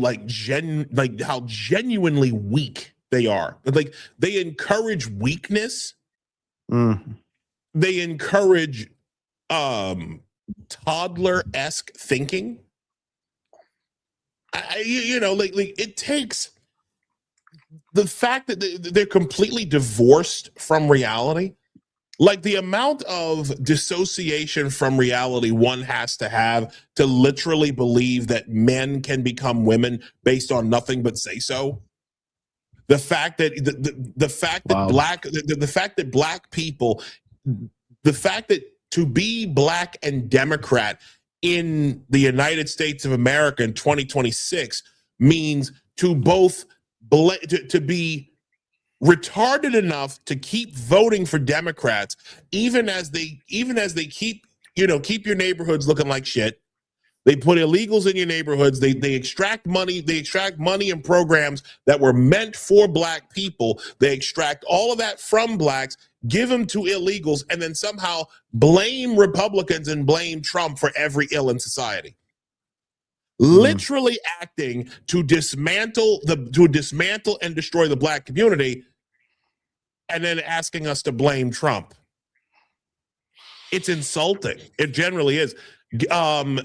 how genuinely weak they are. Like they encourage weakness. Mm. They encourage toddler-esque thinking. It takes the fact that they're completely divorced from reality. Like the amount of dissociation from reality one has to have to literally believe that men can become women based on nothing but say so. The fact that the fact that the fact that black people, the fact that to be black and Democrat in the United States of America in 2026 means to both to be retarded enough to keep voting for Democrats, even as they keep your neighborhoods looking like shit. They put illegals in your neighborhoods. They extract money. They extract money and programs that were meant for black people. They extract all of that from blacks, give them to illegals, and then somehow blame Republicans and blame Trump for every ill in society. Literally acting to dismantle and destroy the black community, and then asking us to blame Trump. It's insulting. It generally is. I'm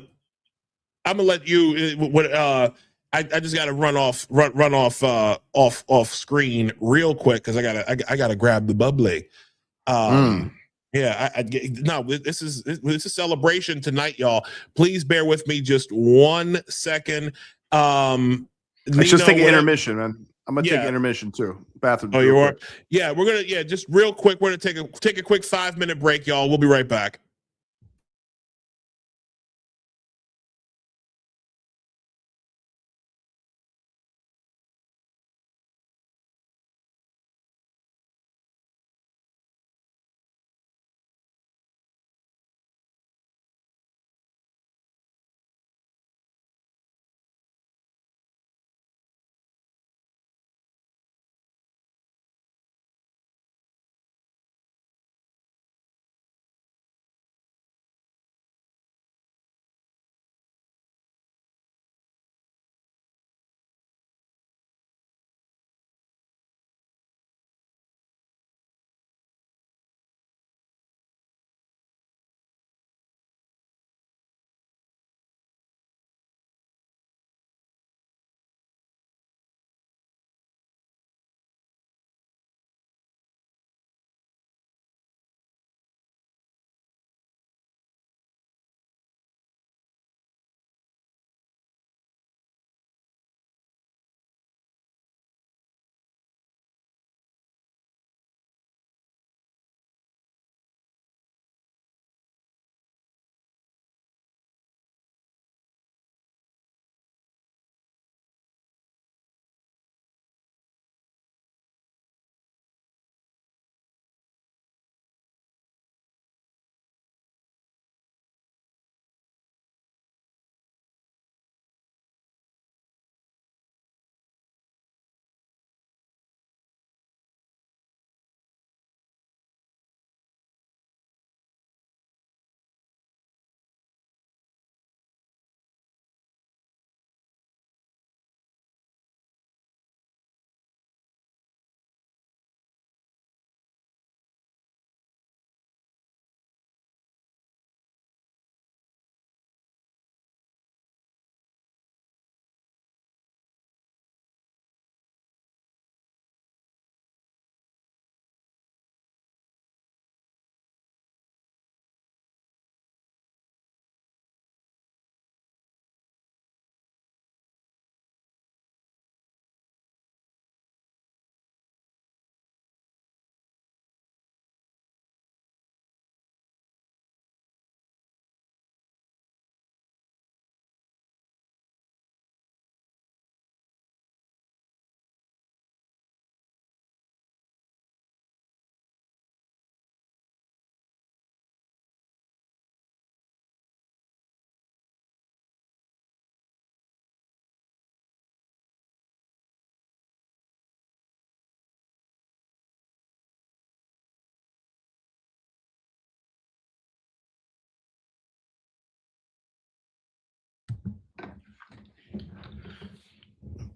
gonna let you. I just got to run off screen real quick because I gotta grab the bubbly. Yeah, this is celebration tonight, y'all. Please bear with me just 1 second. Let's just take an intermission, man. I'm gonna take an intermission too. Bathroom. Oh, you are? Yeah, we're gonna just real quick. We're gonna take a quick 5-minute break, y'all. We'll be right back.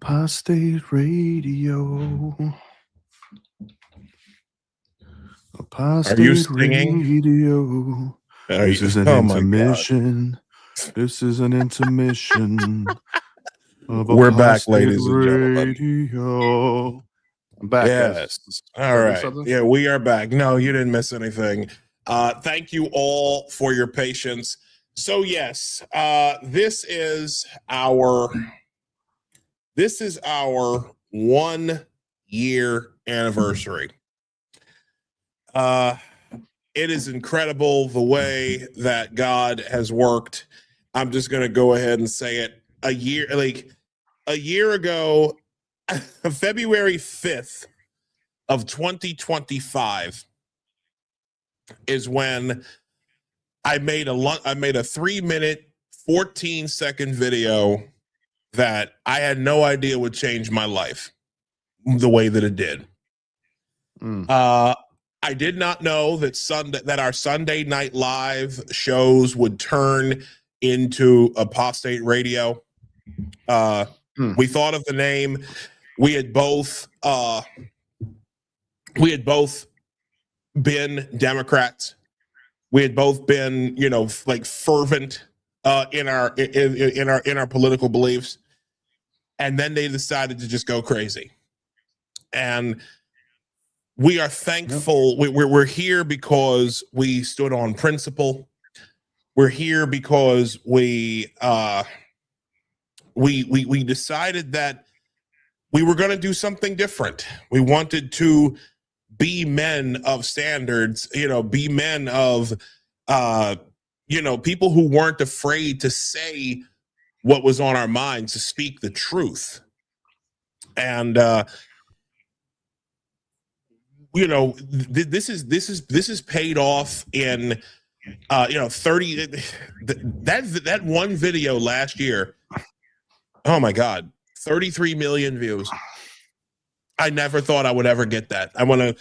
Apostate Radio. Apostate Are you singing? Radio. This is an intermission. This is an intermission. We're back, ladies and gentlemen. Radio. I'm back, guys. Yes. All right. Yeah, we are back. No, you didn't miss anything. Thank you all for your patience. So yes, this is our 1 year anniversary. It is incredible the way that God has worked. I'm just going to go ahead and say it. A year ago, February 5th of 2025 is when I made a 3-minute, 14-second video that I had no idea would change my life the way that it did. I did not know that our Sunday Night Live shows would turn into Apostate Radio. We thought of the name. We had both been Democrats. We had both been, like fervent in our political beliefs, and then they decided to just go crazy. And we are thankful. We're here because we stood on principle. We're here because we decided that we were going to do something different. We wanted to be men of standards, be men of, people who weren't afraid to say what was on our minds, to speak the truth. And, this is paid off in, 30, that one video last year. Oh my God, 33 million views. I never thought I would ever get that. I want to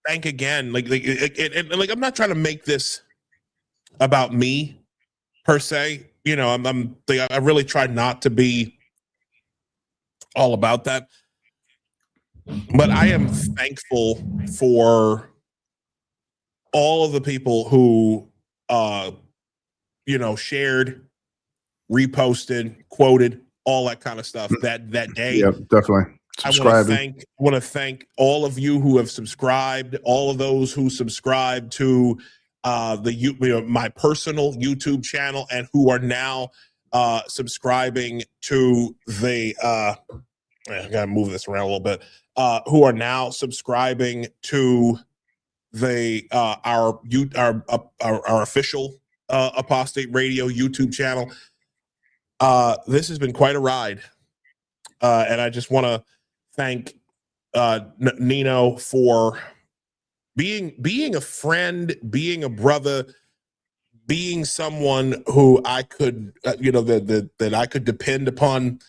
thank again. Like I'm not trying to make this about me per se. I really tried not to be all about that. But I am thankful for all of the people who, shared, reposted, quoted, all that kind of stuff that day. Yep, definitely. I want to thank all of you who have subscribed, all of those who subscribe to my personal YouTube channel, and who are now subscribing to the I gotta move this around a little bit. Who are now subscribing to the our official Apostate Radio YouTube channel. This has been quite a ride, and I just want to thank Nino for being a friend, being a brother, being someone who I could that I could depend upon,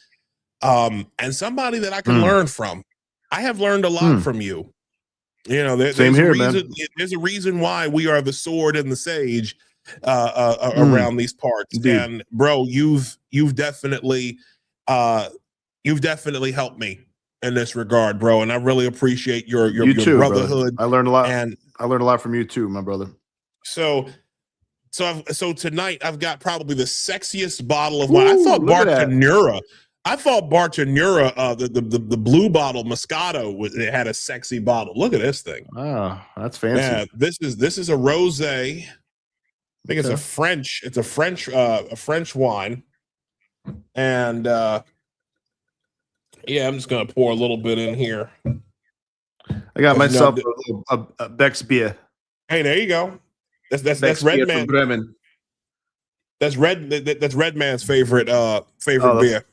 and somebody that I can learn from. I have learned a lot from you. There's a reason why we are the sword and the sage around these parts. Indeed. And bro, you've definitely helped me in this regard, bro. And I really appreciate your brotherhood. Brother. I learned a lot, and I learned a lot from you too, my brother. So tonight I've got probably the sexiest bottle of wine. I thought Bartonura. The blue bottle Moscato it had a sexy bottle. Look at this thing. Oh, that's fancy. Yeah, this is a rosé. I think it's a French. It's a French wine, and I'm just gonna pour a little bit in here. I got myself a Beck's beer. Hey, there you go. That's Red Man. Bremen. That's Red Man's favorite beer.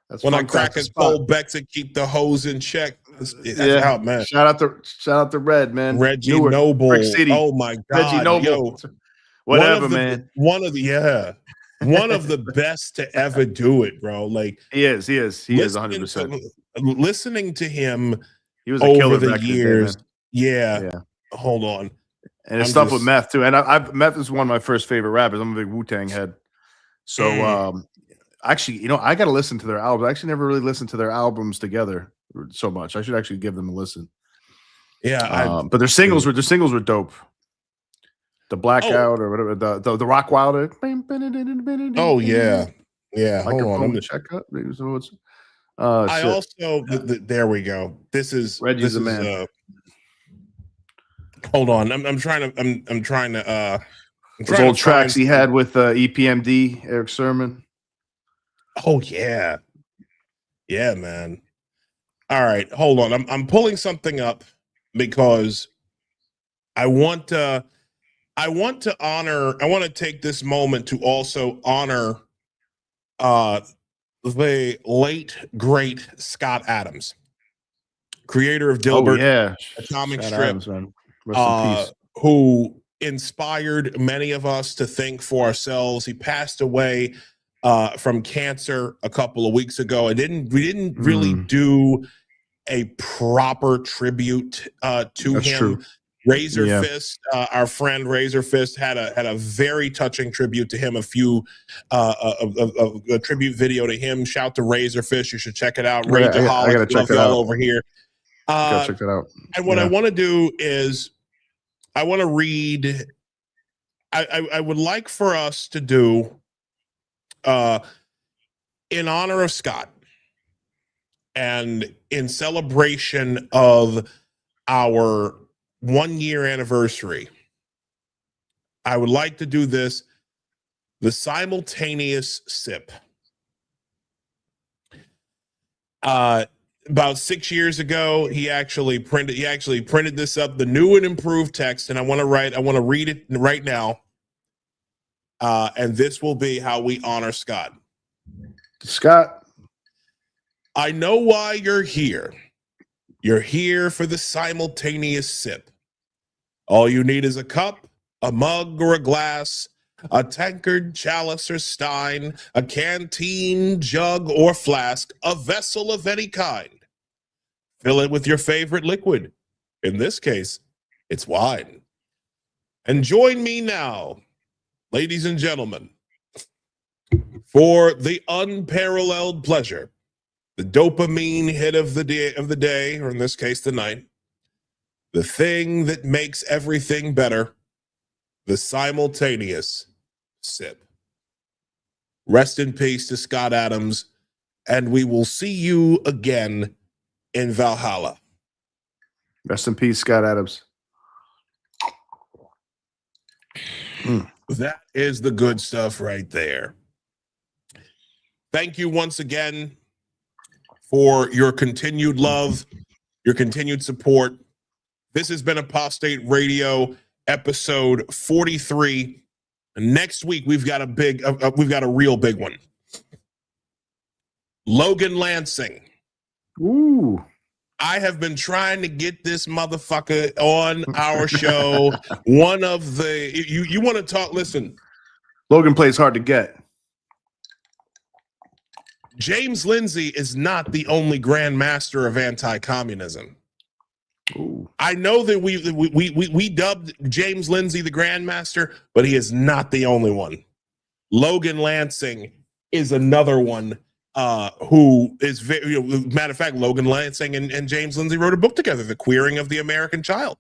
That's when I'm cracking cold Becks and keep the hose in check. That's out, man. Shout out to Red, man. Reggie Noble. Oh my God. Reggie Noble. Yo, whatever, man. One of the best to ever do it, bro. Like he is 100%. Listening to him, he was a over killer the years. Day, yeah. Hold on. And his stuff with Meth too. And Meth is one of my first favorite rappers. I'm a big Wu-Tang head. So actually, I got to listen to their albums. I actually never really listened to their albums together so much. I should actually give them a listen. Yeah, but their singles were dope. The Blackout or whatever, the Rock Wilder. Oh yeah. Like hold on. Check up. I shit. also there we go. This is Reggie's the man. Hold on. I'm trying to Those old tracks he had with EPMD, Eric Sermon. Oh yeah. Yeah, man. All right, hold on. I'm pulling something up because I want to take this moment to also honor the late great Scott Adams, creator of Dilbert, Atomic Scott Strip, Adams, man. Rest in peace. who inspired many of us to think for ourselves. He passed away from cancer a couple of weeks ago. We didn't really do a proper tribute to That's him. true. Razor Fist, our friend Razor Fist had a very touching tribute to him. A tribute video to him. Shout to Razor Fist. You should check it out. I gotta check that out over here. Gotta check that out. And what I want to do is I want to read. I would like for us to do in honor of Scott and in celebration of our 1 year anniversary. I would like to do this, the simultaneous sip. About 6 years ago, he actually printed this up, the new and improved text, and I want to read it right now. And this will be how we honor Scott. Scott, I know why you're here. You're here for the simultaneous sip. All you need is a cup, a mug, or a glass, a tankard, chalice, or stein, a canteen, jug, or flask, a vessel of any kind. Fill it with your favorite liquid. In this case, it's wine. And join me now, ladies and gentlemen, for the unparalleled pleasure, the dopamine hit of the day, or in this case, the night, the thing that makes everything better, the simultaneous sip. Rest in peace to Scott Adams, and we will see you again in Valhalla. rest in peace, Scott Adams. That is the good stuff right there. Thank you once again for your continued love, your continued support. This has been Apostate Radio, episode 43. Next week, we've got a real big one. Logan Lansing. Ooh. I have been trying to get this motherfucker on our show. One of the you want to talk? Listen, Logan plays hard to get. James Lindsay is not the only Grand Master of anti-communism. Ooh. I know that we dubbed James Lindsay the Grand Master, but he is not the only one. Logan Lansing is another one who is very, matter of fact, Logan Lansing and James Lindsay wrote a book together, The Queering of the American Child.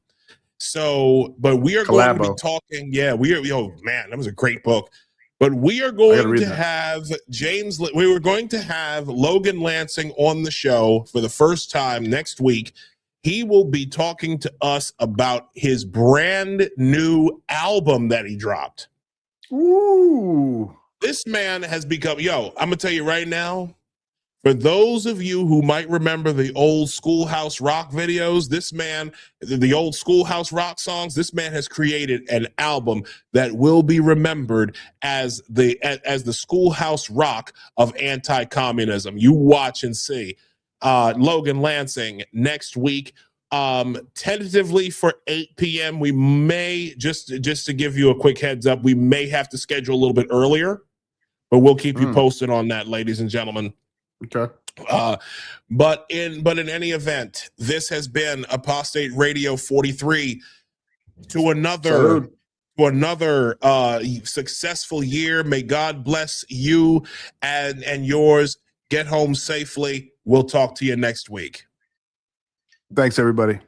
So, but we are going to be talking. Yeah, man, that was a great book. But we are going to have we were going to have Logan Lansing on the show for the first time next week. He will be talking to us about his brand new album that he dropped. Ooh. This man has become, I'm going to tell you right now, for those of you who might remember the old Schoolhouse Rock videos, this man, the old Schoolhouse Rock songs, this man has created an album that will be remembered as the Schoolhouse Rock of anti-communism. You watch and see. Logan Lansing next week, tentatively for 8 p.m. We may, just to give you a quick heads up, we may have to schedule a little bit earlier, but we'll keep you posted on that, ladies and gentlemen. Okay. But in any event, this has been Apostate Radio 43 to another successful year. May God bless you and yours. Get home safely. We'll talk to you next week. Thanks, everybody.